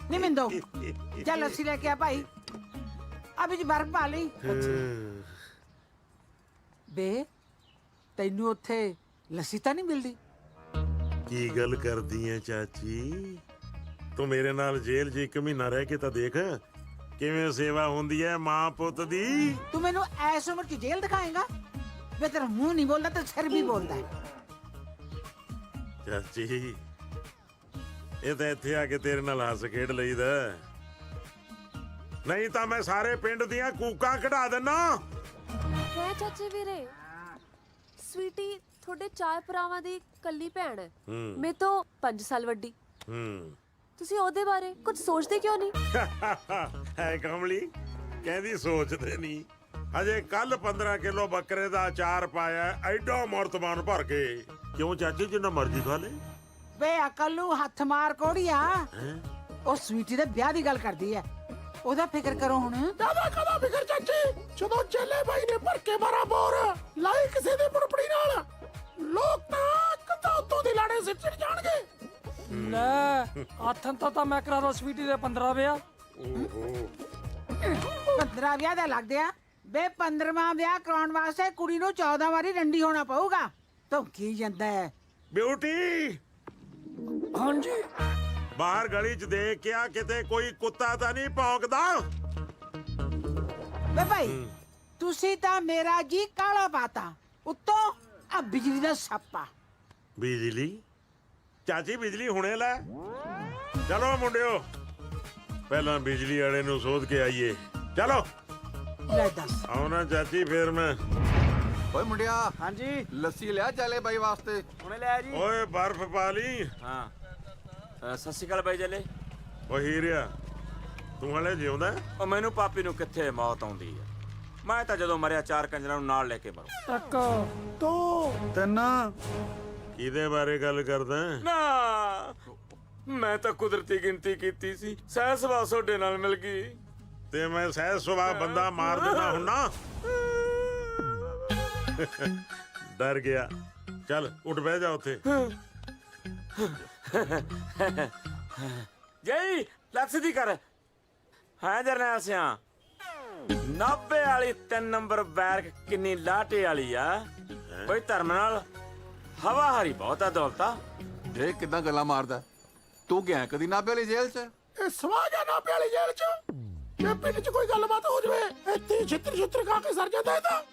ਨਹੀਂ ਮਿੰਦੋ, ਚੱਲ 嗯 ਲੱਸੀ ਲੈ ਕੇ ਆ ਭਾਈ। ਅਭੀ ਜੀ ਬਰਫ ਪਾ ਲਈ। ਇਹ ਆਪਣੀ ਭੈਣ ਹੈ। ਠੀਕ ਹੈ ਬਾਈ। ਠੀਕ ਹੈ ਭਾਈ। ਬਹਿ ਜਾ ਪੁੱਤ। ਹਾਂ। ਬੇ ਜੈਲਿਆ, ਅੰਦਰ ਹੀ ਆ। ਬੇ ਤੈਨੂੰ ਉੱਥੇ ਲੱਸੀ ਤਾਂ ਨਹੀਂ ਮਿਲਦੀ? ਕੀ ਗੱਲ ਕਰਦੀ ਐ ਚਾਚੀ? ਤੂੰ ਮੇਰੇ ਨਾਲ ਜੇਲ੍ਹ 'ਚ 1 ਮਹੀਨਾ ਰਹਿ ਕੇ ਤਾਂ ਦੇਖ ਕਿਵੇਂ ਸੇਵਾ ਹੁੰਦੀ ਐ ਮਾਂ ਪੁੱਤ ਦੀ। ਤੂੰ ਮੈਨੂੰ ਐਸ ਉਮਰ 'ਚ ਜੇਲ੍ਹ ਦਿਖਾਏਗਾ? ਵੇ ਤੇਰਾ ਮੂੰਹ ਨਹੀਂ ਬੋਲਦਾ ਤੇ ਸਿਰ ਵੀ ਬੋਲਦਾ ਹੈ। ਚਾਚੀ ਇਹ ਤਾਂ ਇੱਥੇ ਆ ਕੇ ਤੇਰੇ ਨਾਲ ਹੱਸ ਖੇਡ ਲਈਦਾ, ਨਹੀਂ ਤਾਂ ਮੈਂ ਸਾਰੇ ਪਿੰਡ ਦੀਆਂ ਕੂਕਾਂ ਕਢਾ ਦਿੰਨਾ। ਹੈ ਚਾਚੇ ਵੀਰੇ, ਸਵੀਟੀ ਤੁਹਾਡੇ 4 ਭਰਾਵਾਂ ਦੀ ਕੱਲੀ ਭੈਣ ਹੈ, ਮੇਰੇ ਤੋਂ 5 ਸਾਲ ਵੱਡੀ। ਤੁਸੀਂ ਉਹਦੇ ਬਾਰੇ ਕੁਝ ਸੋਚਦੇ ਕਿਉਂ ਨਹੀਂ? ਹੈ ਕਮਲੀ ਕਹਿੰਦੀ ਸੋਚਦੇ ਨਹੀਂ। ਅਜੇ ਕੱਲ 15 ਕਿਲੋ ਬੱਕਰੇ ਦਾ ਅਚਾਰ ਪਾਇਆ, ਐਡਾ ਮਰਤਬਾਨ ਭਰ ਕੇ। ਕਿਉਂ ਚਾਚੀ ਜਿੰਨਾ ਮਰਜ਼ੀ ਖਾ ਲੈ। ਵੇ ਅਕਲ ਨੂੰ ਹੱਥ ਮਾਰ ਕੋੜੀਆ, ਉਹ ਸਵੀਟੀ ਦੇ ਵਿਆਹ ਦੀ ਗੱਲ ਕਰਦੀ ਐ, ਉਹਦਾ ਫਿਕਰ ਕਰੋ ਹੁਣ। ਕਦਾ ਫਿਕਰ ਚਾਚੀ, ਜਦੋਂ ਚੇਲੇ ਬਾਈ ਨੇ ਭਰ ਕੇ 12 ਬੋਰ ਲਾਈ ਕਿਸੇ ਦੀ ਬੁੜਬੜੀ ਨਾਲ, ਲੋਕ ਤਾਂ ਕਦਾ ਉੱਤੋਂ ਦੀ ਲਾੜੇ ਸਿਰ ਚੜ ਜਾਣਗੇ। ਲੈ ਆਥਨ ਤਾਂ ਮੈਂ ਕਰਾ ਦੋ ਸਵੀਟੀ ਦੇ 15 ਵਿਆਹ। 15 ਵਿਆਹ ਦਾ ਲੱਗਦੇ ਆ ਬੇ। 15ਵਾਂ ਵਿਆਹ ਕਰਾਉਣ ਵਾਸਤੇ ਕੁੜੀ ਨੂੰ 14 ਵਾਰੀ ਰੰਡੀ ਹੋਣਾ ਪਊਗਾ। ਤੂੰ ਕੀ ਜਾਂਦਾ ਹੈ? ਬਿਊਟੀ ਹਾਂਜੀ ਬਾਹਰ ਗਲੀ 'ਚ ਦੇਖ ਕੇ ਆ, ਕਿਤੇ ਕੋਈ ਕੁੱਤਾ ਤਾਂ ਨਹੀਂ ਭੌਂਕਦਾ? ਵੇ ਭਾਈ ਤੁਸੀਂ ਤਾਂ ਮੇਰਾ ਜੀ ਕਾਲਾ ਪਾਤਾ, ਉੱਤੋਂ ਆ ਬਿਜਲੀ ਦਾ ਛਾਪਾ। ਬਿਜਲੀ? ਚਾਚੀ ਬਿਜਲੀ ਹੁਣੇ ਲੈ। ਚਲੋ ਮੁੰਡਿਓ ਪਹਿਲਾਂ ਬਿਜਲੀ ਵਾਲੇ ਨੂੰ ਸੋਧ ਕੇ ਆਈਏ। ਚਲੋ ਲੈ ਦੱਸ। ਆਉਣਾ ਚਾਚੀ ਫੇਰ ਮੈਂ। ਓਏ ਮੁੰਡਿਆ, ਹਾਂਜੀ ਲੱਸੀ ਲਿਆ ਚਾਲੇ ਬਾਈ ਵਾਸਤੇ। ਹੁਣੇ ਲੈ ਜੀ। ਓਏ ਬਰਫ਼ ਪਾ ਲਈ। ਹਾਂ ਸਤਿ ਸ਼੍ਰੀ ਅਕਾਲ ਬਾਈ ਜਲੇ। ਓ ਹੀਰਿਆ ਤੂੰ ਹਲੇ ਜਿਉਂਦਾ? ਉਹ ਮੈਨੂੰ ਪਾਪੀ ਨੂੰ ਕਿੱਥੇ ਮੌਤ ਆਉਂਦੀ ਹੈ। ਮੈਂ ਤਾਂ ਜਦੋਂ ਮਰਿਆ 4 ਕੰਜਰਾਂ ਨੂੰ ਨਾਲ ਲੈ ਕੇ ਮਰੂ। 1 2 3। ਕਿਹਦੇ ਬਾਰੇ ਗੱਲ ਕਰਦਾ? ਨਾ ਮੈਂ ਤਾਂ ਕੁਦਰਤੀ ਗਿਣਤੀ ਕੀਤੀ ਸੀ, ਸਹਿ ਸੁਭਾਅ ਤੁਹਾਡੇ ਨਾਲ ਮਿਲ ਗਈ ਤੇ ਮੈਂ ਸਹਿਜ ਸੁਭਾਅ ਬੰਦਾ ਮਾਰ ਦੇਣਾ ਹੁੰਨਾ। ਡਰ ਗਿਆ। ਚੱਲ ਉੱਠ ਬਹਿ ਜਾ ਉੱਥੇ। ਜਈ ਲੱਖ ਦੀ ਕਰ। ਹਾਂ ਜਰਨੈਲ ਸਿਆ 90 ਵਾਲੀ 3 ਨੰਬਰ ਬੈਰਕ ਕਿੰਨੀ ਲਾਟੇ ਵਾਲੀ ਆ ਬਈ। ਧਰਮ ਨਾਲ ਹਵਾ ਹਰੀ ਬਹੁਤ ਆ ਦੌਲਤਾ। ਇਹ ਕਿਦਾਂ ਗੱਲਾਂ ਮਾਰਦਾ? ਤੂੰ ਗਿਆ ਕਦੀ ਨਾਭੇ ਵਾਲੀ ਜੇਲ੍ਹ 'ਚ? ਇਹ ਸਵਾਜ ਆ ਨਾਭੇ ਵਾਲੀ ਜੇਲ੍ਹ 'ਚ। ਜੇ ਪਿੰਡ 'ਚ ਕੋਈ ਗੱਲਬਾਤ ਹੋ ਜਵੇ ਇੱਥੇ ਛਿੱਤਰ ਖਾ ਕੇ ਸਰ ਜਾਂਦਾ ਇਹਦਾ।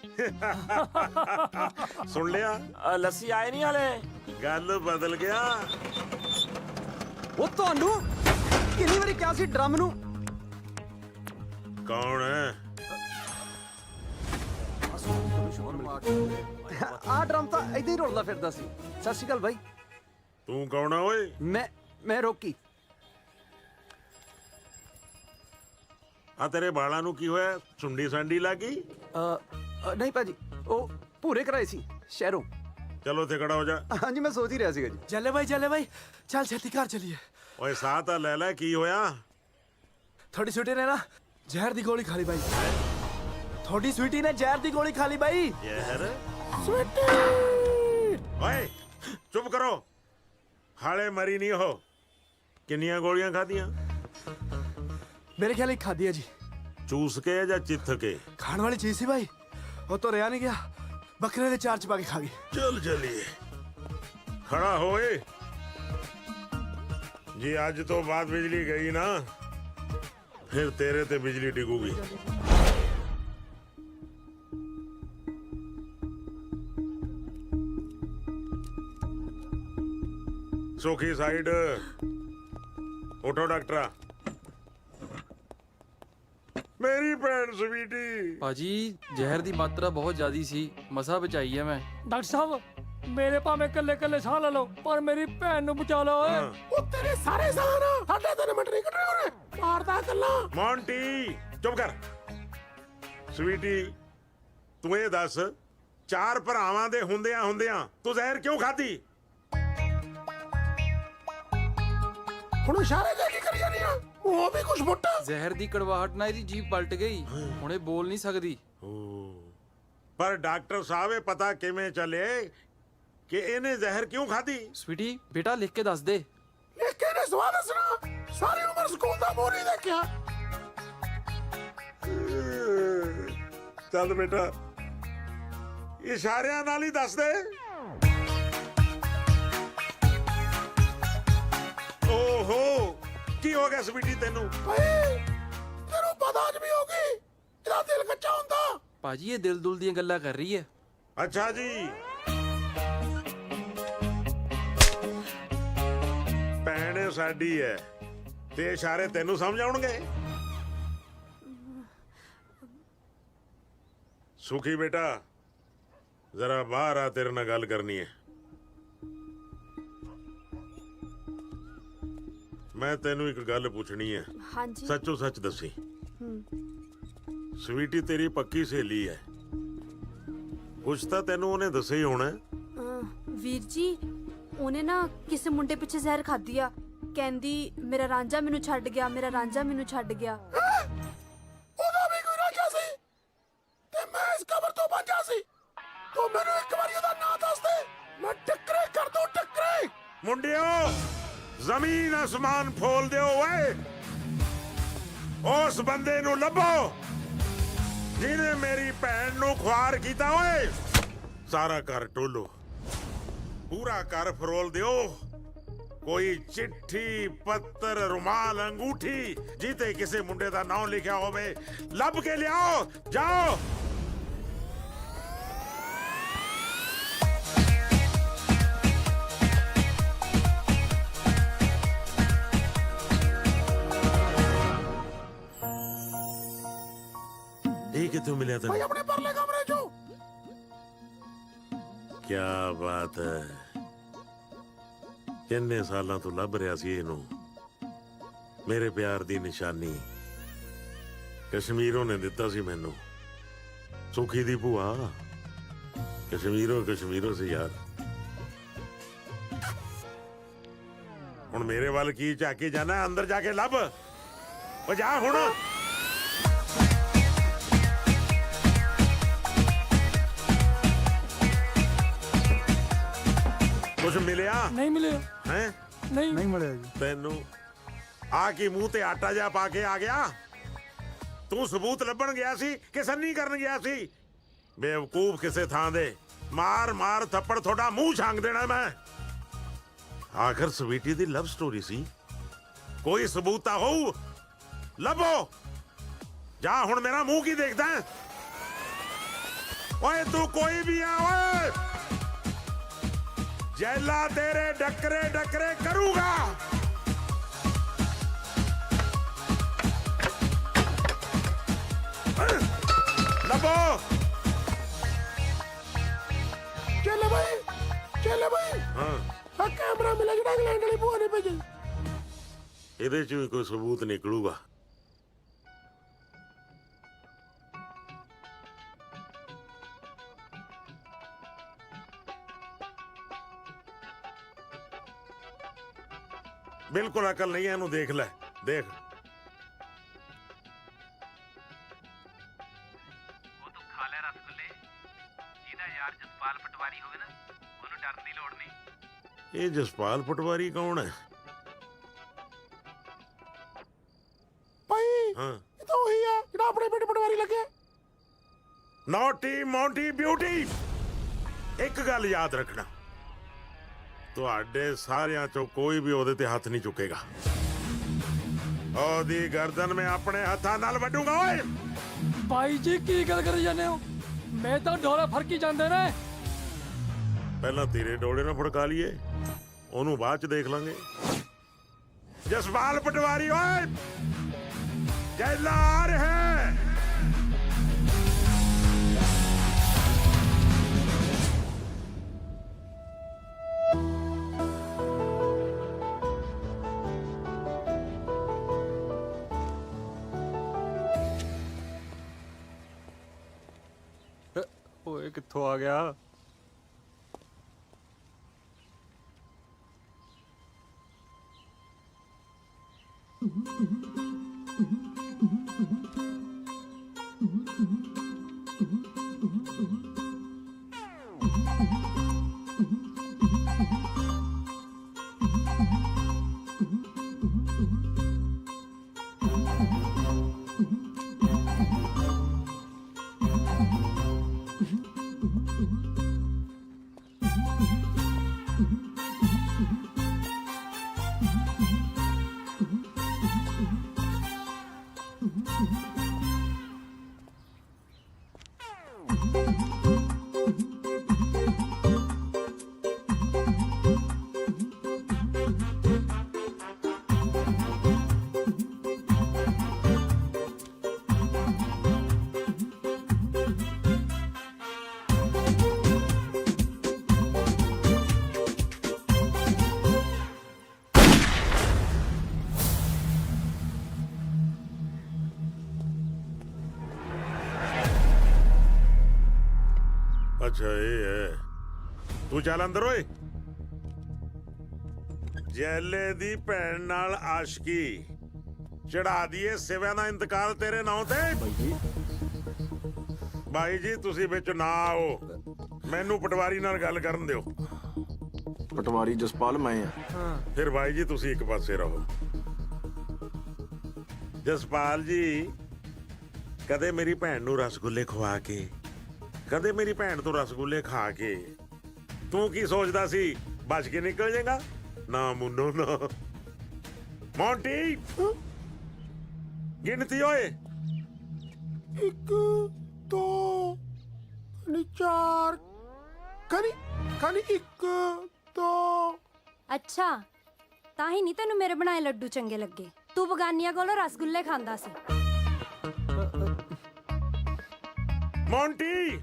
ਸੁਣ ਲਿਆ? ਲੱਸੀ ਆਏ ਨਹੀਂ ਹਲੇ। ਗੱਲ ਬਦਲ ਗਿਆ। ਉਹ ਤੁਹਾਨੂੰ ਕਿੰਨੀ ਵਾਰੀ ਕਿਹਾ ਸੀ ਡਰਮ ਨੂੰ? ਕੌਣ ਹੈ? ਆਹ ਡਰਮ ਤਾਂ ਏਦਾਂ ਹੀ ਰੁਲਦਾ ਫਿਰਦਾ ਸੀ। ਸਤਿ ਸ਼੍ਰੀ ਅਕਾਲ ਬਾਈ। ਤੂੰ ਕੌਣ ਆ ਓਏ? ਮੈਂ ਰੋਕੀ। ਆ ਤੇਰੇ ਬਾਲਾਂ ਨੂੰ ਕੀ ਹੋਇਆ? ਸੁੰਡੀ ਸਾਂਡੀ ਲੱਗ ਗਈ? ਨਹੀਂ ਭਾਜੀ, ਉਹ ਪੂਰੇ ਕਰਾਏ ਸੀ ਸ਼ਹਿਰੋਂ। ਚਲੋ ਉੱਥੇ ਖੜਾ ਹੋ ਜਾ। ਹਾਂਜੀ ਮੈਂ ਸੋਚ ਹੀ ਰਿਹਾ ਸੀਗਾ ਜੀ। ਚੱਲੇ ਬਾਈ ਚੱਲ ਛੇਤੀ ਘਰ ਚਲੀਏ। ਓਏ ਸਾਹ ਤਾਂ ਲੈ ਲੈ, ਕੀ ਹੋਇਆ? ਥੋੜੀ ਸਵੀਟੀ ਨੇ ਨਾ ਜ਼ਹਿਰ ਦੀ ਗੋਲੀ ਖਾ ਲਈ ਬਾਈ। ਥੋੜੀ ਸਵੀਟੀ ਨੇ ਜ਼ਹਿਰ ਦੀ ਗੋਲੀ ਖਾ ਲਈ ਬਾਈ। ਜ਼ਹਿਰ? ਸਵੀਟੀ ਓਏ ਚੁੱਪ ਕਰੋ, ਹਾਲੇ ਮਰੀ ਨਹੀਂ ਹੋ। ਕਿੰਨੀਆਂ ਗੋਲੀਆਂ ਖਾਧੀਆਂ? ਮੇਰੇ ਖਿਆਲ ਇੱਕ ਖਾਦੀ ਹੈ ਜੀ। ਚੂਸ ਕੇ ਜਾਂ ਚਿੱਥ ਕੇ? ਖਾਣ ਵਾਲੀ ਚੀਜ਼ ਸੀ ਬਾਈ, ਉਹ ਤੋਂ ਰਿਆ ਨਹੀਂ ਗਿਆ, ਬੱਕਰੇ ਦੇ ਚਾਰ ਚ ਪਾ ਕੇ ਖਾ ਗਈ। ਚੱਲ ਚਲੀਏ। ਖੜਾ ਹੋਏ। ਜੀ ਅੱਜ ਤੋਂ ਬਾਅਦ ਬਿਜਲੀ ਗਈ ਨਾ, ਫਿਰ ਤੇਰੇ ਤੇ ਬਿਜਲੀ ਡਿੱਗੂਗੀ। ਸੁਖੀ ਸਾਈਡ। ਉਠੋ ਡਾਕਟਰਾ। ਮੇਰੀ ਭੈਣ ਸਵੀਟੀ। ਭਾਜੀ ਜ਼ਹਿਰ ਦੀ ਮਾਤਰਾ ਬਹੁਤ ਜ਼ਿਆਦੀ ਸੀ, ਮਸਾ ਬਚਾਈ ਹੈ ਮੈਂ। ਡਾਕਟਰ ਸਾਹਿਬ ਮੇਰੇ ਭਾਵੇਂ ਕੱਲੇ ਸਾਹ ਲੈ ਲਓ, ਪਰ ਮੇਰੀ ਭੈਣ ਨੂੰ ਬਚਾ ਲਓ ਓਏ। ਉਹ ਤੇਰੇ ਸਾਰੇ ਸਾਹ ਨਾ ਸਾਡੇ 3 ਮਿੰਟ ਨਹੀਂ ਕੱਢਣੇ ਉਹਨੇ। ਮਾਰਦਾ ਗੱਲਾਂ। ਮੌਂਟੀ ਚੁੱਪ ਕਰ। ਸਵੀਟੀ ਤੂੰ ਇਹ ਦੱਸ, 4 ਭਰਾਵਾਂ ਦੇ ਹੁੰਦਿਆਂ ਤੂੰ ਜ਼ਹਿਰ ਕਿਉਂ ਖਾਧੀ? ਹੁਣ ਇਸ਼ਾਰੇ ਦੇ ਕੀ ਕਰੀ ਜਾਨੀ ਆ? ਉਹ ਵੀ ਕੁਛ ਮੁੱਟਾ। ਜ਼ਹਿਰ ਦੀ ਕੜਵਾਹਟ ਨਾਲ ਇਹਦੀ ਜੀਭ ਪਲਟ ਗਈ, ਹੁਣ ਇਹ ਬੋਲ ਨਹੀਂ ਸਕਦੀ। ਪਰ ਡਾਕਟਰ ਸਾਹਿਬ ਇਹ ਪਤਾ ਕਿਵੇਂ ਚੱਲੇ ਕਿ ਇਹਨੇ ਜ਼ਹਿਰ ਕਿਉਂ ਖਾਧੀ? ਸਵੀਟੀ ਬੇਟਾ ਲਿਖ ਕੇ ਦੱਸ ਦੇ। ਲਿਖ ਕੇ ਨੇ ਸਵਾਲ ਦੱਸਣਾ। ਸਾਰੀ ਉਮਰ ਸਕੂਲ ਦਾ ਮੋਰ ਨਹੀਂ ਦੇਖਿਆ। ਚੱਲ ਬੇਟਾ ਇਸ਼ਾਰਿਆਂ ਨਾਲ ਹੀ ਦੱਸ ਦੇ। ਓਹੋ ਕੀ ਹੋ ਗਿਆ ਸਵੀਟੀ ਤੈਨੂੰ? ਤੈਨੂੰ ਪਤਾ ਅੱਜ ਵੀ ਹੋ ਗਈ ਇਹਦਾ ਦਿਲ ਕੱਚਾ ਹੁੰਦਾ। ਭਾਜੀ ਇਹ ਦਿਲ ਦੁਲ ਦੀਆਂ ਗੱਲਾਂ ਕਰ ਰਹੀ ਹੈ। ਅੱਛਾ ਜੀ, ਭੈਣ ਸਾਡੀ ਹੈ ਤੇ ਇਸ਼ਾਰੇ ਤੈਨੂੰ ਸਮਝ ਆਉਣਗੇ। ਸੁਖੀ ਬੇਟਾ ਜ਼ਰਾ ਬਾਹਰ ਆ, ਤੇਰੇ ਨਾਲ ਗੱਲ ਕਰਨੀ ਹੈ। ਮੈਂ ਤੈਨੂੰ ਇੱਕ ਗੱਲ ਪੁੱਛਣੀ ਹੈ। ਹਾਂਜੀ। ਸੱਚੋ ਸੱਚ ਦੱਸੀ। ਸਵੀਟੀ ਤੇਰੀ ਪੱਕੀ ਸਹੇਲੀ ਹੈ, ਕੁਛ ਤਾਂ ਤੈਨੂੰ ਉਹਨੇ ਦੱਸਿਆ ਹੀ ਹੋਣਾ। ਵੀਰ ਜੀ ਉਹਨੇ ਨਾ ਕਿਸੇ ਮੁੰਡੇ ਪਿੱਛੇ ਜ਼ਹਿਰ ਖਾਧੀ ਆ, ਕਹਿੰਦੀ ਮੇਰਾ ਰਾਂਝਾ ਮੈਨੂੰ ਛੱਡ ਗਿਆ, ਮੇਰਾ ਰਾਂਝਾ ਮੈਨੂੰ ਛੱਡ ਗਿਆ। ਉਹਦਾ ਵੀ ਕੋਈ ਰਾਂਝਾ ਸੀ ਤੇ ਮੈਂ ਇਸ ਕਬਰ ਤੋਂ ਬਚਾ ਸੀ। ਤੂੰ ਮੈਨੂੰ ਇੱਕ ਵਾਰੀ ਉਹਦਾ ਨਾਂ ਦੱਸ ਦੇ, ਮੈਂ ਟੱਕਰੇ ਕਰ ਦੂੰ ਟੱਕਰੇ। ਮੁੰਡਿਓ ਜ਼ਮੀਨ ਅਸਮਾਨ ਫੋਲ ਦਿਓ ਓਏ, ਉਸ ਬੰਦੇ ਨੂੰ ਲੱਭੋ ਜਿਹਨੇ ਮੇਰੀ ਭੈਣ ਨੂੰ ਖੁਆਰ ਕੀਤਾ ਓਏ। ਸਾਰਾ ਘਰ ਟੋਲੋ, ਪੂਰਾ ਘਰ ਫਰੋਲ ਦਿਓ। ਕੋਈ ਚਿੱਠੀ ਪੱਤਰ ਰੁਮਾਲ ਅੰਗੂਠੀ ਜਿੱਤੇ ਕਿਸੇ ਮੁੰਡੇ ਦਾ ਨਾਮ ਲਿਖਿਆ ਹੋਵੇ ਲੱਭ ਕੇ ਲਿਆਓ। ਜਾਓ। ਇਹ ਕਿੱਥੋਂ ਮਿਲਿਆ ਭਾਈ ਤੈਨੂੰ? ਆਪਣੇ ਪਰਲੇ ਕਮਰੇ ਚੋਂ। ਕੀ ਬਾਤ ਹੈ, ਕਿੰਨੇ ਸਾਲਾਂ ਤੋਂ ਲੱਭ ਰਿਹਾ ਸੀ ਇਹਨੂੰ। ਮੇਰੇ ਪਿਆਰ ਦੀ ਨਿਸ਼ਾਨੀ ਕਸ਼ਮੀਰੋਂ ਨੇ ਦਿੱਤਾ ਸੀ ਮੈਨੂੰ। ਸੁਖੀ ਦੀ ਭੂਆ ਕਸ਼ਮੀਰੋਂ ਸੀ ਯਾਰ। ਹੁਣ ਮੇਰੇ ਵੱਲ ਕੀ ਝਾਕੀ ਜਾਣਾ? ਅੰਦਰ ਜਾ ਕੇ ਲੱਭ। ਉਹ ਜਾ ਹੁਣ। ਕੁਝ ਮਿਲਿਆ? ਨਹੀਂ ਮਿਲਿਆ। ਹੈ ਨਹੀਂ ਮਿਲਿਆ ਜੀ। ਤੈਨੂੰ ਆ ਕੀ ਮੂੰਹ ਤੇ ਆਟਾ ਜਾ ਪਾ ਕੇ ਆ ਗਿਆ? ਤੂੰ ਸਬੂਤ ਲੱਭਣ ਗਿਆ ਸੀ ਕਿ ਸੰਨੀ ਕਰਨ ਗਿਆ ਸੀ? ਬੇਵਕੂਫ ਕਿਸੇ ਥਾਂ ਦੇ। ਮਾਰ ਥੱਪੜ ਤੁਹਾਡਾ ਮੂੰਹ ਛਾਂਗ ਦੇਣਾ ਮੈਂ। ਆਖਰ ਸਵੀਟੀ ਦੀ ਲਵ ਸਟੋਰੀ ਸੀ, ਕੋਈ ਸਬੂਤ ਤਾਂ ਹੋਊ। ਲੱਭੋ। ਜਾ ਹੁਣ, ਮੇਰਾ ਮੂੰਹ ਕੀ ਦੇਖਦਾ? ਓਏ ਤੂੰ ਕੋਈ ਵੀ ਆ ਓਏ, ਜੈਲਾ ਤੇਰੇ ਡੱਕਰੇ ਕਰੂਗਾ। ਲੱਭੋ। ਚੱਲ ਭਾਈ ਹਾਂ, ਆ ਕੈਮਰਾ ਮਿਲਿਆ ਜਿਹੜਾ ਇੰਗਲੈਂਡ ਵਾਲੀ ਭੂਆ ਨੇ ਭੇਜਿਆ। ਇਹਦੇ ਚ ਵੀ ਕੋਈ ਸਬੂਤ ਨਿਕਲੂਗਾ। ਬਿਲਕੁਲ ਅਕਲ ਨਹੀਂ ਹੈ ਇਹਨੂੰ। ਦੇਖ ਲੈ, ਦੇਖ। ਉਹ ਤੂੰ ਖਾ ਲੈ ਰਸਗੁੱਲੇ। ਜਿਹਦਾ ਯਾਰ ਜਸਪਾਲ ਪਟਵਾਰੀ ਹੋਵੇ ਨਾ, ਉਹਨੂੰ ਡਰਨ ਦੀ ਲੋੜ ਨਹੀਂ। ਇਹ ਜਸਪਾਲ ਪਟਵਾਰੀ ਕੌਣ ਹੈ? ਭਾਈ ਹਾਂ, ਇਹ ਤਾਂ ਉਹੀ ਆ ਜਿਹੜਾ ਆਪਣੇ ਪਿੰਡ ਪਟਵਾਰੀ ਲੱਗਿਆ। ਨੌਟੀ ਮੌਂਟੀ ਬਿਊਟੀ, ਇੱਕ ਗੱਲ ਯਾਦ ਰੱਖਣਾ, ਤੁਹਾਡੇ ਸਾਰਿਆਂ ਚੋਂ ਕੋਈ ਵੀ ਉਹਦੇ ਤੇ ਹੱਥ ਨਹੀਂ ਚੁੱਕੇਗਾ। ਉਹਦੀ ਗਰਦਨ ਮੈਂ ਆਪਣੇ ਹੱਥਾਂ ਨਾਲ ਵੱਢੂਗਾ। ਓਏ ਭਾਈ ਜੀ ਕੀ ਗੱਲ ਕਰੀ ਜਾਂਦੇ ਹੋ? ਮੈਂ ਤਾਂ ਡੋਲੇ ਫੜਕੀ ਜਾਂਦੇ ਨੇ। ਪਹਿਲਾਂ ਤੇਰੇ ਡੋਲੇ ਨਾਲ ਫੜਕਾ ਲਈਏ, ਉਹਨੂੰ ਬਾਅਦ ਚ ਦੇਖ ਲਾਂਗੇ। ਜਸਪਾਲ ਪਟਵਾਰੀ ਓਏ, ਜੈਲਾ ਆ ਰਿਹਾ ਹੈ। ਓਏ ਕਿੱਥੋਂ ਆ ਗਿਆ? ਅੱਛਾ ਇਹ ਹੈ, ਤੂੰ ਚੱਲ ਅੰਦਰ ਓਏ। ਜੈਲੇ ਦੀ ਭੈਣ ਨਾਲ ਆਸ਼ਕੀ ਚੜਾ ਦੀਏ ਸਿਵਿਆਂ ਦਾ ਇੰਤਕਾਲ ਤੇਰੇ ਨਾਂ ਤੇ। ਬਾਈ ਜੀ ਤੁਸੀਂ ਵਿੱਚ ਨਾ ਆਓ, ਮੈਨੂੰ ਪਟਵਾਰੀ ਨਾਲ ਗੱਲ ਕਰਨ ਦਿਓ। ਪਟਵਾਰੀ ਜਸਪਾਲ ਮੈਂ ਆ। ਫਿਰ ਬਾਈ ਜੀ ਤੁਸੀਂ ਇੱਕ ਪਾਸੇ ਰਹੋ। ਜਸਪਾਲ ਜੀ ਕਦੇ ਮੇਰੀ ਭੈਣ ਨੂੰ ਰਸਗੁੱਲੇ ਖਵਾ ਕੇ, ਕਦੇ ਮੇਰੀ ਭੈਣ ਤੋਂ ਰਸਗੁੱਲੇ ਖਾ ਕੇ ਤੂੰ ਕੀ ਸੋਚਦਾ ਸੀ ਬਚ ਕੇ ਨਿਕਲ ਜਾਏਗਾ? ਨਾ ਮੁੰਨੋ ਨਾ। ਮੌਂਟੀ ਗਿਣਤੀ ਓਏ। 1 2 4 ਖਾਲੀ 1 2। ਅੱਛਾ ਤਾਂ ਹੀ ਨਹੀਂ ਤੈਨੂੰ ਮੇਰੇ ਬਣਾਏ ਲੱਡੂ ਚੰਗੇ ਲੱਗੇ। ਤੂੰ ਬਗਾਨੀਆਂ ਕੋਲੋਂ ਰਸਗੁੱਲੇ ਖਾਂਦਾ ਸੀ। ਮੌਂਟੀ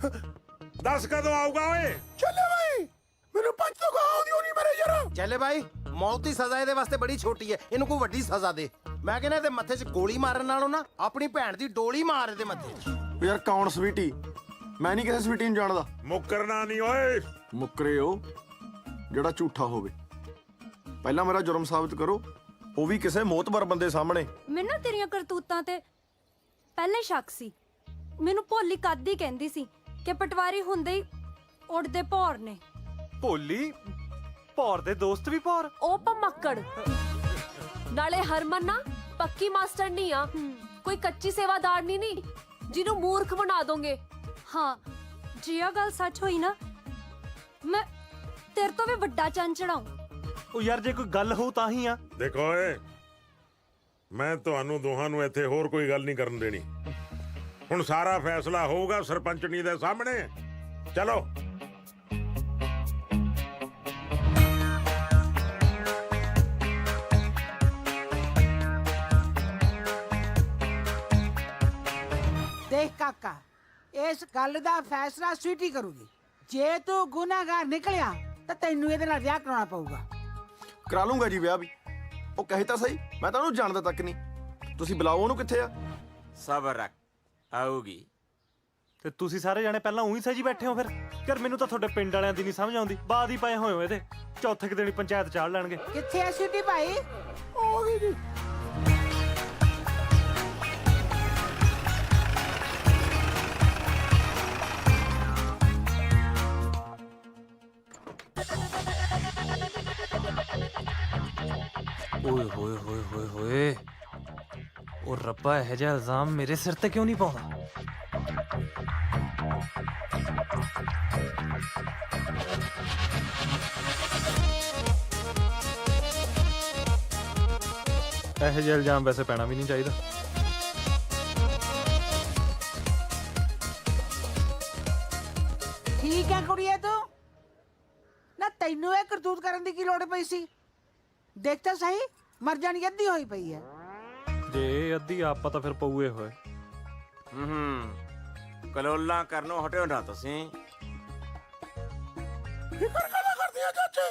ਦੱਸ ਕਦੋਂ ਆਊਗਾ ਓਏ? ਚੱਲੇ ਭਾਈ, ਮੈਨੂੰ ਪੰਜ ਤੋਂ ਕਹਾਉਂਦੀ ਹੋਣੀ ਮੇਰੇ ਯਾਰ। ਚੱਲੇ ਭਾਈ, ਮੌਤ ਦੀ ਸਜ਼ਾ ਇਹਦੇ ਵਾਸਤੇ ਬੜੀ ਛੋਟੀ ਹੈ, ਇਹਨੂੰ ਕੋਈ ਵੱਡੀ ਸਜ਼ਾ ਦੇ। ਮੈਂ ਕਹਿੰਦਾ ਇਹਦੇ ਮੱਥੇ 'ਚ ਗੋਲੀ ਮਾਰਨ ਨਾਲੋਂ ਨਾ ਆਪਣੀ ਭੈਣ ਦੀ ਡੋਲੀ ਮਾਰ ਇਹਦੇ ਮੱਥੇ 'ਚ। ਯਾਰ ਕੌਣ ਸਵੀਟੀ? ਮੈਂ ਨਹੀਂ ਕਿਸੇ ਸਵੀਟੀ ਨੂੰ ਜਾਣਦਾ। ਮੁੱਕਰਨਾ ਨਹੀਂ ਓਏ। ਮੁੱਕਰੇ ਉਹ ਜਿਹੜਾ ਝੂਠਾ ਹੋਵੇ। ਪਹਿਲਾਂ ਮੇਰਾ ਜੁਰਮ ਸਾਬਤ ਕਰੋ, ਉਹ ਵੀ ਕਿਸੇ ਮੋਤਬਰ ਬੰਦੇ ਸਾਹਮਣੇ। ਮੈਨੂੰ ਤੇਰੀਆਂ ਕਰਤੂਤਾਂ ਤੇ ਪਹਿਲੇ ਸ਼ੱਕ ਸੀ। ਮੈਨੂੰ ਭੋਲੀ ਕਾਦੀ ਕਹਿੰਦੀ ਸੀ ਕਿ ਪਟਵਾਰੀ ਹੁੰਦੇ ਹੀ ਉੜਦੇ ਭੌਰ ਨੇ। ਭੋਲੀ ਭੌਰ ਦੇ ਦੋਸਤ ਵੀ ਭੌਰ? ਉਹ ਪਮੱਕੜ ਨਾਲੇ ਹਰਮਨ ਨਾ ਪੱਕੀ ਮਾਸਟਰ ਨਹੀਂ ਆ, ਕੋਈ ਕੱਚੀ ਸੇਵਾਦਾਰ ਨਹੀਂ ਜਿਹਨੂੰ ਮੂਰਖ ਬਣਾ ਦੋਗੇ। ਹਾਂ ਜੇ ਇਹ ਗੱਲ ਸੱਚ ਹੋਈ ਨਾ, ਮੈਂ ਤੇਰੇ ਤੋਂ ਵੀ ਵੱਡਾ ਚੰਨ ਚੜਾਉਂ। ਉਹ ਯਾਰ ਜੇ ਕੋਈ ਗੱਲ ਹੋਊ ਤਾਂ ਹੀ ਆ। ਦੇਖੋ ਓਏ, ਮੈਂ ਤੁਹਾਨੂੰ ਦੋਹਾਂ ਨੂੰ ਇੱਥੇ ਹੋਰ ਕੋਈ ਗੱਲ ਨਹੀਂ ਕਰਨ ਦੇਣੀ। ਹੁਣ ਸਾਰਾ ਫੈਸਲਾ ਹੋਊਗਾ ਸਰਪੰਚਣੀ ਦੇ ਸਾਹਮਣੇ। ਚਲੋ। ਦੇਖ ਕਾਕਾ, ਇਸ ਗੱਲ ਦਾ ਫੈਸਲਾ ਸਵੀਟੀ ਕਰੂਗੀ। ਜੇ ਤੂੰ ਗੁਨਾਹਗਾਰ ਨਿਕਲਿਆ ਤਾਂ ਤੈਨੂੰ ਇਹਦੇ ਨਾਲ ਵਿਆਹ ਕਰਾਉਣਾ ਪਊਗਾ। ਕਰਾ ਲੂੰਗਾ ਜੀ ਵਿਆਹ ਵੀ। ਉਹ ਕਹੇ ਤਾਂ ਸਹੀ, ਮੈਂ ਤਾਂ ਉਹਨੂੰ ਜਾਣਦਾ ਤੱਕ ਨਹੀਂ। ਤੁਸੀਂ ਬੁਲਾਓ ਉਹਨੂੰ, ਕਿੱਥੇ ਆ? ਸਬਰ ਰੱਖ, ਆਊਗੀ। ਤੇ ਤੁਸੀਂ ਸਾਰੇ ਜਾਣੇ ਪਹਿਲਾਂ ਉਹੀ ਸਜੀ ਬੈਠੇ ਹੋ ਫਿਰ? ਯਾਰ ਮੈਨੂੰ ਤਾਂ ਤੁਹਾਡੇ ਪਿੰਡ ਵਾਲਿਆਂ ਦੀ ਨਹੀਂ ਸਮਝ ਆਉਂਦੀ। ਬਾਦ ਹੀ ਪਏ ਹੋਏ ਹੋ ਇਹਦੇ। ਚੌਥੇ ਕੁ ਦਿਨ ਹੀ ਪੰਚਾਇਤ ਚਾੜ ਲੈਣਗੇ। ਕਿੱਥੇ ਆ ਸਵੀਟੀ ਭਾਈ? ਹੋ ਗਈ ਜੀ। ਓਏ ਹੋਏ ਹੋਏ ਹੋਏ ਹੋਏ, ਉਹ ਰੱਬਾ ਇਹ ਜਿਹਾ ਇਲਜ਼ਾਮ ਮੇਰੇ ਸਿਰ ਤੇ ਕਿਉਂ ਨਹੀਂ ਪਾਉਂਦਾ? ਇਹ ਜਿਹਾ ਇਲਜ਼ਾਮ ਵੈਸੇ ਪੈਣਾ ਵੀ ਨਹੀਂ ਚਾਹੀਦਾ। ਠੀਕ ਹੈ ਕੁੜੀਏ, ਤੂੰ ਨਾ ਤੈਨੂੰ ਇਹ ਕਰਤੂਤ ਕਰਨ ਦੀ ਕੀ ਲੋੜ ਪਈ ਸੀ? ਦੇਖ ਤਾਂ ਸਹੀ, ਮਰ ਜਾਣੀ ਅੱਧੀ ਹੋਈ ਪਈ ਹੈ। ਜੇ ਅੱਧੀ ਆਪਾਂ ਤਾਂ ਫਿਰ ਪਊਏ ਹੋਏ। ਕਲੋਲਾਂ ਕਰਨੋਂ ਹਟਿਓ ਨਾ ਤੁਸੀਂ। ਫਿਕਰ ਕਾਹਦਾ ਕਰਦੀ ਆ ਚਾਚੇ?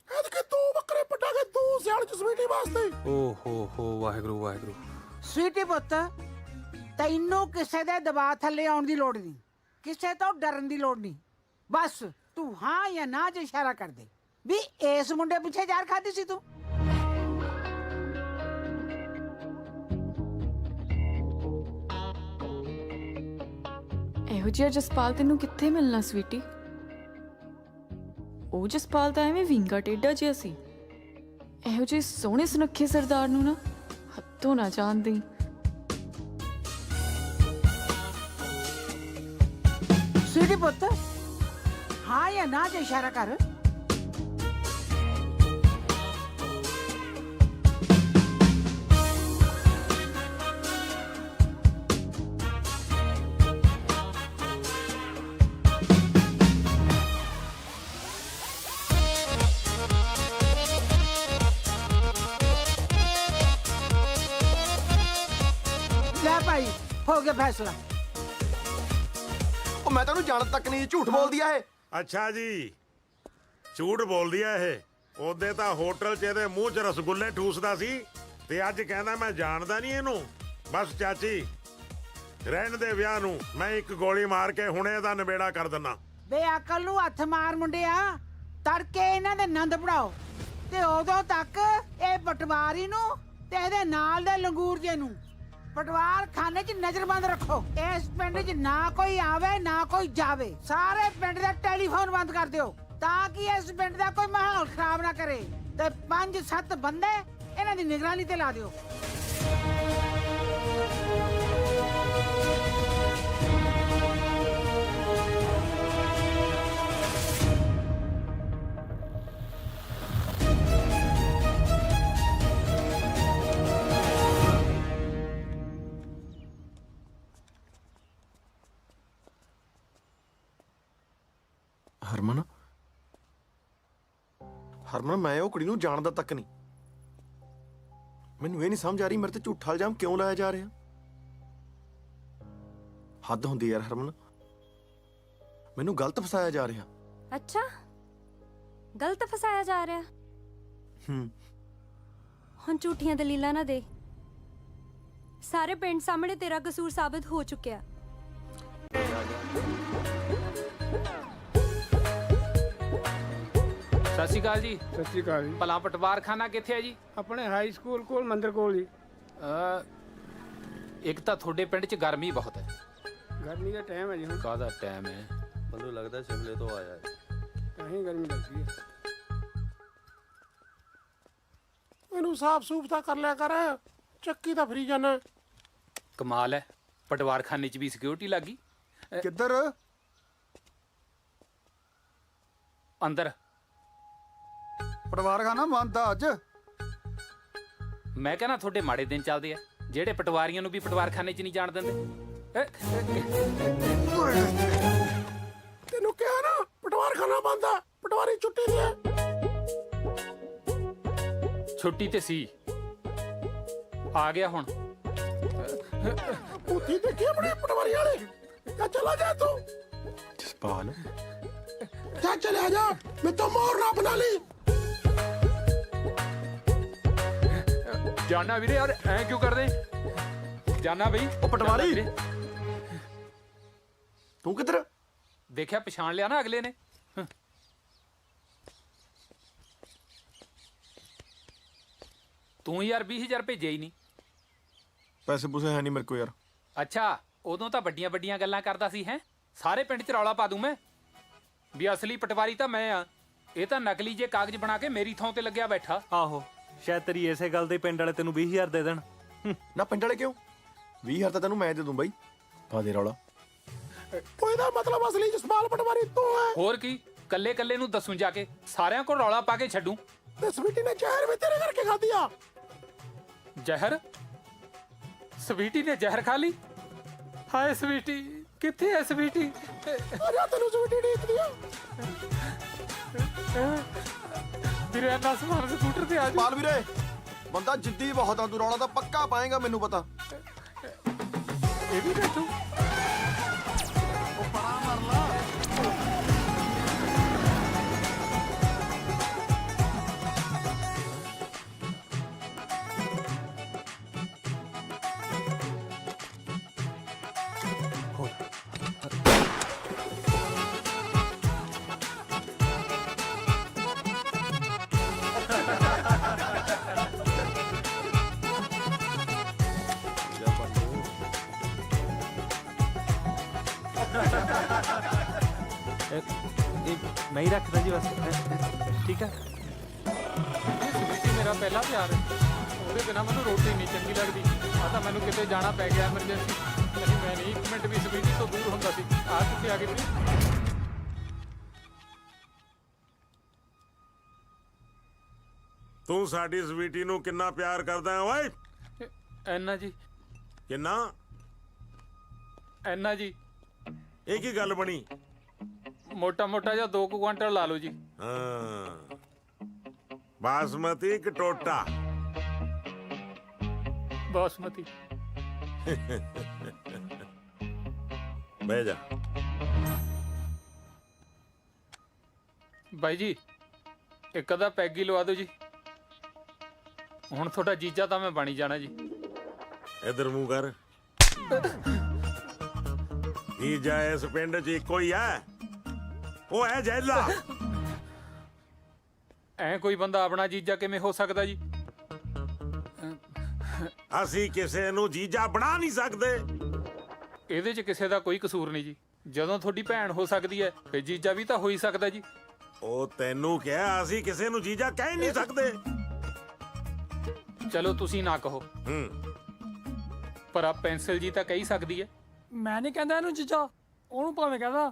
ਐਤਕੀ 2 ਬੱਕਰੇ ਪਟਾਗੇ 2 ਸਿਆਲ ਚ ਸਵੀਟੀ ਵਾਸਤੇ। ਓ ਹੋ ਵਾਹਿਗੁਰੂ ਵਾਹਿਗੁਰੂ। ਸਵੀਟੀ ਪੁੱਤ, ਤੈਨੂੰ ਕਿਸੇ ਦੇ ਦਬਾਅ ਥੱਲੇ ਆਉਣ ਦੀ ਲੋੜ ਨਹੀਂ, ਕਿਸੇ ਤੋਂ ਡਰਨ ਦੀ ਲੋੜ ਨਹੀਂ। ਬਸ ਤੂੰ ਹਾਂ ਜਾਂ ਨਾ 'ਚ ਇਸ਼ਾਰਾ ਕਰ ਦੇ ਵੀ ਇਸ ਮੁੰਡੇ ਪਿੱਛੇ ਜ਼ਾਰ ਖਾਦੀ ਸੀ ਤੂੰ। ਇਹੋ ਜਿਹਾ ਜਸਪਾਲ ਤੈਨੂੰ ਕਿੱਥੇ ਮਿਲਣਾ ਸਵੀਟੀ? ਉਹ ਜਸਪਾਲ ਤਾਂ ਐਵੇਂ ਵਿੰਗਾ ਟੇਡਾ ਜਿਹਾ ਸੀ। ਇਹੋ ਜਿਹੇ ਸੋਹਣੇ ਸੁਨੱਖੇ ਸਰਦਾਰ ਨੂੰ ਨਾ ਹੱਥੋਂ ਨਾ ਜਾਣ ਦੇਈਂ। ਸਵੀਟੀ ਪੁੱਤ, ਹਾਂ ਜਾਂ ਨਾ 'ਚ ਇਸ਼ਾਰਾ ਕਰ। ਲੈ ਭਾਈ ਹੋ ਗਿਆ ਫੈਸਲਾ। ਉਹ ਮੈਂ ਤੈਨੂੰ ਜਾਣ ਤੱਕ ਨਹੀਂ, ਝੂਠ ਬੋਲਦੀ ਆ ਇਹ। ਅੱਛਾ ਜੀ, ਝੂਠ ਬੋਲਦੀ ਆ ਇਹ। ਉਹਦੇ ਤਾਂ ਹੋਟਲ 'ਚ ਇਹਦੇ ਮੂੰਹ 'ਚ ਰਸਗੁੱਲੇ ਠੂਸਦਾ ਸੀ ਤੇ ਅੱਜ ਕਹਿੰਦਾ ਮੈਂ ਜਾਣਦਾ ਨਹੀਂ ਇਹਨੂੰ। ਬਸ ਚਾਚੀ, ਰਹਿਣ ਦੇ ਵਿਆਹ ਨੂੰ, ਮੈਂ ਇੱਕ ਗੋਲੀ ਮਾਰ ਕੇ ਹੁਣੇ ਇਹਦਾ ਨਿਬੇੜਾ ਕਰ ਦਿੰਨਾ। ਬੇਅਕਲ ਨੂੰ ਹੱਥ ਮਾਰ ਮੁੰਡਿਆ, ਤੜਕੇ ਇਹਨਾਂ ਦੇ ਨੰਦ ਪੜਾਓ ਤੇ ਉਦੋਂ ਤੱਕ ਇਹ ਪਟਵਾਰੀ ਨੂੰ ਤੇ ਇਹਦੇ ਨਾਲ ਦੇ ਲੰਗੂਰ ਜੇ ਨੂੰ ਪਟਵਾਰ ਖਾਨੇ 'ਚ ਨਜ਼ਰਬੰਦ ਰੱਖੋ। ਇਸ ਪਿੰਡ 'ਚ ਨਾ ਕੋਈ ਆਵੇ ਨਾ ਕੋਈ ਜਾਵੇ। ਸਾਰੇ ਪਿੰਡ ਦਾ ਟੈਲੀਫੋਨ ਬੰਦ ਕਰ ਦਿਓ ਤਾਂ ਕਿ ਇਸ ਪਿੰਡ ਦਾ ਕੋਈ ਮਾਹੌਲ ਖਰਾਬ ਨਾ ਕਰੇ। ਤੇ 5-7 ਬੰਦੇ ਇਹਨਾਂ ਦੀ ਨਿਗਰਾਨੀ ਤੇ ਲਾ ਦਿਓ। ਹਰਮਨ, ਹਰਮਨ ਮੈਂ ਉਹ ਕੁੜੀ ਨੂੰ ਜਾਣਦਾ ਤੱਕ ਨਹੀਂ। ਮੈਨੂੰ ਇਹ ਨਹੀਂ ਸਮਝ ਆ ਰਹੀ ਮੇਰੇ ਤੇ ਝੂਠਾ ਇਲਜ਼ਾਮ ਕਿਉਂ ਲਾਇਆ ਜਾ ਰਿਹਾ। ਹੱਦ ਹੁੰਦੀ ਯਾਰ ਹਰਮਨ, ਮੈਨੂੰ ਗਲਤ ਫਸਾਇਆ ਜਾ ਰਿਹਾ। ਅੱਛਾ, ਗਲਤ ਫਸਾਇਆ ਜਾ ਰਿਹਾ। ਹੁਣ ਝੂਠੀਆਂ ਦਲੀਲਾਂ ਨਾ ਦੇ। ਸਾਰੇ ਪਿੰਡ ਸਾਹਮਣੇ ਤੇਰਾ ਕਸੂਰ ਸਾਬਤ ਹੋ ਚੁੱਕਿਆ। ਸਤਿ ਸ਼੍ਰੀ ਅਕਾਲ ਜੀ। ਸਤਿ ਸ਼੍ਰੀ ਅਕਾਲ ਜੀ। ਭਲਾ ਪਟਵਾਰਖਾਨਾ ਕਿੱਥੇ ਹੈ ਜੀ? ਆਪਣੇ ਹਾਈ ਸਕੂਲ ਕੋਲ, ਮੰਦਿਰ ਕੋਲ ਜੀ। ਇੱਕ ਤਾਂ ਤੁਹਾਡੇ ਪਿੰਡ 'ਚ ਗਰਮੀ ਬਹੁਤ ਹੈ। ਗਰਮੀ ਦਾ ਟਾਈਮ ਹੈ ਜੀ ਹੁਣ। ਕਾਹਦਾ ਟਾਈਮ ਹੈ? ਮੈਨੂੰ ਲੱਗਦਾ ਸ਼ਿਮਲੇ ਤੋਂ ਆਇਆ ਹੈ। ਕਹੀਂ ਗਰਮੀ ਲੱਗਦੀ ਹੈ। ਇਹਨੂੰ ਸਾਫ ਸੂਫ ਤਾਂ ਕਰ ਲਿਆ ਕਰ, ਚੱਕੀ ਤਾਂ ਫਰੀ ਜਾਣਾ। ਕਮਾਲ ਹੈ, ਪਟਵਾਰਖਾਨੇ 'ਚ ਵੀ ਸਿਕਿਉਰਿਟੀ ਲੱਗੀ। ਕਿੱਧਰ? ਅੰਦਰ। ਪਟਵਾਰਖਾਨਾ ਬੰਦ ਆ ਅੱਜ। ਮੈਂ ਕਹਿੰਦਾ ਤੁਹਾਡੇ ਮਾੜੇ ਦਿਨ ਚੱਲਦੇ ਆ ਜਿਹੜੇ ਪਟਵਾਰੀਆਂ ਨੂੰ ਵੀ ਪਟਵਾਰਖਾਨੇ 'ਚ ਨਹੀਂ ਜਾਣ ਦਿੰਦੇ। ਤੈਨੂੰ ਕਿਹਾ ਨਾ ਪਟਵਾਰਖਾਨਾ ਬੰਦ ਆ, ਪਟਵਾਰੀ ਛੁੱਟੀ ਦੀ ਹੈ। ਛੁੱਟੀ ਤੇ ਸੀ, ਆ ਗਿਆ ਹੁਣ। ਉੱਥੀ ਦੇਖੀ ਆਪਣੇ ਪਟਵਾਰੀ ਵਾਲੇ। ਜਾ ਚਲਾ ਜਾ ਤੂੰ। ਜਸਪਾਲ, ਜਾ ਚਲਿਆ ਜਾ, ਮੈਂ ਤਾਂ ਮੋਰ ਨਾ ਬਣਾ ਲਈ। ਜਾਨਾ ਵੀਰੇ, ਯਾਰ ਐ ਕਿਉਂ ਕਰਦੇ? ਜਾਨਾ ਬਈ। ਉਹ ਪਟਵਾਰੀ ਤੂੰ ਕਿੱਧਰ? ਦੇਖਿਆ, ਪਛਾਣ ਲਿਆ ਨਾ ਅਗਲੇ ਨੇ। ਤੂੰ ਯਾਰ 20,000 ਭੇਜਿਆ ਹੀ ਨਹੀਂ। ਪੈਸੇ ਪੂਸੇ ਹੈ ਨਹੀਂ ਮੇਰੇ ਕੋਲ ਯਾਰ। ਅੱਛਾ, ਉਦੋਂ ਤਾਂ ਵੱਡੀਆਂ ਵੱਡੀਆਂ ਗੱਲਾਂ ਕਰਦਾ ਸੀ ਹੈ। ਸਾਰੇ ਪਿੰਡ 'ਚ ਰੌਲਾ ਪਾ ਦੂੰ ਮੈਂ ਵੀ ਅਸਲੀ ਪਟਵਾਰੀ ਤਾਂ ਮੈਂ ਆ। ਇਹ ਤਾਂ ਨਕਲੀ ਜੇ ਕਾਗਜ਼ ਬਣਾ ਕੇ ਮੇਰੀ ਥਾਂ ਤੇ ਲੱਗਿਆ ਬੈਠਾ। ਆਹੋ, ਸ਼ਾਇਦ ਤੇਰੀ ਇਸੇ ਗੱਲ ਦੇ ਪਿੰਡ ਵਾਲੇ ਤੈਨੂੰ 20,000 ਦੇ ਦੇਣ। ਨਾ ਪਿੰਡ ਵਾਲੇ ਕਿਉਂ? 20,000 ਤਾਂ ਤੈਨੂੰ ਮੈਂ ਦੇ ਦੂੰ ਬਾਈ। ਪਾ ਦੇ ਰੌਲਾ। ਉਹਦਾ ਮਤਲਬ ਅਸਲੀ ਜਸਪਾਲ ਪਟਵਾਰੀ ਤੂੰ ਹੈ। ਹੋਰ ਕੀ, ਕੱਲੇ ਕੱਲੇ ਨੂੰ ਦੱਸੂ ਜਾ ਕੇ, ਸਾਰਿਆਂ ਕੋਲ ਰੌਲਾ ਪਾ ਕੇ ਛੱਡੂ। ਤੇ ਸਵੀਟੀ ਨੇ ਜ਼ਹਿਰ ਵੀ ਤੇਰੇ ਕਰਕੇ ਖਾਧੀ ਆ। ਜ਼ਹਿਰ? ਸਵੀਟੀ ਨੇ ਜ਼ਹਿਰ ਖਾ ਲਈ? ਹਾਏ ਸਵੀਟੀ, ਕਿੱਥੇ ਹੈ ਸਵੀਟੀ? ਅਰੇ ਤੈਨੂੰ ਸਵੀਟੀ ਡੀਕਦੀ ਆ। ਵੀਰੇ ਇੰਨਾ ਸਮਾਨ ਸਕੂਟਰ ਤੇ ਆ ਜਾ। ਪਾਲ ਵੀਰੇ, ਬੰਦਾ ਜਿੱਦੀ ਬਹੁਤ ਆ, ਤੂੰ ਰੌਲਾ ਤਾਂ ਪੱਕਾ ਪਾਏਗਾ ਮੈਨੂੰ ਪਤਾ। ਇਹ ਵੀ ਬੈਠੂ। ਉਹ ਪਰਾਂ ਮਰ ਲਾ। ਮੈਂ ਹੀ ਰੱਖਦਾ ਜੀ ਬਸ। ਠੀਕ ਹੈ। ਸਵੀਟੀ ਮੇਰਾ ਪਹਿਲਾ ਪਿਆਰ ਹੈ। ਉਹਦੇ ਬਿਨਾ ਮੈਨੂੰ ਰੋਟੀ ਨਹੀਂ ਚੰਗੀ ਲੱਗਦੀ। ਆ ਤਾਂ ਮੈਨੂੰ ਕਿਤੇ ਜਾਣਾ ਪੈ ਗਿਆ ਐਮਰਜੈਂਸੀ, ਨਹੀਂ ਮੈਂ ਨਹੀਂ ਇੱਕ ਮਿੰਟ ਵੀ ਸਵੀਟੀ ਤੋਂ ਦੂਰ ਹੁੰਦਾ ਸੀ। ਆ ਕਿੱਥੇ ਆ ਗਈ? ਤੂੰ ਸਾਡੀ ਸਵੀਟੀ ਨੂੰ ਕਿੰਨਾ ਪਿਆਰ ਕਰਦਾ ਹੈ ਓਏ? ਐਨਾ ਜੀ। ਕਿੰਨਾ? ਐਨਾ ਜੀ। ਇਹ ਕੀ ਗੱਲ ਬਣੀ? ਮੋਟਾ ਮੋਟਾ ਜਿਹਾ 2 ਕੁਆਂਟਲ ਲਾ ਲਓ ਜੀ। ਹਾਂ, ਬਾਸਮਤੀ ਕਿ ਟੋਟਾ? ਬਾਸਮਤੀ। ਬਹਿ ਜਾ। ਬਾਈ ਜੀ ਇੱਕ ਅੱਧਾ ਪੈਗ ਹੀ ਲਵਾ ਦਿਓ ਜੀ। ਹੁਣ ਤੁਹਾਡਾ ਜੀਜਾ ਤਾਂ ਮੈਂ ਬਣੀ ਜਾਣਾ ਜੀ। ਇਧਰ ਮੂੰਹ ਕਰ। ਜੀਜਾ ਇਸ ਪਿੰਡ 'ਚ ਇੱਕੋ ਹੀ ਹੈ, ਉਹ ਹੈ ਜੈਲਾ। ਐ ਕੋਈ ਬੰਦਾ ਆਪਣਾ ਜੀਜਾ ਕਿਵੇਂ ਹੋ ਸਕਦਾ ਜੀ? ਅਸੀਂ ਕਿਸੇ ਨੂੰ ਜੀਜਾ ਬਣਾ ਨਹੀਂ ਸਕਦੇ। ਇਹਦੇ 'ਚ ਕਿਸੇ ਦਾ ਕੋਈ ਕਸੂਰ ਨਹੀਂ ਜੀ। ਜਦੋਂ ਤੁਹਾਡੀ ਭੈਣ ਹੋ ਸਕਦੀ ਹੈ ਫਿਰ ਜੀਜਾ ਵੀ ਤਾਂ ਹੋ ਹੀ ਸਕਦਾ ਜੀ। ਉਹ ਤੈਨੂੰ ਕਿਹਾ, ਅਸੀਂ ਕਿਸੇ ਨੂੰ ਜੀਜਾ ਕਹਿ ਨਹੀਂ ਸਕਦੇ। ਚਲੋ ਤੁਸੀਂ ਨਾ ਕਹੋ, ਪਰ ਆ ਪੈਨਸਲ ਜੀ ਤਾਂ ਕਹੀ ਸਕਦੀ ਹੈ। ਮੈਂ ਨਹੀਂ ਕਹਿੰਦਾ ਇਹਨੂੰ ਜੀਜਾ, ਉਹਨੂੰ ਭਾਵੇਂ ਕਹਿੰਦਾ।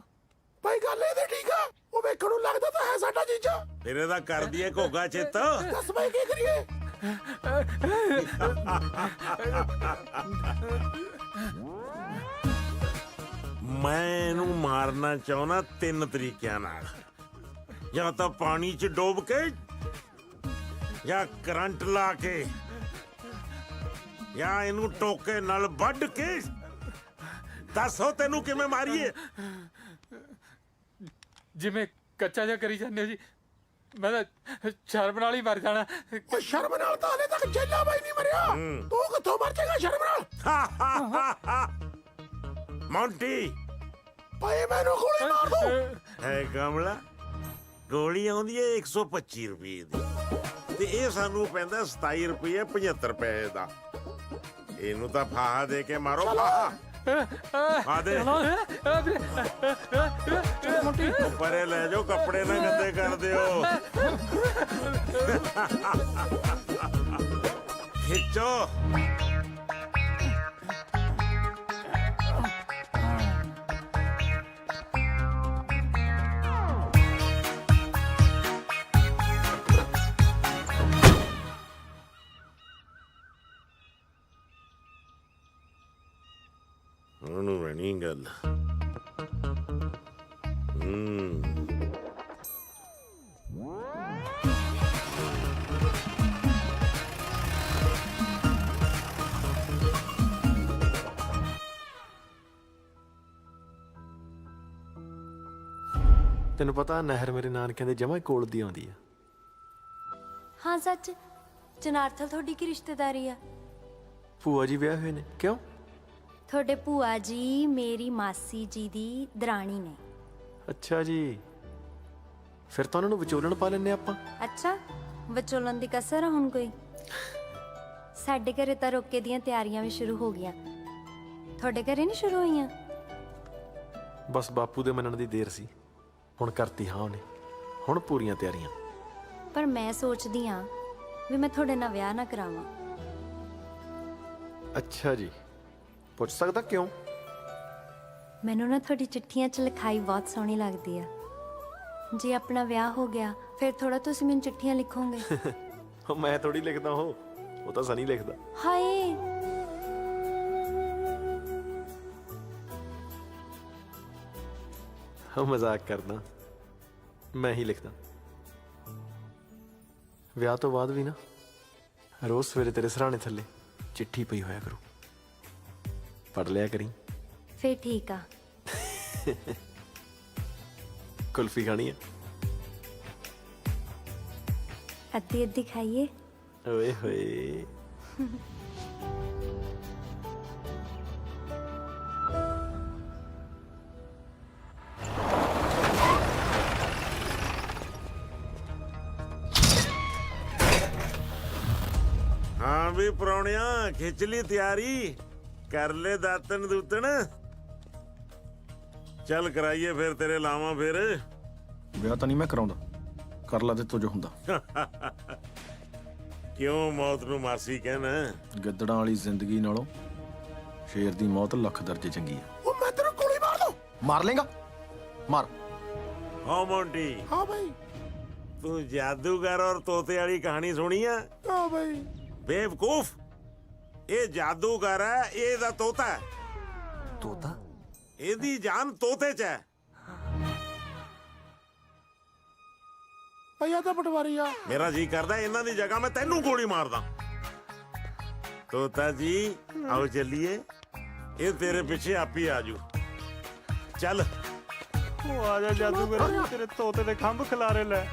ਭਾਈ ਗੱਲ ਇਹਦੇ ਠੀਕ ਆ, ਉਹ ਵੇਖਣ ਨੂੰ ਲੱਗਦਾ ਤਾਂ ਹੈ ਸਾਡਾ ਜੀਜਾ। ਤੇਰੇ ਦਾ ਕਰ ਦਈਏ ਘੋਗਾ ਚਿੱਤ। ਦੱਸ ਭਾਈ ਕੀ ਕਰੀਏ? ਮੈਂ ਇਹਨੂੰ ਮਾਰਨਾ ਚਾਹੁੰਦਾ 3 ਤਰੀਕਿਆਂ ਨਾਲ। ਜਾਂ ਤਾਂ ਪਾਣੀ 'ਚ ਡੋਬ ਕੇ, ਜਾਂ ਕਰੰਟ ਲਾ ਕੇ, ਜਾਂ ਇਹਨੂੰ ਟੋਕੇ ਨਾਲ ਵੱਢ ਕੇ। ਦੱਸੋ ਤੈਨੂੰ ਕਿਵੇਂ ਮਾਰੀਏ? ਜਿਵੇਂ ਕੱਚਾ ਜਿਹਾ ਕਰੀ ਜਾਂਦੇ ਹੋ ਜੀ। ਮੈਂ ਤਾਂ ਸ਼ਰਮ ਨਾਲ ਹੀ ਮਰ ਜਾਣਾ। ਸ਼ਰਮ ਨਾਲ ਤਾਂ ਹਲੇ ਤੱਕ ਜੱਲਾ ਬਾਈ ਨਹੀਂ ਮਰਿਆ। ਤੂੰ ਕਿੱਥੋਂ ਮਰ ਜਾਏਗਾ ਸ਼ਰਮ ਨਾਲ? ਮੌਂਟੀ ਭਾਈ ਮੈਨੂੰ ਗੋਲੀ ਮਾਰ ਦੋ। ਹੈ ਕਮਲਾ, ਗੋਲੀ ਆਉਂਦੀ ਹੈ 125 ਰੁਪਏ ਦੀ, ਤੇ ਇਹ ਸਾਨੂੰ ਪੈਂਦਾ 27 ਰੁਪਏ 75 ਪੈਸੇ ਦਾ। ਇਹਨੂੰ ਤਾਂ ਫਾਹਾ ਦੇ ਕੇ ਮਾਰੋ, ਫਾਹਾ ਆ ਦੇ। ਪਰੇ ਲੈ ਜਾਓ, ਕੱਪੜੇ ਨਾ ਗੰਦੇ ਕਰ ਦਿਓ। ਖਿੱਚੋ। ਉਹਨੂੰ ਰਹਿਣੀ ਗੱਲ। ਤੈਨੂੰ ਪਤਾ ਨਹਿਰ ਮੇਰੇ ਨਾਨਕਿਆਂ ਦੇ ਜਮਾਂ ਕੋਲ ਦੀ ਆਉਂਦੀ ਆ। ਹਾਂ ਸੱਚ, ਜਨਾਰਥਲ ਤੁਹਾਡੀ ਕੀ ਰਿਸ਼ਤੇਦਾਰੀ ਆ? ਭੂਆ ਜੀ ਵਿਆਹ ਹੋਏ ਨੇ। ਕਿਉਂ? ਤੁਹਾਡੇ ਭੂਆ ਜੀ ਮੇਰੀ ਮਾਸੀ ਜੀ ਦੀ ਦਰਾਣੀ ਨੇ। ਅੱਛਾ ਜੀ, ਫਿਰ ਤਾਂ ਉਹਨਾਂ ਨੂੰ ਵਿਚੋਲਣ ਪਾ ਲੈਨੇ ਆਪਾਂ। ਅੱਛਾ, ਵਿਚੋਲਣ ਦੀ ਕਸਰ ਆ ਹੁਣ ਕੋਈ? ਸਾਡੇ ਘਰੇ ਤਾਂ ਰੋਕੇ ਦੀਆਂ ਤਿਆਰੀਆਂ ਵੀ ਸ਼ੁਰੂ ਹੋ ਗਈਆਂ। ਤੁਹਾਡੇ ਘਰੇ ਨਹੀਂ ਸ਼ੁਰੂ ਹੋਈਆਂ? ਬਸ ਬਾਪੂ ਦੇ ਮੰਨਣ ਦੀ ਦੇਰ ਸੀ, ਹੁਣ ਕਰਤੀ ਹਾਂ ਉਹਨੇ। ਹੁਣ ਪੂਰੀਆਂ ਤਿਆਰੀਆਂ। ਪਰ ਮੈਂ ਸੋਚਦੀ ਆ ਵੀ ਮੈਂ ਤੁਹਾਡੇ ਨਾਲ ਵਿਆਹ ਨਾ ਕਰਾਵਾਂ। ਅੱਛਾ ਜੀ, ਪੁੱਛ ਸਕਦਾ ਕਿਉਂ? ਮੈਨੂੰ ਨਾ ਤੁਹਾਡੀ ਚਿੱਠੀਆਂ 'ਚ ਲਿਖਾਈ ਬਹੁਤ ਸੋਹਣੀ ਲੱਗਦੀ ਆ। ਜੇ ਆਪਣਾ ਵਿਆਹ ਹੋ ਗਿਆ ਫਿਰ ਥੋੜਾ ਤੁਸੀਂ ਮੈਨੂੰ ਚਿੱਠੀਆਂ ਲਿਖੋਗੇ। ਮੈਂ ਥੋੜੀ ਲਿਖਦਾ, ਉਹ ਤਾਂ ਸਨੀ ਲਿਖਦਾ। ਹਾਏ, ਮਜ਼ਾਕ ਕਰਦਾ, ਮੈਂ ਹੀ ਲਿਖਦਾ। ਵਿਆਹ ਤੋਂ ਬਾਅਦ ਵੀ ਨਾ ਰੋਜ਼ ਸਵੇਰੇ ਤੇਰੇ ਸਰਾਣੇ ਥੱਲੇ ਚਿੱਠੀ ਪਈ ਹੋਇਆ ਕਰੂ, ਪੜ ਲਿਆ ਕਰੀ। ਫੇਰ ਠੀਕ ਆ। ਕੁਲਫੀ ਖਾਣੀ ਆ? ਅੱਧੀ ਅੱਧੀ ਖਾਈਏ। ਓਏ ਹੋਏ। ਹਾਂ ਵੀ ਪ੍ਰਾਹੁਣਿਆ, ਖਿੱਚ ਲਈ ਤਿਆਰੀ, ਕਰ ਲੈ ਦਾਤਨ ਦੂਤਨ। ਚੱਲ ਕਰਾਈਏ ਫਿਰ ਤੇਰੇ ਲਾਵਾਂ। ਫਿਰ ਵਿਆਹ ਤਾਂ ਨਹੀਂ ਮੈਂ ਕਰਾਉਂਦਾ, ਕਰ ਲਾ ਤੇ ਜੋ ਹੁੰਦਾ। ਕਿਉਂ ਮੌਤ ਨੂੰ ਮਾਸੀ ਕਹਿਣਾ? ਗਿੱਦੜਾਂ ਵਾਲੀ ਜ਼ਿੰਦਗੀ ਨਾਲੋਂ ਸ਼ੇਰ ਦੀ ਮੌਤ ਲੱਖ ਦਰਜੇ ਚੰਗੀ ਆ। ਉਹ ਮੈਂ ਤੈਨੂੰ ਗੋਲੀ ਮਾਰ ਦੂੰ। ਮਾਰ ਲੇਗਾ? ਮਾਰ। ਹਾਂ ਮੌਂਟੀ। ਹਾਂ ਭਾਈ। तू जादूगर और तोते वाली कहानी सुनी है? हाँ भाई। बेवकूफ, ये जादूगर है, ये दा तोता है। तोता? ਇਹਦੀ ਜਾਨ ਤੋਤੇ 'ਚ ਹੈ। ਭਈਆ ਤਾਂ ਪਟਵਾਰੀ ਆ। ਮੇਰਾ ਜੀ ਕਰਦਾ ਇਹਨਾਂ ਦੀ ਜਗ੍ਹਾ ਮੈਂ ਤੈਨੂੰ ਗੋਲੀ ਮਾਰਦਾ। ਤੋਤਾ ਜੀ ਆਓ ਚੱਲੀਏ, ਇਹ ਤੇਰੇ ਪਿੱਛੇ ਆਪੀ ਆਜੂ। ਚੱਲ ਉਹ ਆ ਜਾ ਜਾਦੂਗਰ, ਤੇਰੇ ਤੋਤੇ ਦੇ ਖੰਭ ਖਿਲਾਰੇ ਲੈ।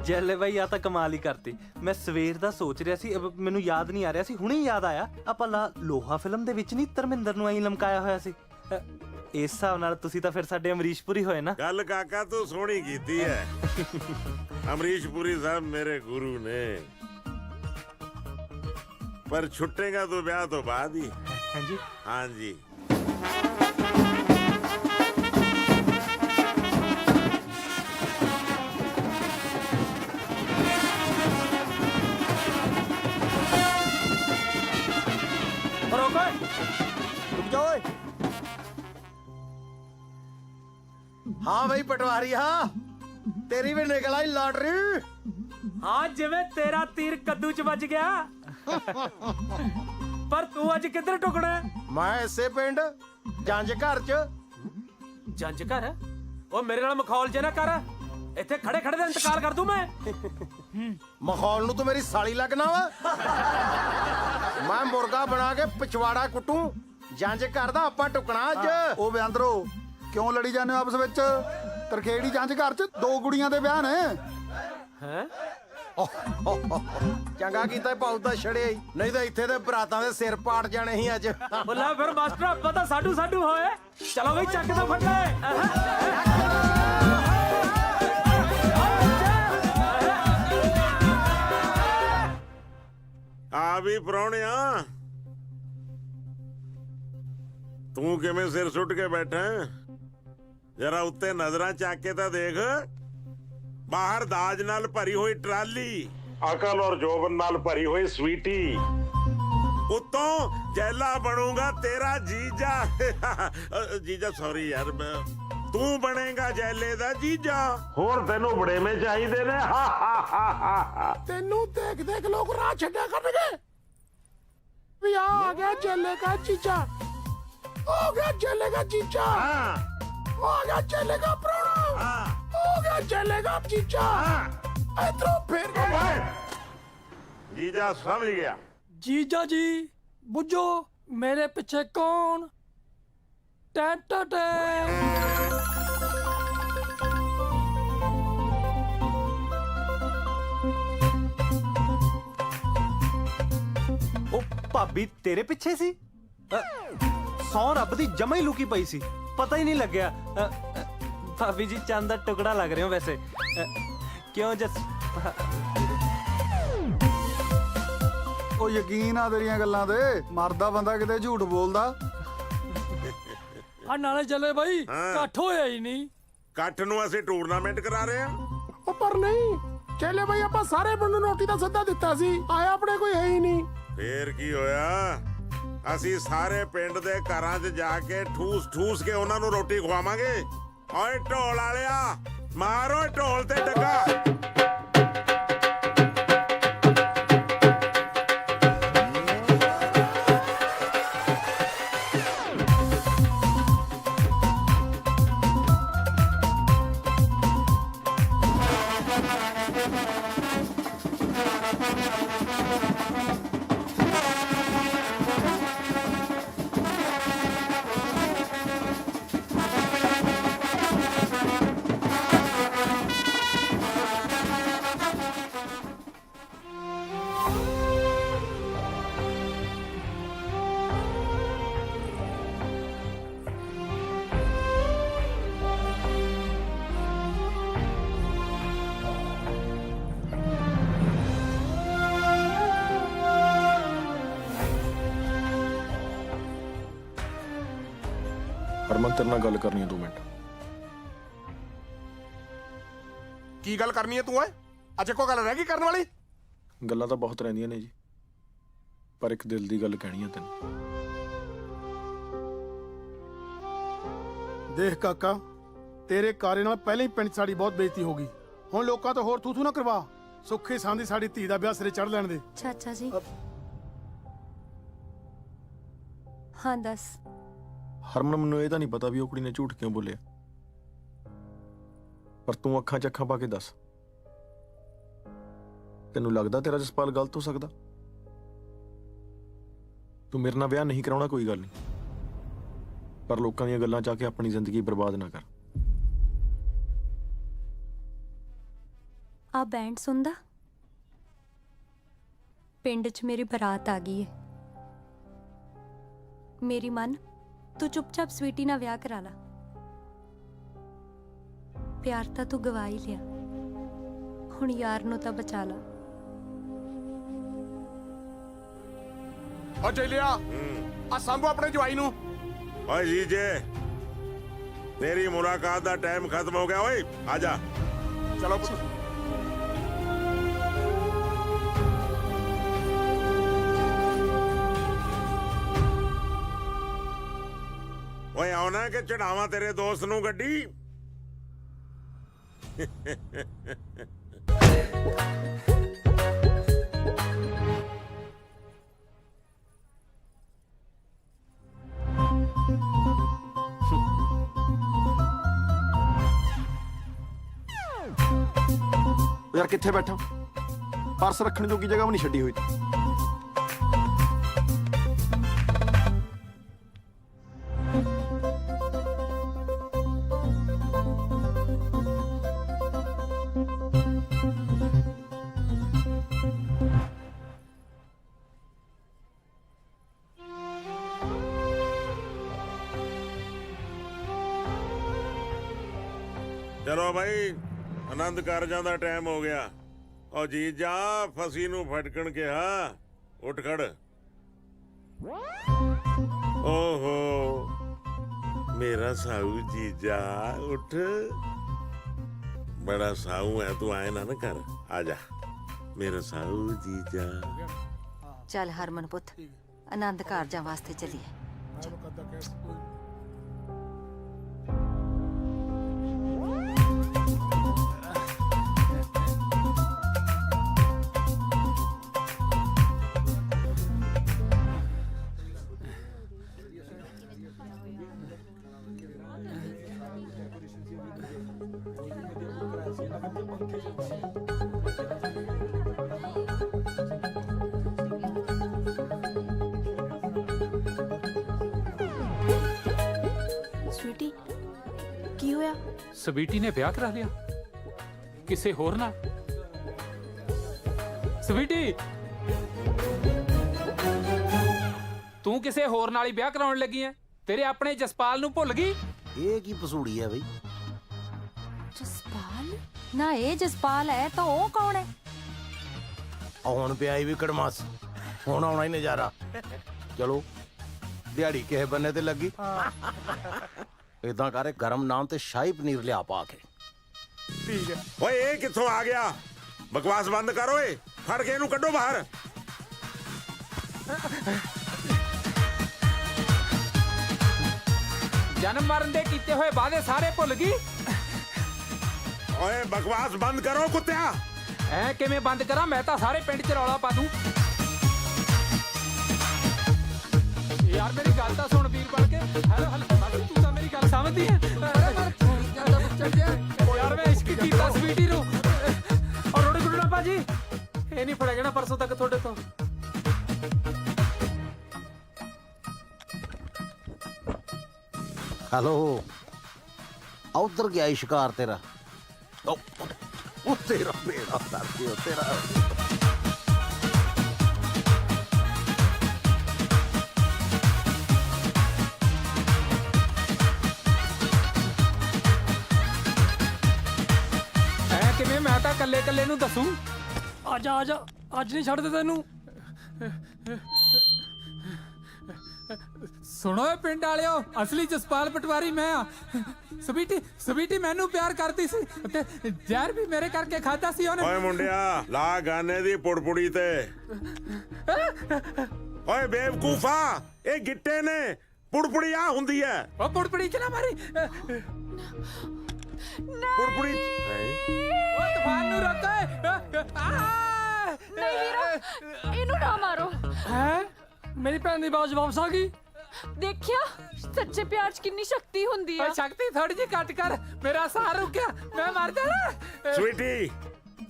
ਜੈਲੇ ਬਾਈ ਆ ਤਾਂ ਕਮਾਲ ਹੀ ਕਰਤੀ। ਮੈਂ ਸਵੇਰ ਦਾ ਸੋਚ ਰਿਹਾ ਸੀ, ਮੈਨੂੰ ਯਾਦ ਨਹੀਂ ਆ ਰਿਹਾ ਸੀ, ਹੁਣੇ ਯਾਦ ਆਇਆ। ਆਪਾਂ ਲੋਹਾ ਫਿਲਮ ਦੇ ਵਿੱਚ ਨਹੀਂ ਧਰਮਿੰਦਰ ਨੂੰ ਐਂ ਲਮਕਾਇਆ ਹੋਇਆ ਸੀ। ਇਸ ਹਿਸਾਬ ਨਾਲ ਤੁਸੀਂ ਤਾਂ ਫਿਰ ਸਾਡੇ ਅਮਰੀਸ਼ ਪੁਰੀ ਹੋਏ ਨਾ। ਗੱਲ ਕਾਕਾ ਤੂੰ ਸੋਹਣੀ ਕੀਤੀ ਹੈ। ਅਮਰੀਸ਼ ਪੁਰੀ ਸਾਹਿਬ ਮੇਰੇ ਗੁਰੂ ਨੇ, ਪਰ ਛੁੱਟੇਗਾ ਤੂੰ ਵਿਆਹ ਤੋਂ ਬਾਅਦ ਹੀ। ਹਾਂਜੀ ਹਾਂਜੀ। हाँ भाई पटवारी, हाँ तेरी भी निकल आई लॉटरी। हाँ जिवें तेरा तीर कद्दू च बज गया। पर तू अज किधर टुकना? मैं इसे पिंड जंज घर च। जंज घर? ओ मेरे नाल मखौल जे ना कर, इत्थे खड़े खड़े दा इंतकाल कर दूं मैं। मखौल नू तो मेरी साली लगना वा। मैं मुर्गा बना के पिछवाड़ा कुटू, जंज घर दा आपां टुकना अज। ਉਹ ਬਿਆੰਦਰੋ ਕਿਉਂ ਲੜੀ ਜਾਂਦੇ ਹੋ ਆਪਸ ਵਿੱਚ? ਤਰਖੇੜੀ ਜੰਜ ਘਰ 'ਚ 2 ਕੁੜੀਆਂ ਦੇ ਵਿਆਹ ਨੇ। हैं? चंगा कीता पाउदा छड़े, नहीं तो इत्थे दे बरातां दे सिर पाड़ जाने ही अज। बोला फिर मास्टर अब्बा दा साडू साडू होए। चलो भाई चक दो फटे। ਆ ਵੀ ਪ੍ਰਾਹੁਣਿਆ, ਤੂੰ ਕਿਵੇਂ ਸਿਰ ਸੁੱਟ ਕੇ ਬੈਠਾ? ਜਰਾ ਉੱਤੇ ਨਜ਼ਰਾਂ ਚੱਕ ਕੇ ਤਾਂ ਦੇਖ। ਬਾਹਰ ਦਾਜ ਨਾਲ ਭਰੀ ਹੋਈ ਟਰਾਲੀ, ਅਕਲ ਔਰ ਜੋਬਨ ਨਾਲ ਭਰੀ ਹੋਈ ਸਵੀਟੀ, ਉੱਤੋਂ ਜੈਲਾ ਬਣੂਗਾ ਤੇਰਾ ਜੀਜਾ। ਜੀਜਾ ਸੌਰੀ ਯਾਰ, ਤੂੰ ਬਣੇਗਾ ਜੈਲੇ ਦਾ ਜੀਜਾ। ਹੋਰ ਤੈਨੂੰ ਬੜੇਵੇਂ ਚਾਹੀਦੇ ਨੇ। ਤੈਨੂੰ ਦੇਖ ਦੇਖ ਲੋਕ ਰਾਹ ਛੱਡਿਆ ਕਰਨਗੇ ਵੀ ਆ ਗਿਆ ਜੈਲੇ ਦਾ ਜੀਜਾ, ਹੋ ਗਿਆ ਜੈਲੇ ਦਾ ਜੀਜਾ, ਹੋ ਗਿਆ ਜੈਲੇ ਦਾ ਪ੍ਰਾਹੁਣਾ, ਹੋ ਗਿਆ ਜੈਲੇ ਦਾ ਜੀਜਾ। ਇਧਰੋਂ ਫੇਰ ਜੀਜਾ ਸਮਝ ਗਿਆ। जीजा जी बुझो मेरे पीछे कौन? टैट ਉਹ ਭਾਬੀ ਤੇਰੇ ਪਿੱਛੇ ਸੀ? ਸੌ ਰੱਬ ਦੀ ਜਮਾ ਹੀ ਲੁਕੀ ਪਈ ਸੀ, ਪਤਾ ਹੀ ਨਹੀਂ ਲੱਗਿਆ। ਭਾਬੀ ਜੀ ਚੰਦ ਦਾ ਟੁਕੜਾ ਲੱਗ ਰਹੇ ਹੋ ਵੈਸੇ। ਕਿਉਂ ਜਸ? ਉਹ ਯਕੀਨ ਆ ਤੇਰੀਆਂ ਗੱਲਾਂ ਤੇ, ਮਰਦਾ ਬੰਦਾ ਕਿਤੇ ਝੂਠ ਬੋਲਦਾ। ਆ ਨਾਲੇ ਚੱਲੇ ਬਾਈ, ਇਕੱਠ ਹੋਇਆ ਹੀ ਨਹੀਂ। ਇਕੱਠ ਨੂੰ ਅਸੀਂ ਟੂਰਨਾਮੈਂਟ ਕਰਾ ਰਹੇ ਹਾਂ। ਉਹ ਪਰ ਨਹੀਂ ਚੱਲੇ ਬਾਈ, ਆਪਾਂ ਸਾਰੇ ਪਿੰਡ ਨੂੰ ਰੋਟੀ ਦਾ ਸੱਦਾ ਦਿੱਤਾ ਸੀ, ਆਇਆ ਆਪਣੇ ਕੋਈ ਹੈ ਹੀ ਨਹੀਂ। ਫੇਰ ਕੀ ਹੋਇਆ? ਅਸੀਂ ਸਾਰੇ ਪਿੰਡ ਦੇ ਘਰਾਂ 'ਚ ਜਾ ਕੇ ਠੂਸ ਠੂਸ ਕੇ ਉਹਨਾਂ ਨੂੰ ਰੋਟੀ ਖਵਾਵਾਂਗੇ। ਓਏ ਢੋਲ ਵਾਲਿਆ, ਮਾਰੋ ਢੋਲ ਤੇ ਡੱਗਾ। ਹਰਮਨ ਤੇਰੇ ਨਾਲ ਗੱਲ ਕਰਨੀ ਹੈ 2 ਮਿੰਟ। ਕੀ ਗੱਲ ਕਰਨੀ ਹੈ ਤੂੰ ਓਏ? ਅੱਜ ਕੋਈ ਗੱਲ ਰਹਿ ਗਈ ਕਰਨ ਵਾਲੀ? ਗੱਲਾਂ ਤਾਂ ਬਹੁਤ ਰਹਿੰਦੀਆਂ ਨੇ ਜੀ, ਪਰ ਇੱਕ ਦਿਲ ਦੀ ਗੱਲ ਕਹਿਣੀ ਹੈ ਤੈਨੂੰ। ਦੇਖ ਕਾਕਾ, ਤੇਰੇ ਕਾਰੇ ਨਾਲ ਪਹਿਲਾਂ ਹੀ ਪਿੰਡ 'ਚ ਸਾਡੀ ਬਹੁਤ ਬੇਇੱਜ਼ਤੀ ਹੋ ਗਈ। ਹੁਣ ਲੋਕਾਂ ਤੋਂ ਹੋਰ ਥੂ ਨਾ ਕਰਵਾ। ਸੁੱਖੀ ਸਾਂਦੀ ਸਾਡੀ ਧੀ ਦਾ ਵਿਆਹ ਸਿਰੇ ਚੜ ਲੈਣ ਦੇ। ਚਾਚਾ ਜੀ ਹਾਂ ਦੱਸ। ਹਰਮਨ ਮੈਨੂੰ ਇਹ ਤਾਂ ਨਹੀਂ ਪਤਾ ਵੀ ਉਹ ਕੁੜੀ ਨੇ ਝੂਠ ਕਿਉਂ ਬੋਲਿਆ, ਪਰ ਤੂੰ ਅੱਖਾਂ 'ਚ ਅੱਖਾਂ ਪਾ ਕੇ ਦੱਸ, ਤੈਨੂੰ ਲੱਗਦਾ ਤੇਰਾ ਜਸਪਾਲ ਗਲਤ ਹੋ ਸਕਦਾ? ਤੂੰ ਮੇਰੇ ਨਾਲ ਵਿਆਹ ਨਹੀਂ ਕਰਾਉਣਾ ਕੋਈ ਗੱਲ ਨਹੀਂ, ਪਰ ਲੋਕਾਂ ਦੀਆਂ ਗੱਲਾਂ 'ਚ ਆ ਕੇ ਆਪਣੀ ਜ਼ਿੰਦਗੀ ਬਰਬਾਦ ਨਾ ਕਰ। ਆ ਬੈਂਡ ਸੁਣਦਾ? ਪਿੰਡ 'ਚ ਮੇਰੀ ਬਰਾਤ ਆ ਗਈ ਹੈ। ਮੇਰੀ ਮਨ, ਤੂੰ ਚੁੱਪਚਾਪ ਸਵੀਟੀ ਨਾਲ ਵਿਆਹ ਕਰਾ ਲਾ। ਪਿਆਰ ਤਾਂ ਤੂੰ ਗਵਾ ਹੀ ਲਿਆ, ਹੁਣ ਯਾਰ ਨੂੰ ਤਾਂ ਬਚਾ ਲਾ। ਓ ਚੱਲਿਆ ਆ ਸੰਭੂ ਆਪਣੇ ਜਵਾਈ ਨੂੰ। ਓਏ ਜੀਜੇ, ਤੇਰੀ ਮੁਲਾਕਾਤ ਦਾ ਟਾਈਮ ਖਤਮ ਹੋ ਗਿਆ। ਓਏ ਆ ਜਾ। ਚਲੋ ਪੁੱਤ। ਓਏ ਆਉਣਾ ਕਿ ਚੜਾਵਾਂ ਤੇਰੇ ਦੋਸਤ ਨੂੰ ਗੱਡੀ? ਯਾਰ ਕਿੱਥੇ ਬੈਠਾ? ਪਰਸ ਰੱਖਣ ਜੋਗੀ ਜਗ੍ਹਾ ਵੀ ਨਹੀਂ ਛੱਡੀ ਹੋਈ। ਚਲੋ ਭਾਈ, ਆਨੰਦ ਕਾਰਜਾਂ ਦਾ ਟਾਈਮ ਹੋ ਗਿਆ। ਓ ਜੀਜਾ, ਫਸੀ ਨੂੰ ਫਟਕਣ ਕਿਹਾ, ਉੱਠ ਖੜ। ਓਹੋ ਮੇਰਾ ਸਾਊ ਜੀਜਾ, ਉੱਠ। ਬੜਾ ਸਾਊ ਹੈ ਤੂੰ, ਆਏ ਨਾ ਕਰ। ਆ ਜਾ ਮੇਰਾ ਸਾਊ ਜੀਜਾ। ਚੱਲ ਹਰਮਨ ਪੁੱਤ, ਆਨੰਦ ਕਾਰਜਾਂ ਵਾਸਤੇ ਚੱਲੀਏ। ਸਵੀਟੀ ਕੀ ਹੋਇਆ? ਸਵੀਟੀ ਨੇ ਵਿਆਹ ਕਰਾ ਲਿਆ ਕਿਸੇ ਹੋਰ ਨਾਲ? ਸਵੀਟੀ, ਤੂੰ ਕਿਸੇ ਹੋਰ ਨਾਲ ਹੀ ਵਿਆਹ ਕਰਾਉਣ ਲੱਗੀ ਐ? ਤੇਰੇ ਆਪਣੇ ਜਸਪਾਲ ਨੂੰ ਭੁੱਲ ਗਈ? ਇਹ ਕੀ ਪਸੂੜੀ ਹੈ ਬਈ? ਜਸਪਾਲ? ਨਾ ਇਹ ਜਸਪਾਲ ਹੈ ਤਾਂ ਉਹ ਕੌਣ ਹੈ? ਹੁਣ ਪਿਆਈ ਵੀ ਕੜਮਾਸ, ਹੁਣ ਆਉਣਾ ਹੀ ਨਜ਼ਾਰਾ। ਚਲੋ ਦਿਹਾੜੀ ਕਿਸੇ ਬੰਨੇ ਤੇ ਲੱਗੀ। ਇਦਾਂ ਕਰੇ, ਗਰਮ ਨਾਮ ਤੇ ਸ਼ਾਹੀ ਪਨੀਰ ਲਿਆ ਪਾ ਕੇ। ਠੀਕ ਹੈ। ਓਏ ਇਹ ਕਿੱਥੋਂ ਆ ਗਿਆ? ਬਕਵਾਸ ਬੰਦ ਕਰ ਓਏ, ਫੜ ਕੇ ਇਹਨੂੰ ਕੱਢੋ ਬਾਹਰ। ਜਨਮ ਮਰਨ ਦੇ ਕੀਤੇ ਹੋਏ ਵਾਅਦੇ ਸਾਰੇ ਭੁੱਲ ਗਈ? ਓਏ ਬਕਵਾਸ ਬੰਦ ਕਰੋ ਕੁੱਤਿਆ। ਐ ਕਿਵੇਂ ਬੰਦ ਕਰਾਂ? ਮੈਂ ਤਾਂ ਸਾਰੇ ਪਿੰਡ 'ਚ ਰੌਲਾ ਪਾ ਦੂੰ। ਯਾਰ ਮੇਰੀ ਗੱਲ ਤਾਂ ਸੁਣ ਵੀਰ ਬਣ ਕੇ। ਹੈਲੋ ਤੂੰ ਤਾਂ ਮੇਰੀ ਗੱਲ ਸਮਝਦੀ ਹੈ? ਯਾਰ ਮੈਂ ਇਸ਼ਕ ਕੀਤਾ ਸਵੀਟੀ ਨੂੰ। ਔਰ ਰੋੜੀ ਗੁੱਡਣਾ ਭਾਜੀ, ਇਹ ਨਹੀਂ ਫੜਿਆ ਜਾਣਾ ਪਰਸੋਂ ਤੱਕ ਤੁਹਾਡੇ ਤੋਂ। ਹੈਲੋ, ਉਧਰ ਗਿਆ ਸ਼ਿਕਾਰ ਤੇਰਾ। ਉਹ ਤੇਰਾ ਬੇੜਾ ਕਰਕੇ, ਉਹ ਤੇਰਾ। ਐ ਕਿਵੇਂ? ਮੈਂ ਤਾਂ ਕੱਲੇ ਕੱਲੇ ਨੂੰ ਦੱਸੂ। ਆ ਜਾ ਆ ਜਾ, ਅੱਜ ਨਹੀਂ ਛੱਡਦੇ ਤੈਨੂੰ। ਸੁਣੋ ਏ ਪਿੰਡ ਵਾਲਿਓ, ਅਸਲੀ ਜਸਪਾਲ ਪਟਵਾਰੀ ਮੈਂ ਆ। ਸਵੀਟੀ ਮੈਨੂੰ ਪਿਆਰ ਕਰਦੀ ਸੀ ਤੇ ਜ਼ਹਿਰ ਵੀ ਮੇਰੇ ਕਰਕੇ ਖਾਦਾ ਸੀ ਉਹਨੇ। ਓਏ ਮੁੰਡਿਆ, ਲਾ ਗਾਨੇ ਦੀ ਪੁੜਪੁੜੀ ਤੇ। ਓਏ ਬੇਵਕੂਫਾ, ਇਹ ਗਿੱਟੇ ਨੇ, ਪੁੜਪੁੜੀ ਆ ਹੁੰਦੀ ਐ। ਉਹ ਪੁੜਪੁੜੀ ਚ ਨਾ ਮਾਰੀ। ਪੁੜਪੁੜੀ ਉਹ ਤੂਫਾਨ ਨੂੰ ਰੋਕੋ। ਨਹੀਂ ਵੀਰੋ, ਇਹਨੂੰ ਨਾ ਮਾਰੋ। ਹੈ ਮੇਰੀ ਭੈਣ ਦੀ ਬਾਜ਼ ਵਾਪਸ ਆ ਗਈ। ਦੇਖਿਆ ਸੱਚੇ ਪਿਆਰ 'ਚ ਕਿੰਨੀ ਸ਼ਕਤੀ ਹੁੰਦੀ ਆ। ਓਏ ਸ਼ਕਤੀ ਥੋੜੀ ਜਿਹੀ ਘੱਟ ਕਰ, ਮੇਰਾ ਸਾਹ ਰੁਕ ਗਿਆ, ਮੈਂ ਮਰ ਜਾਣਾ। ਸਵੀਟੀ,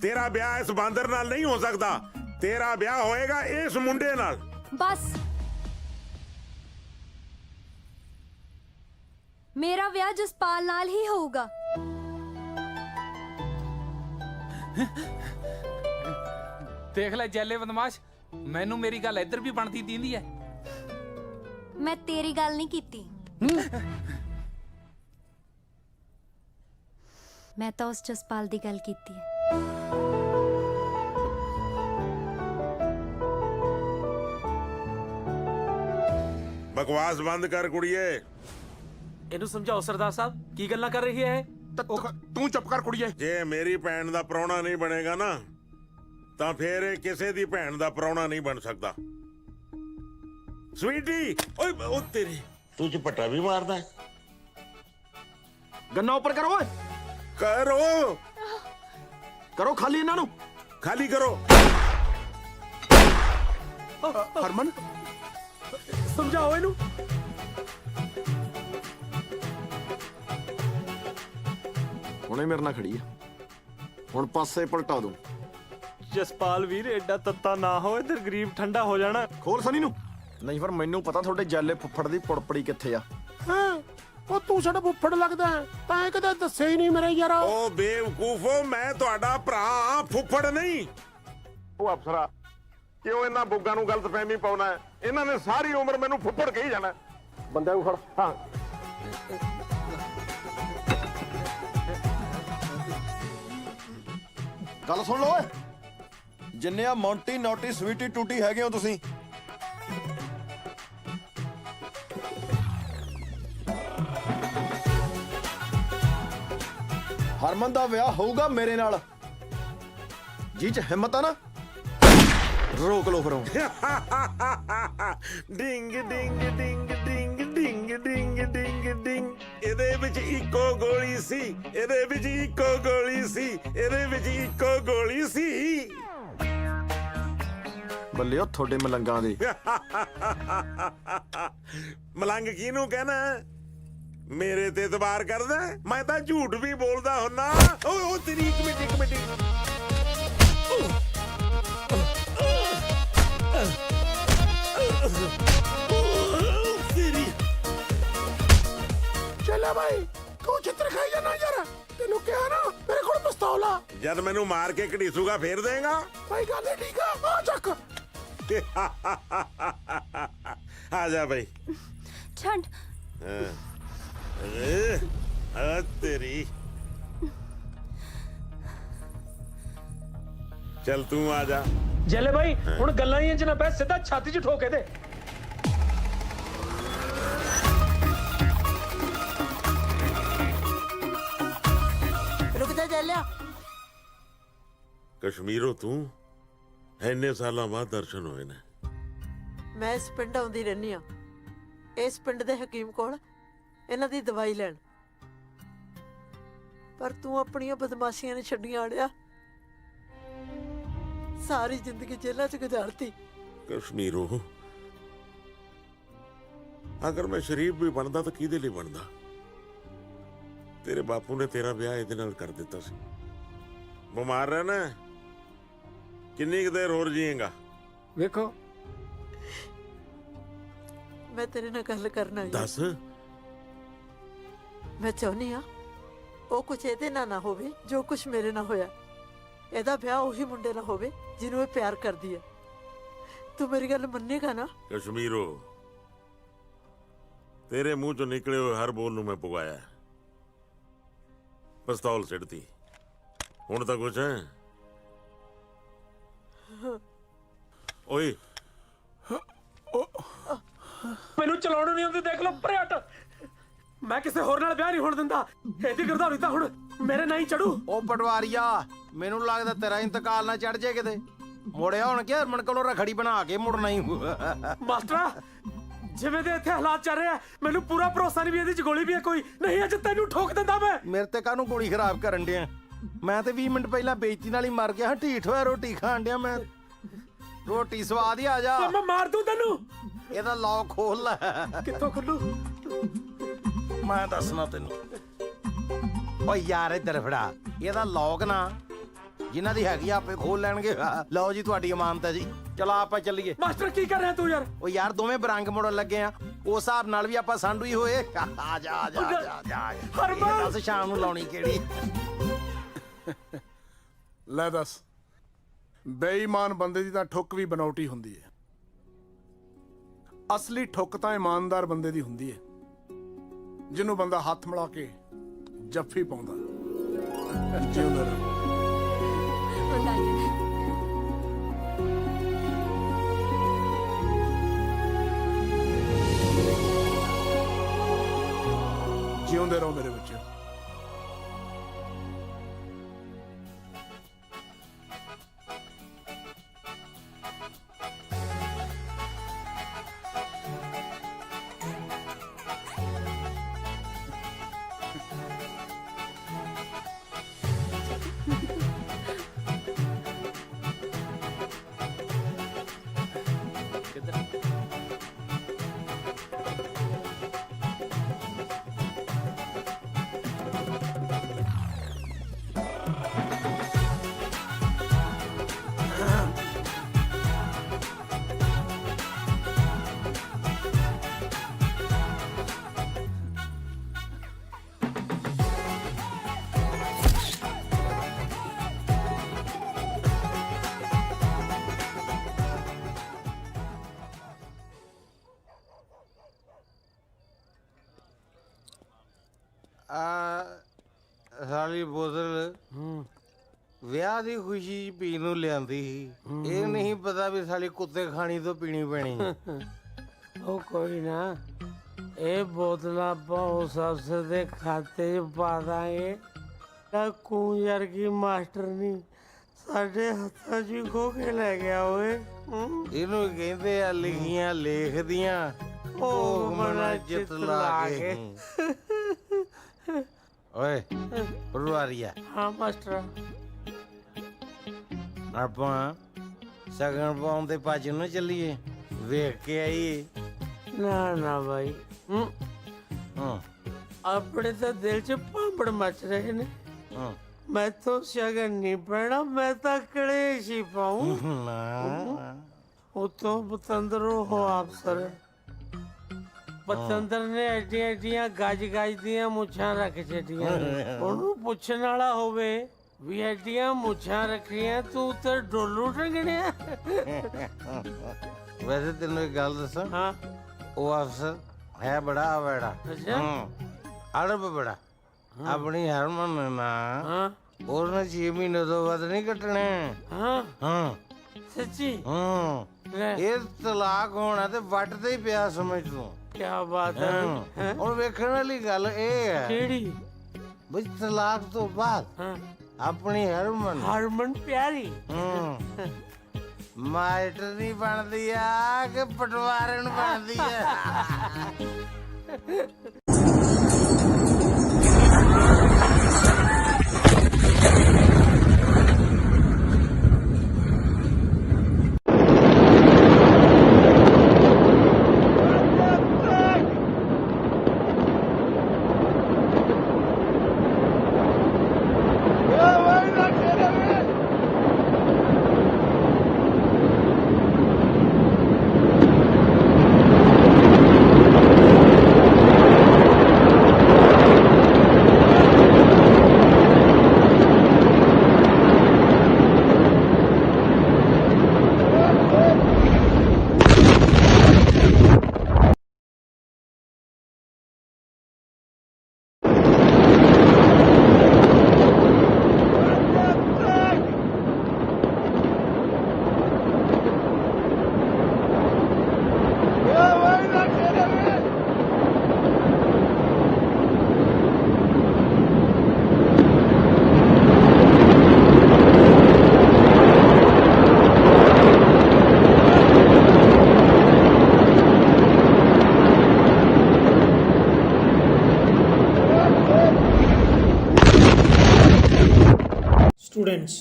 ਤੇਰਾ ਵਿਆਹ ਇਸ ਬਾਂਦਰ ਨਾਲ ਨਹੀਂ ਹੋ ਸਕਦਾ। ਤੇਰਾ ਵਿਆਹ ਹੋਏਗਾ ਇਸ ਮੁੰਡੇ ਨਾਲ। ਬਸ ਮੇਰਾ ਵਿਆਹ ਜਸਪਾਲ ਨਾਲ ਹੀ ਹੋਊਗਾ। ਦੇਖ ਲੈ ਜੈਲੇ ਬਦਮਾਸ਼, ਮੈਨੂੰ ਮੇਰੀ ਗੱਲ ਇੱਧਰ ਵੀ ਬਣਦੀ ਦੀਂਦੀ ਐ। ਮੈਂ ਤੇਰੀ ਗੱਲ ਨਹੀਂ ਕੀਤੀ, ਮੈਂ ਤਾਂ ਉਸ ਜਸਪਾਲ ਦੀ ਗੱਲ ਕੀਤੀ ਹੈ। ਬਕਵਾਸ ਬੰਦ ਕਰ ਕੁੜੀਏ। ਇਹਨੂੰ ਸਮਝਾਓ ਸਰਦਾਰ ਸਾਹਿਬ, ਕੀ ਗੱਲਾਂ ਕਰ ਰਹੀ ਹੈ? ਤੂੰ ਚੁੱਪ ਕਰ ਕੁੜੀਏ। ਜੇ ਮੇਰੀ ਭੈਣ ਦਾ ਪ੍ਰਾਹੁਣਾ ਨਹੀਂ ਬਣੇਗਾ ਨਾ, ਤਾਂ ਫੇਰ ਇਹ ਕਿਸੇ ਦੀ ਭੈਣ ਦਾ ਪ੍ਰਾਹੁਣਾ ਨਹੀਂ ਬਣ ਸਕਦਾ। ਸਵੀਟੀ, ਓਏ ਉਹ ਤੇਰੀ, ਤੂੰ ਝਪੱਟਾ ਵੀ ਮਾਰਦਾ ਹੈ? ਗੰਨਾ ਉੱਪਰ ਕਰੋ ਓਏ। ਕਰੋ ਕਰੋ ਖਾਲੀ ਇਹਨਾਂ ਨੂੰ, ਖਾਲੀ ਕਰੋ। ਹਰਮਨ ਸਮਝਾਓ ਇਹਨੂੰ। ਹੁਣੇ ਮੇਰੇ ਨਾਲ ਖੜੀ ਆ, ਹੁਣ ਪਾਸੇ ਪਲਟਾ ਦੂੰ। ਜਸਪਾਲ ਵੀਰ, ਐਡਾ ਤੱਤਾ ਨਾ ਹੋ, ਇੱਧਰ ਗਰੀਬ ਠੰਡਾ ਹੋ ਜਾਣਾ। ਖੋਲ ਸਨੀ ਨੂੰ। ਨਹੀਂ ਪਰ ਮੈਨੂੰ ਪਤਾ ਤੁਹਾਡੇ ਜੈਲੇ ਫੁੱਫੜ ਦੀ ਪੁੜਪੜੀ ਕਿੱਥੇ ਆ। ਹਾਂ, ਉਹ ਤੂੰ ਸਾਡਾ ਫੁੱਫੜ ਲੱਗਦਾ ਤਾਂ ਕਦੇ ਦੱਸਿਆ ਹੀ ਨਹੀਂ ਮੇਰੇ ਯਾਰਾ। ਓ ਬੇਵਕੂਫੋ, ਮੈਂ ਤੁਹਾਡਾ ਭਰਾ, ਫੁੱਫੜ ਨਹੀਂ। ਉਹ ਅਫਸਰਾ, ਕਿਉਂ ਇਹਨਾਂ ਬੁੱਗਾਂ ਨੂੰ ਗਲਤਫਹਿਮੀ ਪਾਉਣਾ ਹੈ? ਇਹਨਾਂ ਨੇ ਸਾਰੀ ਉਮਰ ਮੈਨੂੰ ਫੁੱਫੜ ਕਹੀ ਜਾਣਾ। ਬੰਦਾ ਨੂੰ ਫੜ। ਹਾਂ, ਗੱਲ ਸੁਣ ਲਓ ਓਏ, ਜਿੰਨੇ ਆ ਮੌਂਟੀ ਨੋਟੀ ਸਵੀਟੀ ਟੂਟੀ ਹੈਗੇ ਹੋ ਤੁਸੀਂ, ਹਰਮਨ ਦਾ ਵਿਆਹ ਹੋਊਗਾ ਮੇਰੇ ਨਾਲ। ਜੀ ਚ ਹਿੰਮਤ ਆ ਨਾ, ਰੋਕ ਲੋ ਫਿਰ। ਡਿੰਗ ਡਿੰਗ ਡਿੰਗ ਡਿੰਗ ਡਿੰਗ ਡਿੰਗ ਡਿੰਗ ਡਿੰਗ। ਇਹਦੇ ਵਿੱਚ ਇੱਕੋ ਗੋਲੀ ਸੀ, ਇਹਦੇ ਵਿੱਚ ਇੱਕੋ ਗੋਲੀ ਸੀ, ਇਹਦੇ ਵਿੱਚ ਇੱਕੋ ਗੋਲੀ ਸੀ। ਬੱਲਿਓ ਤੁਹਾਡੇ ਮਲੰਗਾਂ ਦੇ। ਮਲੰਗ ਕਿਹਨੂੰ ਕਹਿਣਾ? ਮੇਰੇ ਤੇ ਇਤਬਾਰ ਕਰਦਾ? ਮੈਂ ਤਾਂ ਝੂਠ ਵੀ ਬੋਲਦਾ ਹੁੰਨਾ। ਉਹ ਤੇਰੀ ਇੱਕ ਮਿੰਟ ਤੇਰੀ। ਚੱਲੇ ਭਾਈ, ਤੂੰ ਚਿੱਤਰ ਖਾਈ ਜਾਣਾ ਯਾਰ। ਤੈਨੂੰ ਕਿਹਾ ਨਾ ਮੇਰੇ ਕੋਲ ਪਿਸਤੌਲ ਆ। ਜਦ ਮੈਨੂੰ ਮਾਰ ਕੇ ਘੜੀਸੂਗਾ ਫੇਰ ਦੇਗਾ। ਭਾਈ ਗੱਲ ਹੈ, ਠੀਕ ਆ, ਆ ਚੱਕ। ਆ ਜਾ ਭਾਈ। ਛੱਡ। ਆ ਤੇਰੀ। ਚੱਲ ਤੂੰ ਆ ਜਾ। ਜੈਲੇ ਭਾਈ, ਹੁਣ ਗੱਲਾਂ ਹੀ ਇੰਜ ਨਾ ਪੈ, ਸਿੱਧਾ ਛਾਤੀ 'ਚ ਠੋਕੇ ਦੇ। ਰੁਕ ਜਾ ਜੈਲਿਆ। ਕਸ਼ਮੀਰੋਂ ਤੂੰ? ਇੰਨੇ ਸਾਲਾਂ ਬਾਅਦ ਦਰਸ਼ਨ ਹੋਏ ਨੇ। ਮੈਂ ਇਸ ਪਿੰਡ ਆਉਂਦੀ ਰਹਿੰਦੀ ਆ, ਇਸ ਪਿੰਡ ਦੇ ਹਕੀਮ ਕੋਲ ਇਹਨਾਂ ਦੀ ਦਵਾਈ ਲੈਣ। ਪਰ ਤੂੰ ਆਪਣੀਆਂ ਬਦਮਾਸ਼ੀਆਂ ਨੇ ਛੱਡੀਆਂ ਅੜਿਆ, ਸਾਰੀ ਜ਼ਿੰਦਗੀ ਜੇਲ੍ਹਾਂ 'ਚ ਗੁਜ਼ਾਰਤੀ। ਕਸ਼ਮੀਰੋਂ, ਅਗਰ ਮੈਂ ਸ਼ਰੀਫ ਵੀ ਬਣਦਾ ਤਾਂ ਕਿਹਦੇ ਲਈ ਬਣਦਾ? ਤੇਰੇ ਬਾਪੂ ਨੇ ਤੇਰਾ ਵਿਆਹ ਇਹਦੇ ਨਾਲ ਕਰ ਦਿੱਤਾ ਸੀ। ਬਿਮਾਰ ਰਹਿਣਾ, ਕਿੰਨੀ ਕੁ ਦੇਰ ਹੋਰ ਜੀਏਗਾ? ਵੇਖੋ, ਮੈਂ ਤੇਰੇ ਨਾਲ ਗੱਲ ਕਰਨਾ। ਦੱਸ। ਮੈਂ ਚਾਹੁੰਦੀ ਆ ਉਹ ਕੁਛ ਇਹਦੇ ਨਾਲ ਨਾ ਹੋਵੇ ਜੋ ਕੁਛ ਮੇਰੇ ਨਾਲ ਹੋਇਆ। ਇਹਦਾ ਵਿਆਹ ਉਹੀ ਮੁੰਡੇ ਨਾਲ ਹੋਵੇ ਜਿਹਨੂੰ ਇਹ ਪਿਆਰ ਕਰਦੀ ਹੈ। ਤੂੰ ਮੇਰੀ ਗੱਲ ਮੰਨੇਗਾ ਨਾ? ਕਸ਼ਮੀਰੋ, ਤੇਰੇ ਮੂੰਹ ਚੋਂ ਨਿਕਲੇ ਹੋਏ ਹਰ ਬੋਲ ਨੂੰ ਮੈਂ ਪੁਗਾਇਆ। ਪਿਸਤੌਲ ਸਿੱਟਦੀ, ਹੁਣ ਤਾਂ ਕੁਛ ਹੈ? ਓਏ ਮੈਨੂੰ ਚਲਾਉਣ ਨਹੀਂ ਆਉਂਦੀ, ਦੇਖ ਲਓ ਪਰੇ ਹਟ। ਮੈਂ ਕਿਸੇ ਹੋਰ ਨਾਲ ਵਿਆਹ ਨਹੀਂ ਹੋਣ ਦਿੰਦਾ। ਇਹਦੀ ਗਿਰਦਾਵਰੀ ਤਾਂ ਹੁਣ ਮੇਰੇ ਨਾਲ ਹੀ ਚੜੂ। ਉਹ ਪਟਵਾਰੀਆ, ਮੈਨੂੰ ਲੱਗਦਾ ਤੇਰਾ ਇੰਤਕਾਲ ਨਾ ਚੜ ਜੇ ਕਿਤੇ। ਮੁੜਿਆ ਹੁਣ ਕਿ ਹਰਮਨ ਕੋਲੋਂ ਰਖੜੀ ਬਣਾ ਕੇ ਮੁੜਨਾ ਹੀ। ਮਾਸਟਰਾ, ਜਿਵੇਂ ਦੇ ਇੱਥੇ ਹਾਲਾਤ ਚੱਲ ਰਹੇ ਆ, ਮੈਨੂੰ ਪੂਰਾ ਭਰੋਸਾ ਨਹੀਂ ਵੀ ਇਹਦੀ ਚ ਗੋਲੀ ਵੀ ਹੈ ਕੋਈ। ਨਹੀਂ ਅੱਜ ਤੈਨੂੰ ਠੋਕ ਦਿੰਦਾ ਮੈਂ। ਮੇਰੇ ਤੇ ਕਾਹਨੂੰ ਗੋਲੀ ਖਰਾਬ ਕਰਨ ਡਿਆ? ਮੈਂ ਤੇ 20 ਮਿੰਟ ਪਹਿਲਾਂ ਬੇਇੱਜ਼ਤੀ ਨਾਲ ਹੀ ਮਰ ਗਿਆ ਹਾਂ। ਢੀਠ ਹੋਇਆ ਰੋਟੀ ਖਾਣ ਡਿਆ ਮੈਂ। ਰੋਟੀ ਸਵਾਦ ਹੀ ਆ ਜਾ। ਮੈਂ ਮਾਰ ਦੂੰ ਤੈਨੂੰ। ਇਹਦਾ ਲੌਕ ਖੋਲ ਲੈ। ਕਿੱਥੋਂ ਖੁੱਲੂ? ਮੈਂ ਦੱਸਣਾ ਤੈਨੂੰ। ਓ ਯਾਰ ਇੱਧਰ ਫੜਾ। ਇਹਦਾ ਲੌਕ ਨਾ ਜਿਨ੍ਹਾਂ ਦੀ ਹੈਗੀ ਆਪੇ ਖੋਲ ਲੈਣਗੇ। ਲਓ ਜੀ ਤੁਹਾਡੀ ਅਮਾਨਤ ਹੈ ਜੀ। ਚਲੋ ਆਪਾਂ ਚੱਲੀਏ। ਮਾਸਟਰ ਕੀ ਕਰ ਰਿਹਾ ਤੂੰ ਯਾਰ? ਓ ਯਾਰ ਦੋਵੇਂ ਬਰੰਗ ਮੋੜਨ ਲੱਗੇ ਆ, ਉਸ ਹਿਸਾਬ ਨਾਲ ਵੀ ਆਪਾਂ ਸਾਂਢੂ ਹੀ ਹੋਏ। ਆ ਜਾ ਆ ਜਾ ਆ ਜਾ। ਹਰਮਨ ਦੱਸ ਸ਼ਾਮ ਨੂੰ ਲਾਉਣੀ ਕਿਹੜੀ? ਲੈ ਦੱਸ, ਬੇਈਮਾਨ ਬੰਦੇ ਦੀ ਤਾਂ ਠੁੱਕ ਵੀ ਬਨੌਟੀ ਹੁੰਦੀ ਹੈ। ਅਸਲੀ ਠੁੱਕ ਤਾਂ ਇਮਾਨਦਾਰ ਬੰਦੇ ਦੀ ਹੁੰਦੀ ਹੈ, ਜਿਹਨੂੰ ਬੰਦਾ ਹੱਥ ਮਿਲਾ ਕੇ ਜੱਫੀ ਪਾਉਂਦਾ। ਜਿਉਂਦਾ ਰਹੋ। ਜਿਉਂਦੇ ਰਹੋ ਮੇਰੇ ਬੱਚੇ। ਸਾਲੀ ਬੋਤਲ ਵਿਆਹ ਦੀ ਖੁਸ਼ੀ ਚ ਪੀਣ ਨੂੰ ਲਿਆਂਦੀ ਸੀ। ਇਹ ਨਹੀਂ ਪਤਾ ਵੀ ਸਾਲੀ ਕੁੱਤੇ ਖਾਣੀ ਤੋਂ ਪੀਣੀ ਪੈਣੀ। ਉਹ ਕੋਈ ਨਾ, ਇਹ ਬੋਤਲਾਂ ਆਪਾਂ ਉਸ ਅਫਸਰ ਦੇ ਖਾਤੇ 'ਚ ਪਾ ਦਾਂਗੇ ਤਾਂ ਕੂੰ ਵਰਗੀ ਮਾਸਟਰ ਨਹੀਂ ਸਾਡੇ ਹੱਥਾਂ 'ਚ ਖੋ ਕੇ ਲੈ ਗਿਆ ਓਏ। ਇਹਨੂੰ ਕਹਿੰਦੇ ਆ ਲਿਖੀਆਂ ਲੇਖਦੀਆਂ ਭੋਗ ਮਨਾ ਚਿੱਤ ਲਾ ਕੇ। ਓਏ ਪਰਵਾਰੀਆ। ਹਾਂ ਮਾਸਟਰ। ਆਪਾਂ ਸਗਨ ਪਾਉਣ ਦੇ ਭੱਜ ਨੂੰ ਚੱਲੀਏ, ਵੇਖ ਕੇ ਆਈਏ। ਨਾ ਨਾ ਭਾਈ, ਆਪਣੇ ਤਾਂ ਦਿਲ 'ਚ ਭਾਂਬੜ ਮਚ ਰਹੇ ਨੇ। ਮੈਂ ਤਾਂ ਸ਼ਗਨ ਨਹੀਂ ਪੈਣਾ, ਮੈਂ ਤਾਂ ਕਲੇਸ਼ ਹੀ ਪਾਉਂ। ਉਤੋਂ ਪਤੰਦਰ ਉਹ ਅਫਸਰ ਪਤੰਦਰ ਨੇ ਐਡੀਆਂ ਐਡੀਆਂ ਗੱਜ ਦੀਆਂ ਮੁੱਛਾਂ ਰੱਖ ਛੱਡੀਆਂ। ਉਹਨੂੰ ਪੁੱਛਣ ਵਾਲਾ ਹੋਵੇ ਵੀ ਐਡੀਆਂ ਮੁੱਛਾਂ ਰੱਖੀਆਂ ਤੂੰ ਤੇ ਡੋਲੂ ਟੰਗਣਿਆ। ਵੈਸੇ ਤੈਨੂੰ ਇੱਕ ਗੱਲ ਦੱਸਾਂ। ਹਾਂ। ਉਹ ਅਫਸਰ ਹੈ ਬੜਾ ਆਵੜਾ। ਅੱਛਾ। ਅੜਬ ਬੜਾ। ਆਪਣੀ ਹਰਮਨ ਨਾ ਉਹਨੇ 6 ਮਹੀਨੇ ਤੋਂ ਵੱਧ ਨਹੀਂ ਕੱਟਣੇ। ਹਾਂ ਸੱਚੀ? ਇਹ ਤਲਾਕ ਹੋਣਾ ਤੇ ਵੱਟ ਤੇ ਹੀ ਪਿਆ ਸਮਝ ਤੂੰ। ਕੀ ਬਾਤ ਹੈ। ਹੁਣ ਵੇਖਣ ਵਾਲੀ ਗੱਲ ਇਹ ਹੈ ਕਿਹੜੀ ਬਈ ਤਲਾਕ ਤੋਂ ਬਾਅਦ ਆਪਣੀ ਹਰਮਨ ਪਿਆਰੀ ਮਾਸਟਰ ਨਹੀਂ ਬਣਦੀ ਆ ਕਿ ਪਟਵਾਰਨ ਬਣਦੀ ਆ। Students,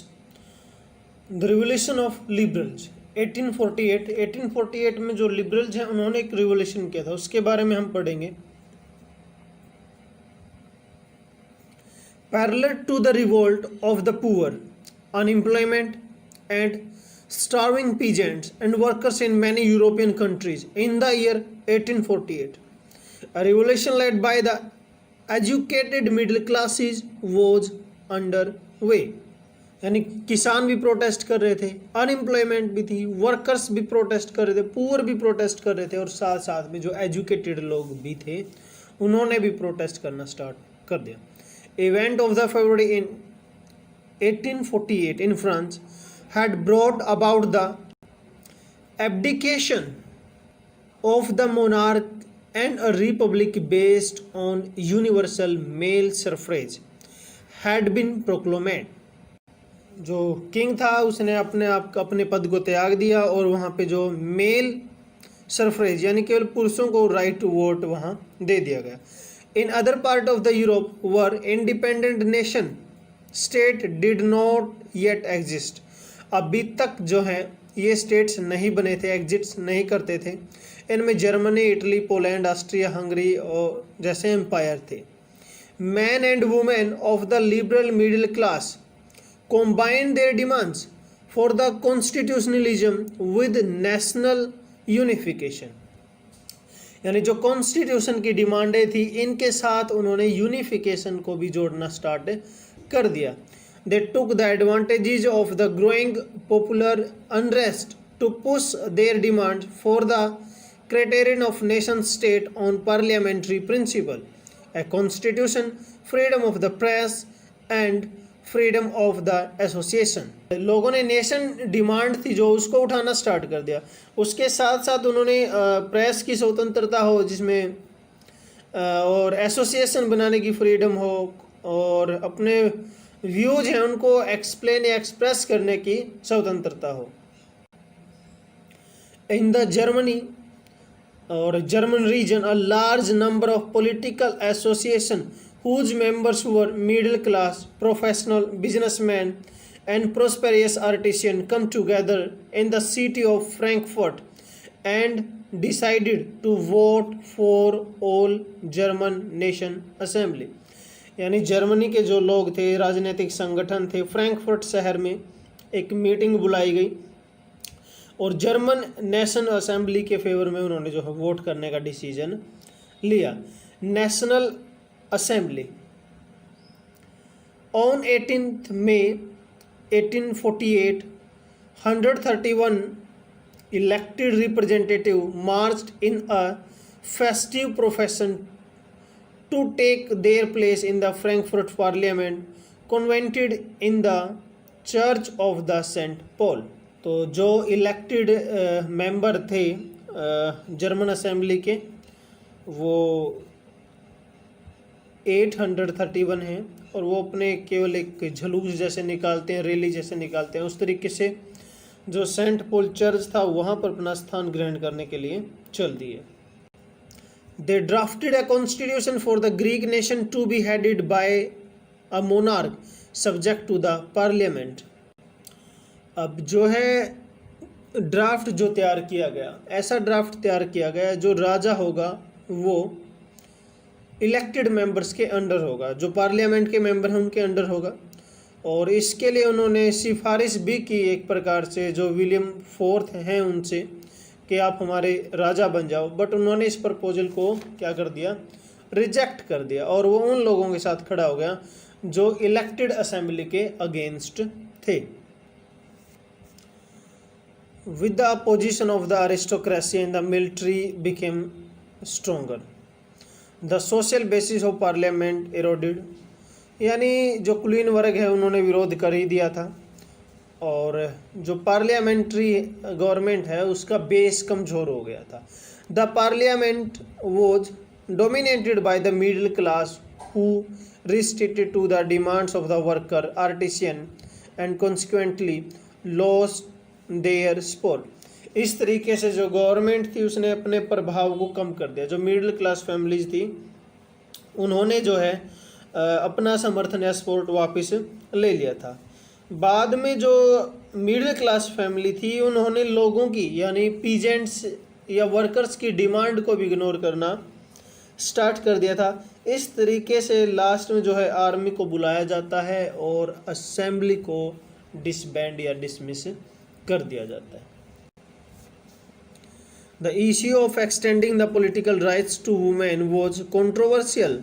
the revolution of liberals 1848 में जो लिबरल्स हैं उन्होंने एक रिवोल्यूशन किया था, उसके बारे में हम पढ़ेंगे। Parallel to the revolt of the poor, unemployment and starving peasants and workers in many European countries in the year 1848. A revolution led by the educated middle classes was underway. यानी किसान भी प्रोटेस्ट कर रहे थे, unemployment भी थी, workers भी protest कर रहे थे, पुअर भी प्रोटेस्ट कर रहे थे, और साथ साथ में जो एजुकेटेड लोग भी थे उन्होंने भी प्रोटेस्ट करना स्टार्ट कर दिया। Event of the February in 1848 in France had brought about the abdication of the monarch and a republic based on universal male suffrage had been proclaimed. जो किंग था उसने अपने पद को त्याग दिया और वहाँ पे जो मेल सफरेज यानी केवल पुरुषों को राइट टू वोट वहाँ दे दिया गया। In other part of the Europe were independent nation state did not yet exist. अभी तक जो है ये स्टेट्स नहीं बने थे, एग्जिस्ट नहीं करते थे। इनमें Germany, Italy, Poland, Austria, Hungary और जैसे एम्पायर थे। Man and women of the liberal middle class combined their demands for the constitutionalism with national unification. यानी जो कॉन्स्टिट्यूशन की डिमांडें थी इनके साथ उन्होंने यूनिफिकेशन को भी जोड़ना स्टार्ट कर दिया। They took the advantages of the growing popular unrest to push their demands for the criterion of nation state on parliamentary principle, a constitution, freedom of the press and freedom of the association. लोगों ने nation demand थी जो उसको उठाना start कर दिया। उसके साथ साथ उन्होंने प्रेस की स्वतंत्रता हो जिसमें और एसोसिएशन बनाने की फ्रीडम हो और अपने व्यूज हैं उनको एक्सप्लेन या एक्सप्रेस करने की स्वतंत्रता हो। इन द जर्मनी और German region a large number of political association whose members were middle class, professional, businessmen and prosperous artisans come together in the city of Frankfurt and decided to vote for all German Nation Assembly. यानी Germany के जो लोग थे, राजनीतिक संगठन थे, Frankfurt शहर में एक मीटिंग बुलाई गई और जर्मन नेशन असेंबली के फेवर में उन्होंने जो है वोट करने का डिसीजन लिया। National Assembly. On 18th May 1848, 131 elected representatives marched in a festive procession to take their place in the Frankfurt Parliament, convened in the Church of the St. Paul. तो जो elected member थे German assembly के वो 831 हैं और वो अपने केवल एक झलूस जैसे निकालते हैं, रैली जैसे निकालते हैं। उस तरीके से जो सेंट पॉल चर्च था वहाँ पर अपना स्थान ग्रहण करने के लिए चल दिए। They drafted a constitution for the Greek nation to be headed by a monarch subject to the parliament. अब जो है ड्राफ्ट जो तैयार किया गया, ऐसा ड्राफ्ट तैयार किया गया जो राजा होगा वो इलेक्टेड मेंबर्स के अंडर होगा, जो पार्लियामेंट के मेंबर हैं उनके अंडर होगा। और इसके लिए उन्होंने सिफारिश भी की एक प्रकार से जो विलियम फोर्थ हैं उनसे कि आप हमारे राजा बन जाओ, बट उन्होंने इस प्रपोजल को क्या कर दिया, रिजेक्ट कर दिया और वो उन लोगों के साथ खड़ा हो गया जो इलेक्टेड असेंबली के अगेंस्ट थे। With the opposition of the aristocracy and the military became stronger, the social basis of parliament eroded. यानी जो कुलीन वर्ग है उन्होंने विरोध कर ही दिया था और जो पार्लियामेंट्री गवर्नमेंट है उसका बेस कमज़ोर हो गया था। The parliament was dominated by the middle class who restricted to the demands of the worker artisan and consequently lost their support. इस तरीके से जो गवर्नमेंट थी उसने अपने प्रभाव को कम कर दिया। जो मिडिल क्लास फैमिलीज थी उन्होंने जो है अपना समर्थन या सपोर्ट वापस ले लिया था। बाद में जो मिडिल क्लास फैमिली थी उन्होंने लोगों की यानी पीजेंट्स या वर्कर्स की डिमांड को भी इग्नोर करना स्टार्ट कर दिया था। इस तरीके से लास्ट में जो है आर्मी को बुलाया जाता है और असेंबली को डिसबैंड या डिसमिस कर दिया जाता है। The issue of extending the political rights to women was controversial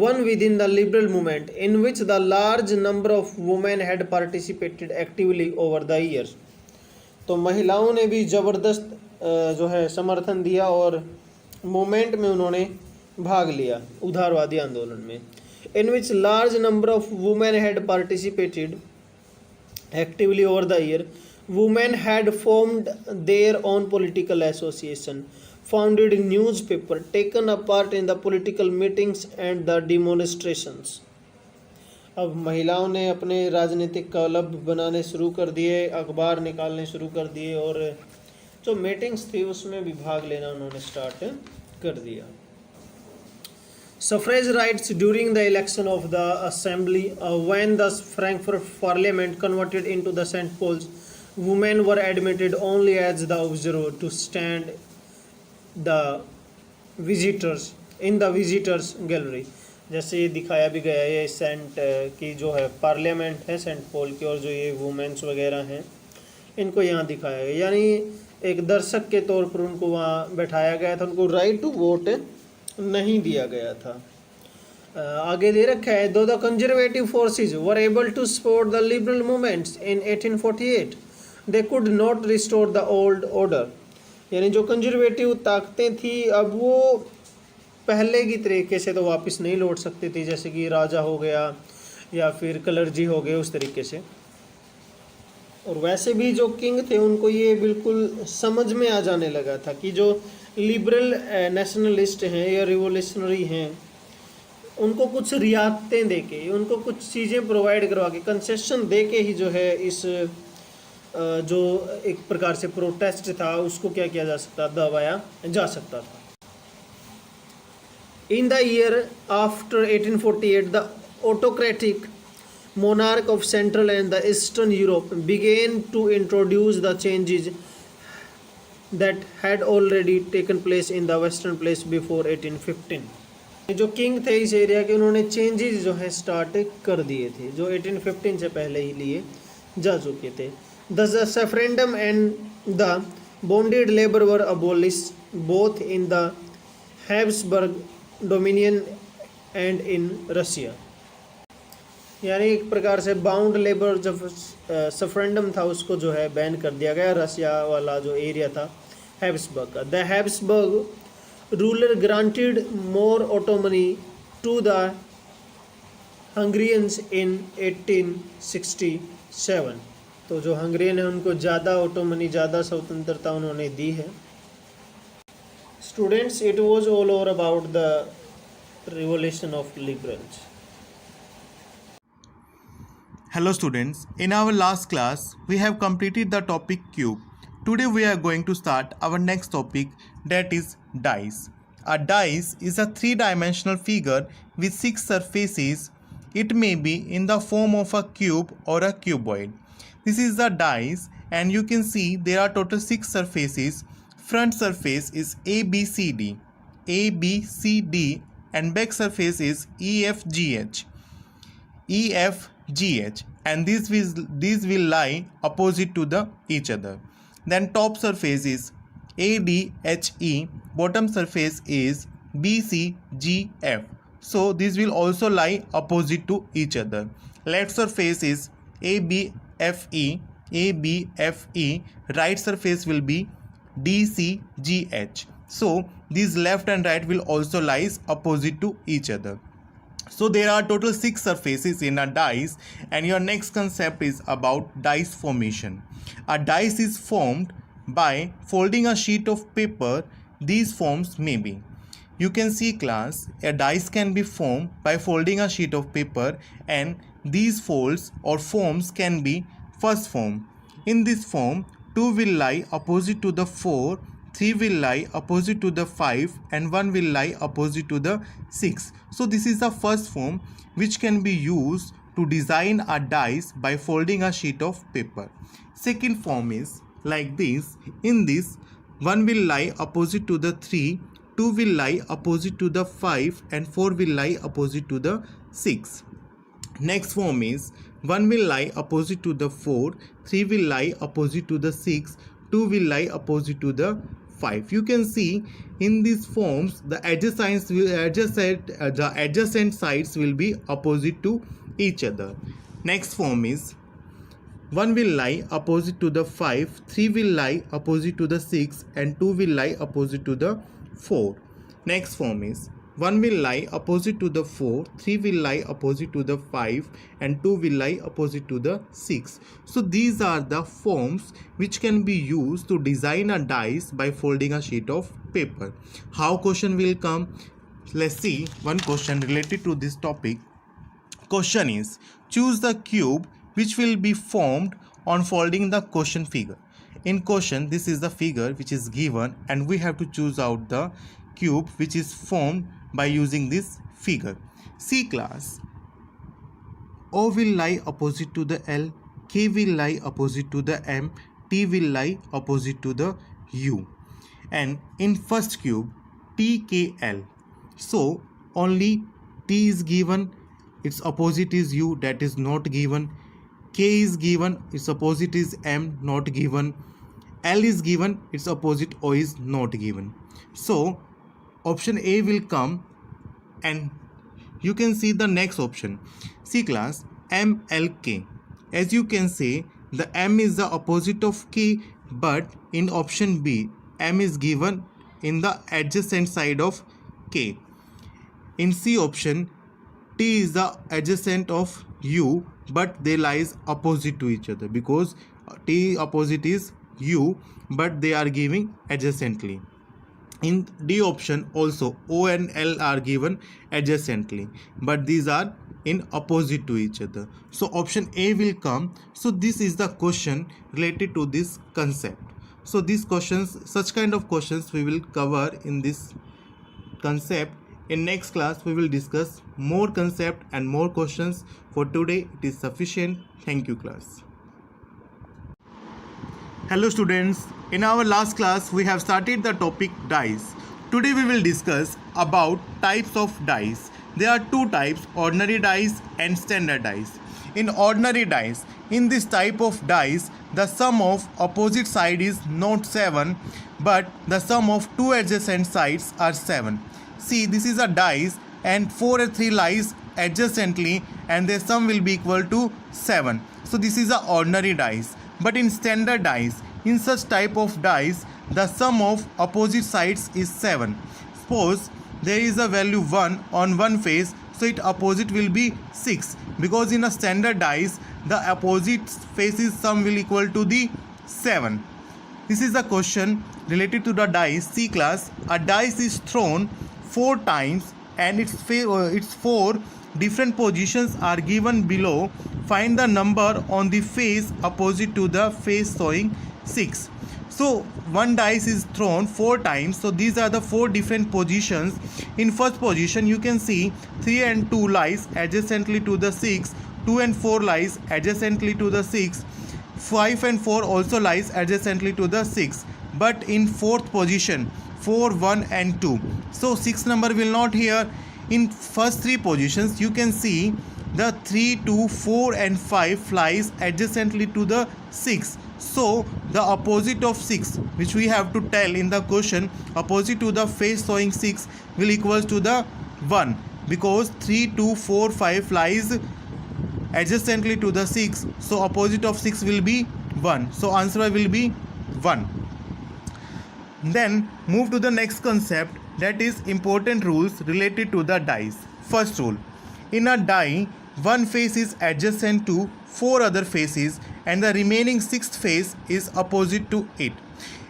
one within the liberal movement in which the large number of women had participated actively over the years। तो महिलाओं ने भी ज़बरदस्त जो है समर्थन दिया और मूवमेंट में उन्होंने भाग लिया उदारवादी आंदोलन में। in which large number of women had participated actively over the year, women had formed their own political association, founded newspaper, taken a part in the political meetings and the demonstrations। अब महिलाओं ने अपने राजनीतिक club बनाने शुरू कर दिए, अखबार निकालने शुरू कर दिए और जो मीटिंग्स थी उसमें भी भाग लेना उन्होंने स्टार्ट कर दिया। Suffrage rights during the election of the assembly, when the Frankfurt Parliament converted into the St. Paul's, women were admitted only as the observer to stand the visitors in the visitors gallery। जैसे ये दिखाया भी गया है, ये Saint की जो है पार्लियामेंट है सेंट पॉल की और जो ये वुमेन्स वगैरह हैं इनको यहाँ दिखाया गया, यानी एक दर्शक के तौर पर उनको वहाँ बैठाया गया था, उनको राइट टू वोट नहीं दिया गया था। आगे दे रखा है, though the conservative forces were able to support the liberal movements in 1848 they could not restore the old order. यानी जो कंजर्वेटिव ताकतें थी अब वो पहले की तरीके से तो वापस नहीं लौट सकती थी, जैसे कि राजा हो गया या फिर कलर्जी हो गए उस तरीके से। और वैसे भी जो किंग थे उनको ये बिल्कुल समझ में आ जाने लगा था कि जो लिबरल नेशनलिस्ट हैं या रिवोल्यूशनरी हैं उनको कुछ रियायतें दे के, उनको कुछ चीज़ें प्रोवाइड करवा के, कंसेशन दे के ही जो है इस जो एक प्रकार से प्रोटेस्ट था उसको क्या किया जा सकता, दबाया जा सकता था। In the year after 1848, the autocratic monarch of Central and the Eastern Europe began to introduce the changes that had already taken place in the Western place before 1815। जो किंग थे इस एरिया के उन्होंने चेंजेस जो है start कर दिए थे जो 1815 से पहले ही लिए जा चुके थे। The referendum and the bonded labor were abolished both in the Habsburg Dominion and in Russia। यानी एक प्रकार से बाउंड लेबर जब सफरेंडम था उसको जो है बैन कर दिया गया, रशिया वाला जो एरिया था हैब्सबर्ग का। The Habsburg ruler granted more autonomy to the Hungarians in 1867। तो जो हंगरियन है उनको ज़्यादा ऑटोनॉमी, ज़्यादा स्वतंत्रता उन्होंने दी है। Students, it was all over about the revolution of liberals. Hello students, in our last class we have completed the topic cube. Today we are going to start our next topic, that is dice. A dice is a three-dimensional figure with 6 surfaces. It may be in the form of a cube or a cuboid. This is the dice and you can see there are total 6 surfaces. Front surface is ABCD, ABCD, and back surface is EFGH, EFGH, and these will lie opposite to each other. Then top surface is ADHE, bottom surface is BCGF. So these will also lie opposite to each other. Left surface is ABFE, ABFE, right surface will be DCGH. So these left and right will also lies opposite to each other. So there are total 6 surfaces in a dice, and your next concept is about dice formation. A dice is formed by folding a sheet of paper. These forms may be, you can see class, a dice can be formed by folding a sheet of paper, and these folds or forms can be first form. In this form 2 will lie opposite to the 4, 3 will lie opposite to the 5, and 1 will lie opposite to the 6. So this is the first form which can be used to design a dice by folding a sheet of paper. Second form is like this. In this, 1 will lie opposite to the 3, 2 will lie opposite to the 5, and 4 will lie opposite to the 6. Next form is 1 will lie opposite to the 4, 3 will lie opposite to the 6, 2 will lie opposite to the 5. You can see in these forms the adjacent sides will be opposite to each other. Next form is 1 will lie opposite to the 5, 3 will lie opposite to the 6, and 2 will lie opposite to the 4. Next form is 1 will lie opposite to the 4, 3 will lie opposite to the 5, and 2 will lie opposite to the 6. So these are the forms which can be used to design a dice by folding a sheet of paper. How question will come? Let's see one question related to this topic. Question is, choose the cube which will be formed on folding the question figure. In question, this is the figure which is given, and we have to choose out the cube which is formed by using this figure. See class, O will lie opposite to the L, K will lie opposite to the M, T will lie opposite to the U. And in first cube, TKL. So only T is given, its opposite is U, that is not given. K is given, its opposite is M, not given. L is given, its opposite O is not given. So option A will come, and you can see the next option. See class, MLK. As you can see, the M is the opposite of K, but in option B, M is given in the adjacent side of K. In C option, T is the adjacent of U, but they lies opposite to each other because T opposite is U, but they are giving adjacently. In D option also, O and L are given adjacently, but these are in opposite to each other. So option A will come. So this is the question related to this concept. So these questions, such kind of questions we will cover in this concept. In next class we will discuss more concept and more questions. For today it is sufficient. Thank you class. Hello students, in our last class we have started the topic dice. Today we will discuss about types of dice. There are two types, ordinary dice and standard dice. In ordinary dice, in this type of dice, the sum of opposite side is not 7, but the sum of two adjacent sides are 7. See, this is a dice and 4 and 3 lies adjacently and their sum will be equal to 7. So this is a ordinary dice. But in standard dice, in such type of dice, the sum of opposite sides is 7. Suppose there is a value 1 on one face, so its opposite will be 6, because in a standard dice the opposite faces sum will equal to the 7. This is a question related to the dice. C class, a dice is thrown 4 times and its 4 different positions are given below. Find the number on the face opposite to the face showing 6. So one dice is thrown 4 times. So these are the 4 different positions. In first position you can see 3 and 2 lies adjacently to the 6. 2 and 4 lies adjacently to the 6. 5 and 4 also lies adjacently to the 6. But in fourth position 4, 1 and 2. So 6 number will not here. In first 3 positions you can see the 3, 2, 4 and 5 lies adjacently to the 6. So the opposite of 6, which we have to tell in the question, opposite to the face showing 6 will equals to the 1, because 3, 2, 4, 5 lies adjacently to the 6. So opposite of 6 will be 1. So answer will be 1. Then move to the next concept, that is important rules related to the dice. First rule, in a die, one face is adjacent to 4 other faces and the remaining 6th face is opposite to it.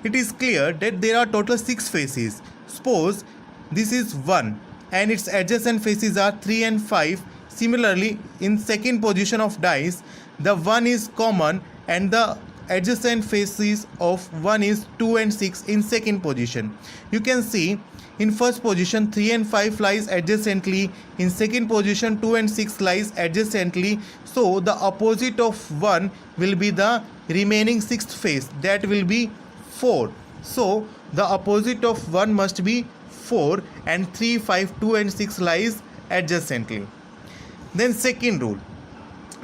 It is clear that there are total 6 faces. Suppose this is 1 and its adjacent faces are 3 and 5. Similarly, in second position of dice, the 1 is common and the adjacent faces of 1 is 2 and 6 in second position. You can see in first position 3 and 5 lies adjacently, in second position 2 and 6 lies adjacently. So the opposite of 1 will be the remaining sixth face, that will be 4. So the opposite of 1 must be 4, and 3, 5, 2 and 6 lies adjacently. Then second rule,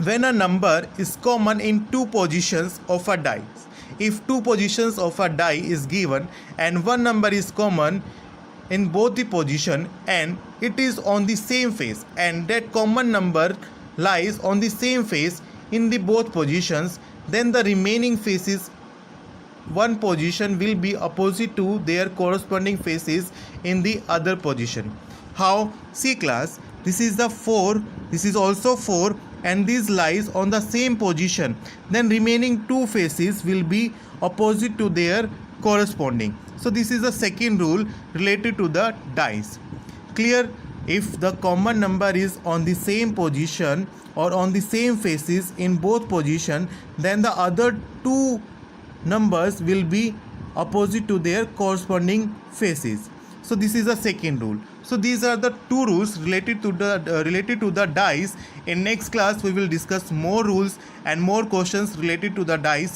when a number is common in two positions of a die, if two positions of a die is given and one number is common in both the position and it is on the same face, and that common number lies on the same face in the both positions, then the remaining faces one position will be opposite to their corresponding faces in the other position. How? See class, this is the 4, this is also 4, and this lies on the same position, then remaining two faces will be opposite to their corresponding. So this is the second rule related to the dice. Clear? If the common number is on the same position or on the same faces in both position, then the other two numbers will be opposite to their corresponding faces. So this is the second rule. So these are the two rules related to the dice. In next class we will discuss more rules and more questions related to the dice.